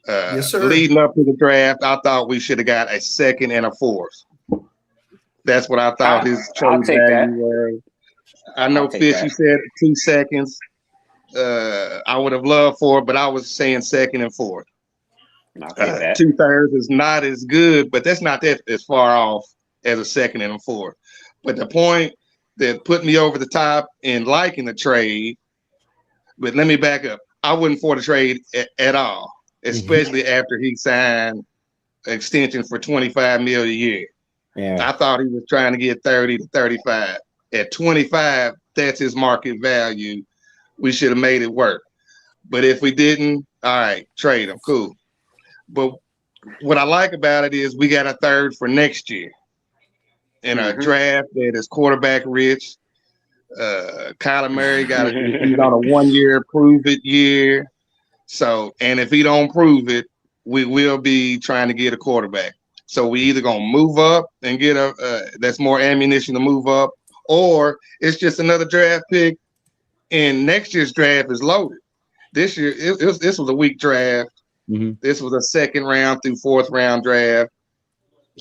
Yes, sir. Leading up to the draft, I thought we should have got a second and a fourth. That's what I thought his trade value was. I know, Fish, you said 2 seconds. I would have loved 4, but I was saying second and fourth. 2/3 is not as good, but that's not that as far off as a second and a fourth. But the point that put me over the top in liking the trade, but let me back up. I wasn't for the trade at all, especially after he signed an extension for $25 million a year. Yeah. I thought he was trying to get 30 to 35. At 25, that's his market value. We should have made it work. But if we didn't, all right, trade him. Cool. But what I like about it is we got a third for next year in a draft that is quarterback rich. Kyler Murray he's on a 1-year prove it year. So, and if he don't prove it, we will be trying to get a quarterback. So we either gonna move up and get that's more ammunition to move up, or it's just another draft pick. And next year's draft is loaded. This year, this was a weak draft. This was a 2nd round through 4th round draft.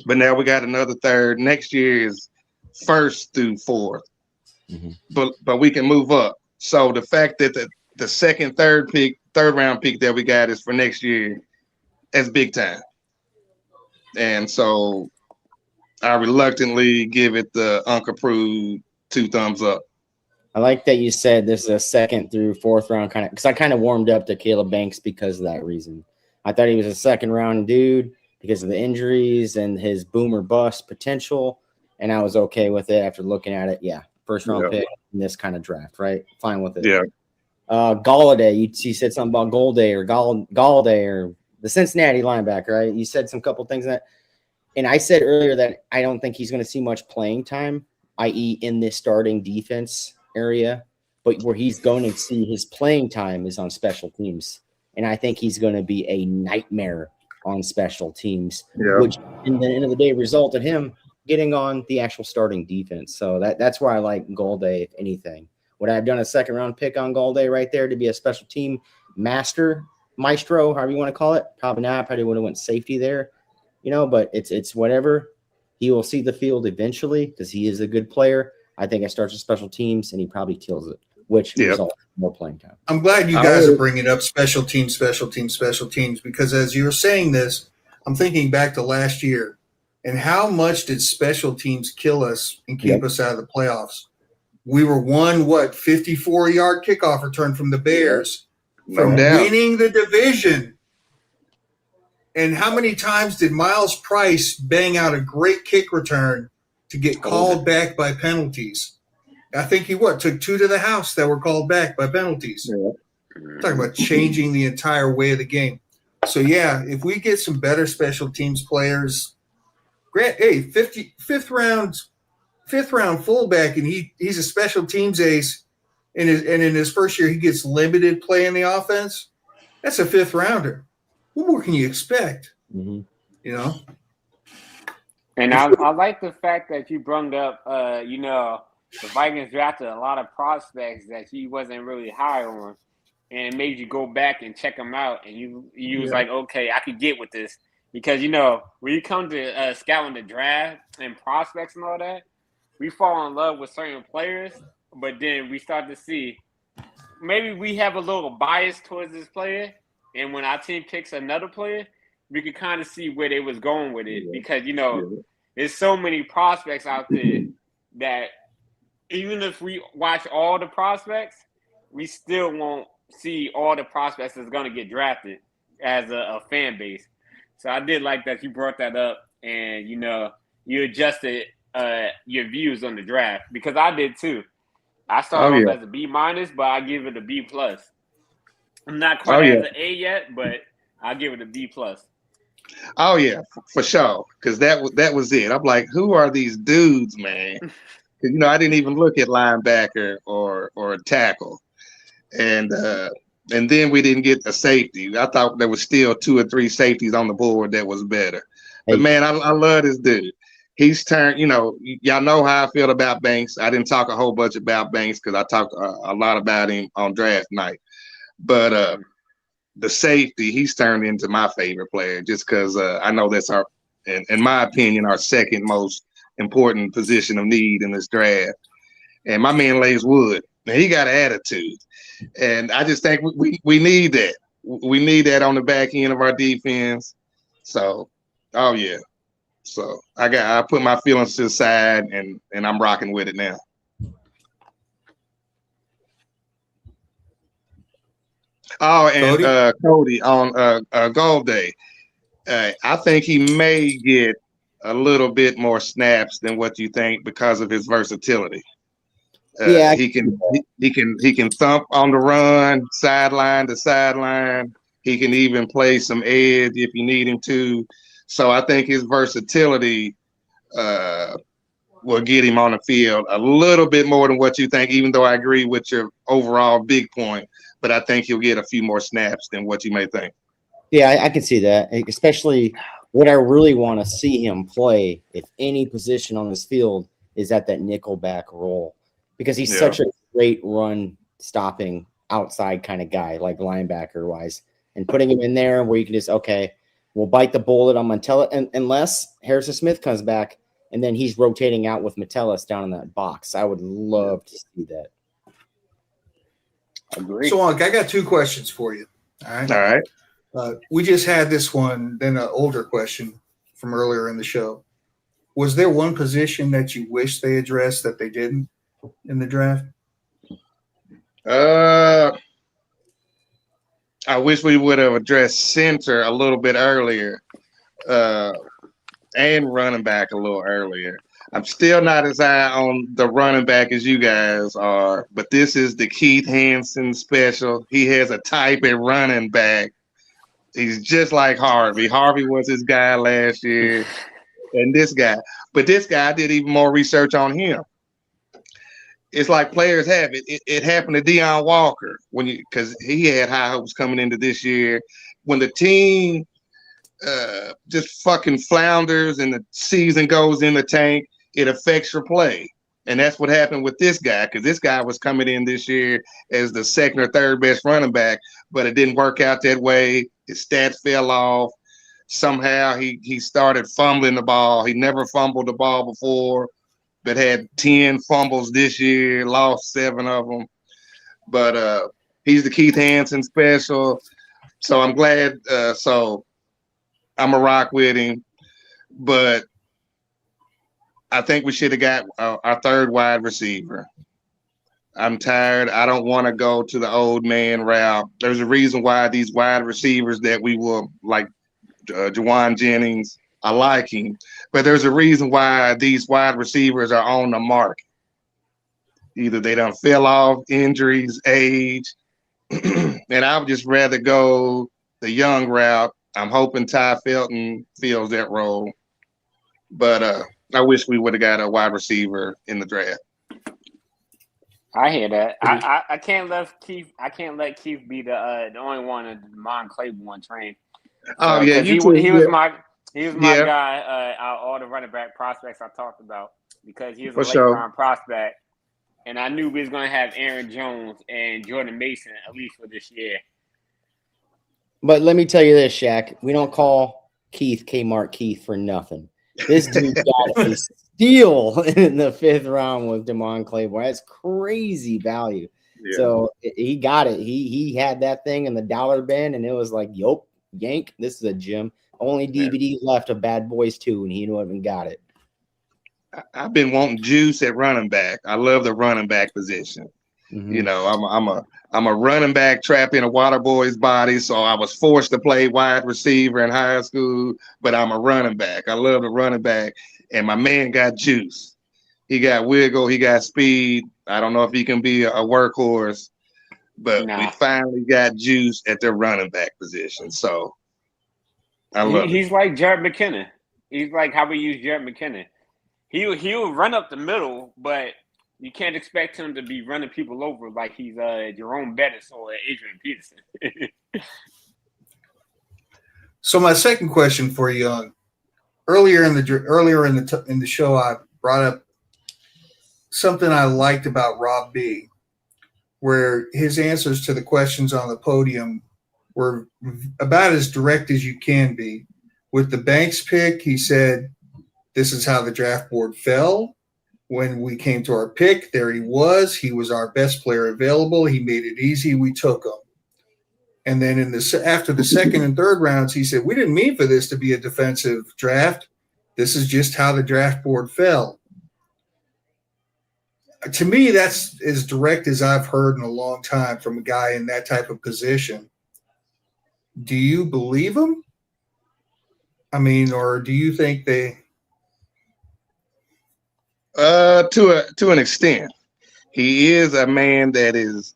But now we got another third. Next year is 1st through 4th. But we can move up. So the fact that the 2nd, 3rd round pick that we got is for next year, that's big time. And so I reluctantly give it the Unc approved 2 thumbs up. I like that you said this is a 2nd through 4th round kind of, because I kind of warmed up to Caleb Banks because of that reason. I thought he was a 2nd round dude because of the injuries and his boomer bust potential, and I was okay with it after looking at it. Yeah, 1st round pick in this kind of draft, right? Fine with it. Yeah. Galladay, you said something about Galladay or the Cincinnati linebacker, right? You said some couple things and I said earlier that I don't think he's going to see much playing time, i.e. in this starting defense area, but where he's going to see his playing time is on special teams. And I think he's going to be a nightmare on special teams, which in the end of the day result in him getting on the actual starting defense. So that's where I like Galladay, if anything. Would I have done a 2nd round pick on Galladay right there to be a special team maestro, however you want to call it? Probably not. Probably would have went safety there, but it's whatever. He will see the field eventually because he is a good player. I think it starts with special teams, and he probably kills it, which results in more playing time. I'm glad you guys are bringing up special teams, because as you were saying this, I'm thinking back to last year, and how much did special teams kill us and keep us out of the playoffs? We were 54-yard kickoff return from the Bears from winning the division. And how many times did Miles Price bang out a great kick return to get called back by penalties? I think he took 2 to the house that were called back by penalties. Talking about changing the entire way of the game. So if we get some better special teams players, fifth round fullback, and he's a special teams ace, and in his first year he gets limited play in the offense. That's a 5th rounder. What more can you expect? And I like the fact that you brought up, the Vikings drafted a lot of prospects that he wasn't really high on, and it made you go back and check them out, and you was like, okay, I could get with this. Because, when you come to scouting the draft and prospects and all that, we fall in love with certain players, but then we start to see maybe we have a little bias towards this player, and when our team picks another player, we could kind of see where they was going with it because there's so many prospects out there that even if we watch all the prospects, we still won't see all the prospects that's going to get drafted as a fan base. So I did like that you brought that up, and you adjusted your views on the draft because I did too. I started off as a B-, but I give it a B+. I'm not quite as an A yet, but I'll give it a B+. Oh yeah, for sure. Because that was it. I'm like, who are these dudes, man? Because I didn't even look at linebacker or tackle, and then we didn't get a safety. I thought there was still 2 or 3 safeties on the board that was better. But man, I love this dude. He's turned. Y'all know how I feel about Banks. I didn't talk a whole bunch about Banks because I talked a lot about him on draft night. But the safety, he's turned into my favorite player just because I know that's in my opinion, our second most important position of need in this draft. And my man lays wood. And he got an attitude. And I just think we need that. We need that on the back end of our defense. So, oh yeah. So I put my feelings to the side and I'm rocking with it now. Oh, and Cody on Gold Day. I think he may get a little bit more snaps than what you think because of his versatility. He can thump on the run, sideline to sideline. He can even play some edge if you need him to. So I think his versatility will get him on the field a little bit more than what you think, even though I agree with your overall big point. But I think he'll get a few more snaps than what you may think. Yeah, I can see that, especially what I really want to see him play, if any position on this field, is at that nickel back role because he's such a great run stopping outside kind of guy, like linebacker wise, and putting him in there where you can just, we'll bite the bullet on Metellus, unless Harrison Smith comes back and then he's rotating out with Metellus down in that box. I would love to see that. Agree. So, I got 2 questions for you. All right. We just had this one, then an older question from earlier in the show. Was there one position that you wish they addressed that they didn't in the draft? I wish we would have addressed center a little bit earlier and running back a little earlier. I'm still not as high on the running back as you guys are, but this is the Keith Hansen special. He has a type at running back. He's just like Harvey. Harvey was his guy last year, and this guy. But this guy, I did even more research on him. It's like players have it. It happened to Deion Walker because he had high hopes coming into this year. When the team just fucking flounders and the season goes in the tank, it affects your play. And that's what happened with this guy, because this guy was coming in this year as the second or third best running back, but it didn't work out that way. His stats fell off. Somehow he started fumbling the ball. He never fumbled the ball before, but had 10 fumbles this year, lost 7 of them. But he's the Keith Hansen special. So I'm glad. So I'm a rock with him. But I think we should have got our third wide receiver. I'm tired. I don't want to go to the old man route. There's a reason why these wide receivers that we will like Jauan Jennings, I like him, but there's a reason why these wide receivers are on the market. Either they done fell off, injuries, age, and I would just rather go the young route. I'm hoping Ty Felton fills that role, but I wish we would have got a wide receiver in the draft. I hear that. I can't let Keith. I can't let Keith be the only one in the Mon Claiborne train. Oh yeah, he was my guy out all the running back prospects I talked about because he was a late round prospect, and I knew we was gonna have Aaron Jones and Jordan Mason at least for this year. But let me tell you this, Shaq. We don't call Keith Kmart Keith for nothing. This dude got a steal in the 5th round with Damon Claiborne. That's crazy value. Yeah. So he got it. He had that thing in the dollar bin, and it was like, yup, yank. This is a gem. Only DVD left of Bad Boys 2, and he knew it and got it. I've been wanting Juice at running back. I love the running back position. Mm-hmm. You know, I'm a running back trapped in a water boy's body, so I was forced to play wide receiver in high school, but I'm a running back. I love the running back, and my man got juice. He got wiggle, he got speed. I don't know if he can be a workhorse, but we finally got juice at the running back position. So I love it. He's like Jared McKinnon. He's like how we use Jared McKinnon. He'll run up the middle, but you can't expect him to be running people over like he's Jerome Bettis or Adrian Peterson. So my second question for you, earlier in the show, I brought up something I liked about Rob B, where his answers to the questions on the podium were about as direct as you can be. With the Banks pick, he said, "This is how the draft board fell. When we came to our pick, there he was. He was our best player available. He made it easy. We took him." And then after the second and third rounds, he said, "We didn't mean for this to be a defensive draft. This is just how the draft board fell." To me, that's as direct as I've heard in a long time from a guy in that type of position. Do you believe him? I mean, or do you think they? To an extent, he is a man that is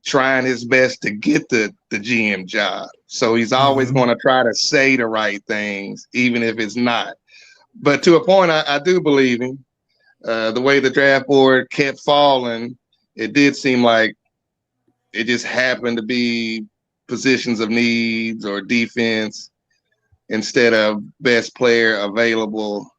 trying his best to get the GM job. So he's always going to try to say the right things, even if it's not. But to a point, I do believe him. The way the draft board kept falling, it did seem like it just happened to be positions of needs or defense instead of best player available.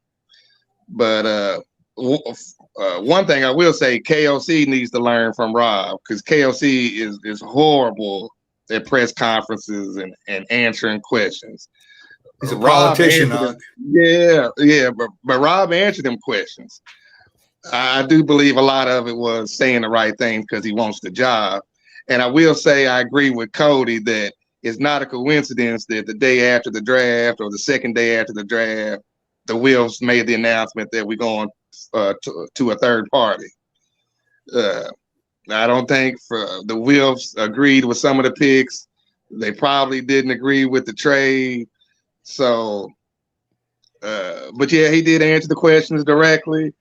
But one thing I will say, KOC needs to learn from Rob, because KOC is horrible at press conferences and answering questions. He's a politician. But Rob answered them questions. I do believe a lot of it was saying the right things because he wants the job. And I will say I agree with Cody that it's not a coincidence that the day after the draft or the second day after the draft, the Wilfs made the announcement that we're going to a third party. I don't think the Wilfs agreed with some of the picks. They probably didn't agree with the trade. So, but yeah, he did answer the questions directly.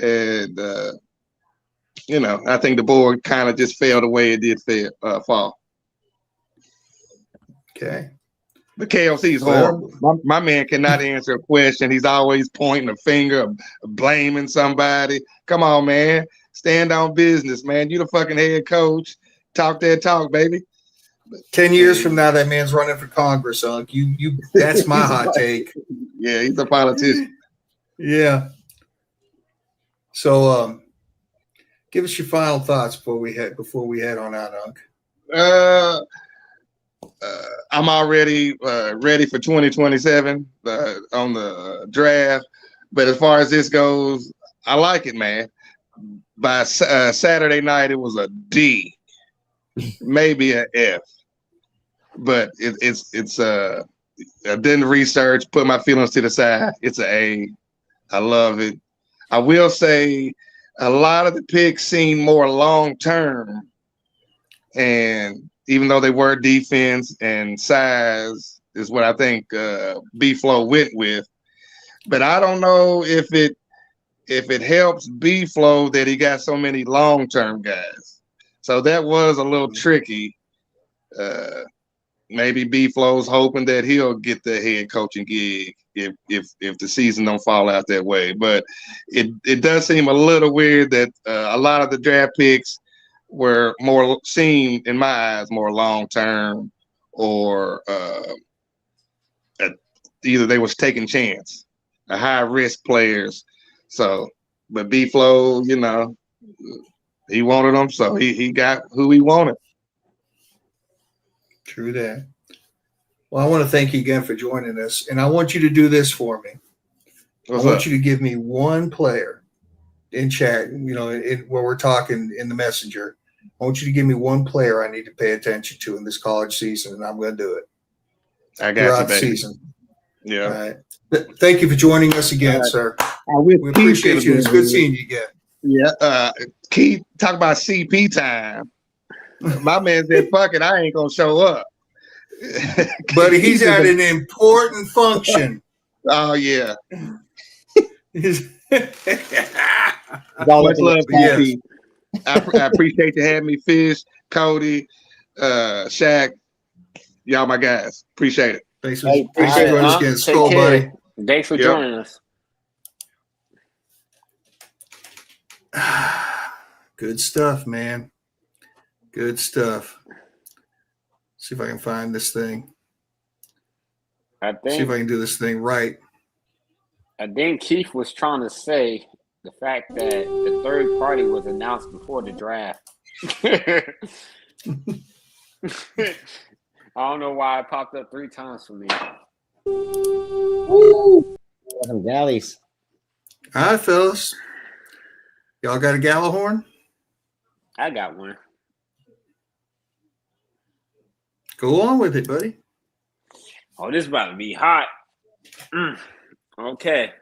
And, I think the board kind of just fell the way it did fall. Okay. The KOC is horrible. My man cannot answer a question. He's always pointing a finger, blaming somebody. Come on, man. Stand on business, man. You the fucking head coach. Talk that talk, baby. 10 years from now, that man's running for Congress, Unc. That's my hot take. Yeah, he's a politician. Yeah. So give us your final thoughts before we head on out, Unc. I'm already ready for 2027 on the draft. But as far as this goes, I like it, man. By Saturday night, it was a D, maybe an F. But it's I didn't research, put my feelings to the side. It's an A. I love it. I will say a lot of the picks seem more long-term. And even though they were defense and size is what I think B-Flow went with. But I don't know if it helps B-Flow that he got so many long-term guys. So that was a little tricky. Maybe B-Flow's hoping that he'll get the head coaching gig if the season don't fall out that way. But it does seem a little weird that a lot of the draft picks were seemed in my eyes more long-term, or either they was taking chance, high-risk players. So, but B-Flow, he wanted them, so he got who he wanted. True that. Well, I want to thank you again for joining us, and I want you to do this for me. I want you to give me one player in chat, where we're talking in the messenger. I want you to give me one player I need to pay attention to in this college season, and I'm going to do it. I got you, baby. Season. Yeah. All right. Thank you for joining us again, sir. We We appreciate you. It's good seeing you again. Yeah. Keith, talk about CP time. My man said, fuck it, I ain't gonna show up. But he's at an important function. Oh yeah. It's all Much love, Yes. CP. I appreciate you having me, Fish, Cody, Shaq. Y'all my guys. Appreciate it. Thanks Hey, for joining us again. Take Skol, care. buddy. Thanks for Yep. joining us. Good stuff, man. Good stuff. See if I can find this thing. I See if think I can do this thing right. Keith was trying to say the fact that the third party was announced before the draft. I don't know why it popped up 3 times for me. Woo! Some galleys. All right, fellas. Y'all got a Gallahorn? I got one. Go on with it, buddy. Oh, this is about to be hot. Okay.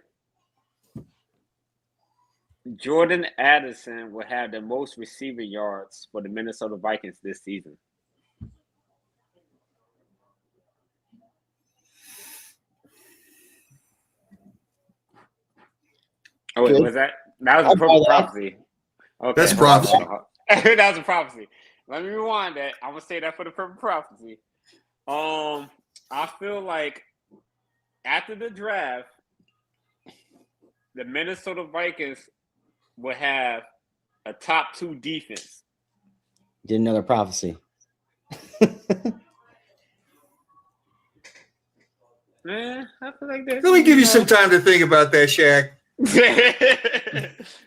Jordan Addison will have the most receiving yards for the Minnesota Vikings this season. Oh, wait, Good. was that? That was a I'll buy that. prophecy. Okay. That's prophecy. That was a prophecy. Let me rewind that. I'm gonna say that for the purple prophecy. I feel like after the draft, the Minnesota Vikings will have a top 2 defense. Did another prophecy. Man, I feel like that. Let me give you some time to think about that, Shaq.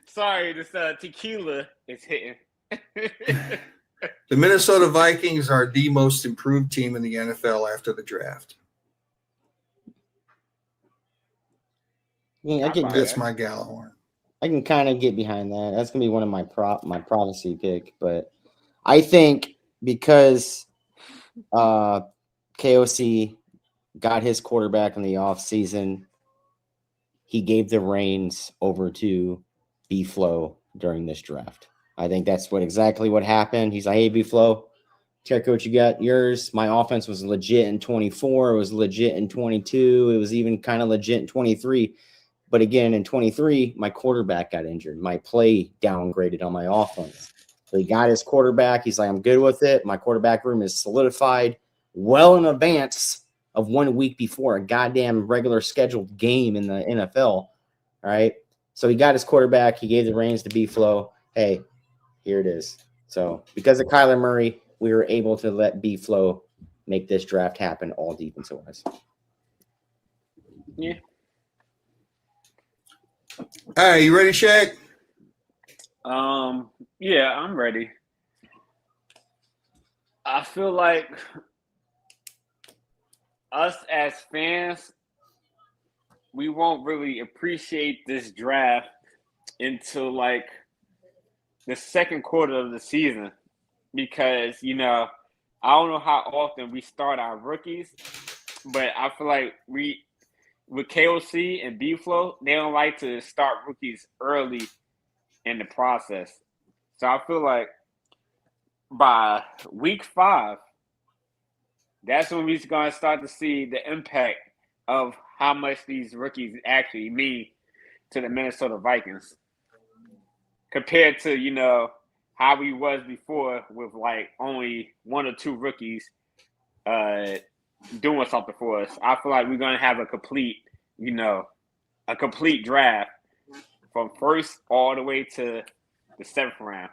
Sorry, this tequila is hitting. The Minnesota Vikings are the most improved team in the NFL after the draft. Yeah, That's my Gallahorn. I can kind of get behind that. That's gonna be one of my prophecy pick, but I think because KOC got his quarterback in the offseason, he gave the reins over to B-Flow during this draft. I think that's exactly what happened. He's like, hey, B-Flow, check what you got yours. My offense was legit in 24. It was legit in 22. It was even kind of legit in 23. But again, in 23, my quarterback got injured. My play downgraded on my offense. So he got his quarterback. He's like, I'm good with it. My quarterback room is solidified well in advance of 1 week before a goddamn regular scheduled game in the NFL. All right. So he got his quarterback. He gave the reins to B-Flow. Hey, here it is. So because of Kyler Murray, we were able to let B-Flow make this draft happen all defensive wise. Yeah. All right, you ready, Shaq? Yeah, I'm ready. I feel like us as fans, we won't really appreciate this draft until like the second quarter of the season because, I don't know how often we start our rookies, but I feel like with KOC and B-Flow, they don't like to start rookies early in the process. So I feel like by week 5, that's when we're going to start to see the impact of how much these rookies actually mean to the Minnesota Vikings compared to, how we was before with like only 1 or 2 rookies doing something for us. I feel like we're going to have a complete draft from first all the way to the 7th round.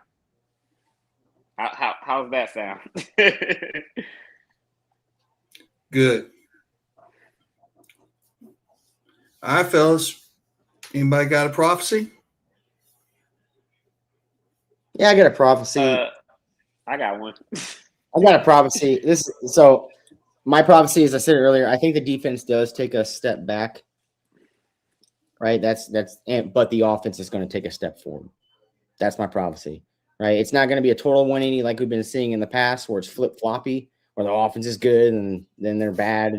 How's that sound? Good. All right, fellas. Anybody got a prophecy? Yeah, I got a prophecy. I got one. I got a prophecy. So my prophecy, as I said earlier, I think the defense does take a step back. Right? But the offense is going to take a step forward. That's my prophecy. Right? It's not going to be a total 180 like we've been seeing in the past, where it's flip floppy, where the offense is good and then they're bad.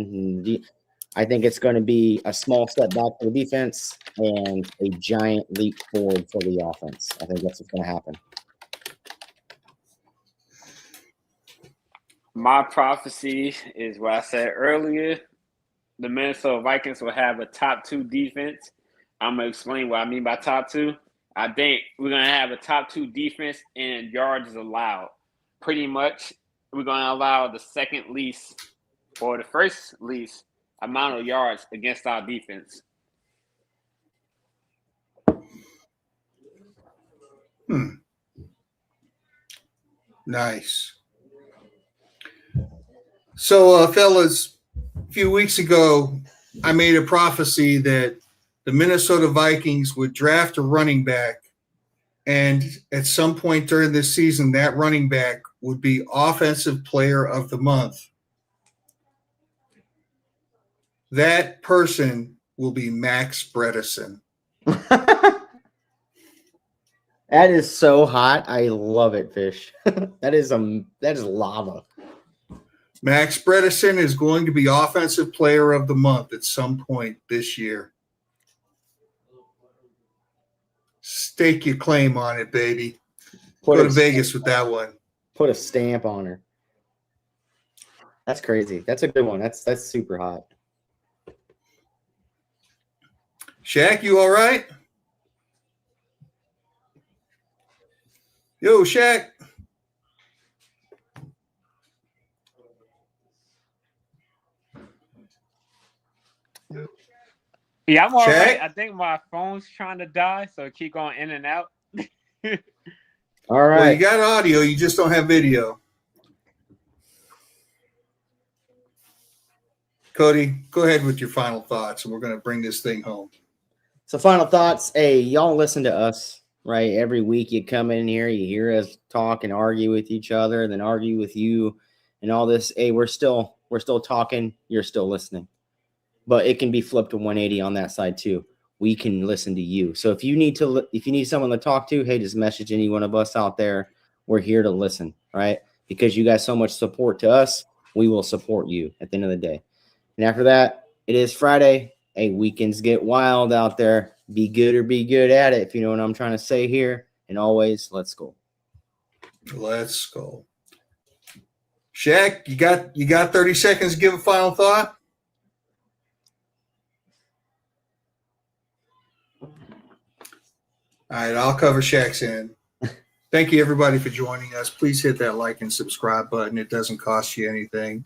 I think it's going to be a small step back for the defense and a giant leap forward for the offense. I think that's what's going to happen. My prophecy is what I said earlier. The Minnesota Vikings will have a top 2 defense. I'm going to explain what I mean by top 2. I think we're going to have a top 2 defense and yards allowed. Pretty much, we're going to allow the second least or the first least amount of yards against our defense. Nice. So, fellas, a few weeks ago, I made a prophecy that the Minnesota Vikings would draft a running back, and at some point during this season, that running back would be Offensive Player of the Month. That person will be Max Bredesen. That is so hot. I love it, Fish. that is lava. Max Bredesen is going to be Offensive Player of the Month at some point this year. Stake your claim on it, baby. Go to Vegas with that one. Put a stamp on her. That's crazy. That's a good one. That's super hot. Shaq, you all right? Yo, Shaq. Yeah, I'm all Shaq? right. I think my phone's trying to die, so it keep going in and out. All right. Well, you got audio, you just don't have video. Cody, go ahead with your final thoughts, and we're going to bring this thing home. So final thoughts. Hey, y'all listen to us, right? Every week you come in here, you hear us talk and argue with each other, and then argue with you and all this. Hey, we're still talking. You're still listening. But it can be flipped to 180 on that side too. We can listen to you. So if you need someone to talk to, hey, just message any one of us out there. We're here to listen, right? Because you guys so much support to us, we will support you at the end of the day. And after that, it is Friday. Hey, weekends get wild out there. Be good or be good at it, if you know what I'm trying to say here. And always, let's go. Let's go. Shaq, you got 30 seconds to give a final thought? All right, I'll cover Shaq's end. Thank you, everybody, for joining us. Please hit that like and subscribe button. It doesn't cost you anything.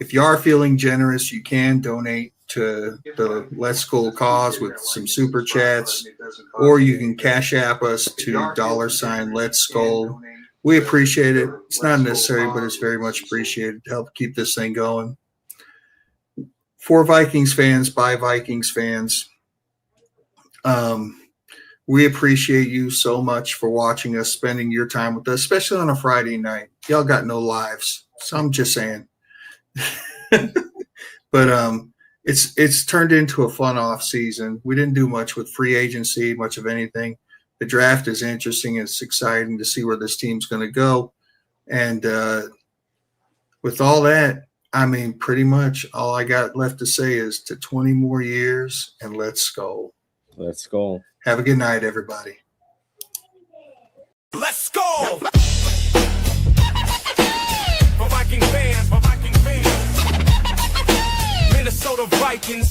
If you are feeling generous, you can donate to the Let's Skol cause with some super chats, or you can Cash App us to $ Let's Skol. We appreciate it. It's not necessary, but it's very much appreciated to help keep this thing going. For Vikings fans, by Vikings fans, we appreciate you so much for watching us, spending your time with us, especially on a Friday night. Y'all got no lives, so I'm just saying. But it's turned into a fun off season. We didn't do much with free agency, much of anything. The draft is interesting. It's exciting to see where this team's going to go. And with all that, I mean, pretty much all I got left to say is to 20 more years and let's go. Let's go. Have a good night, everybody. Let's go! For Viking fans, Minnesota Vikings.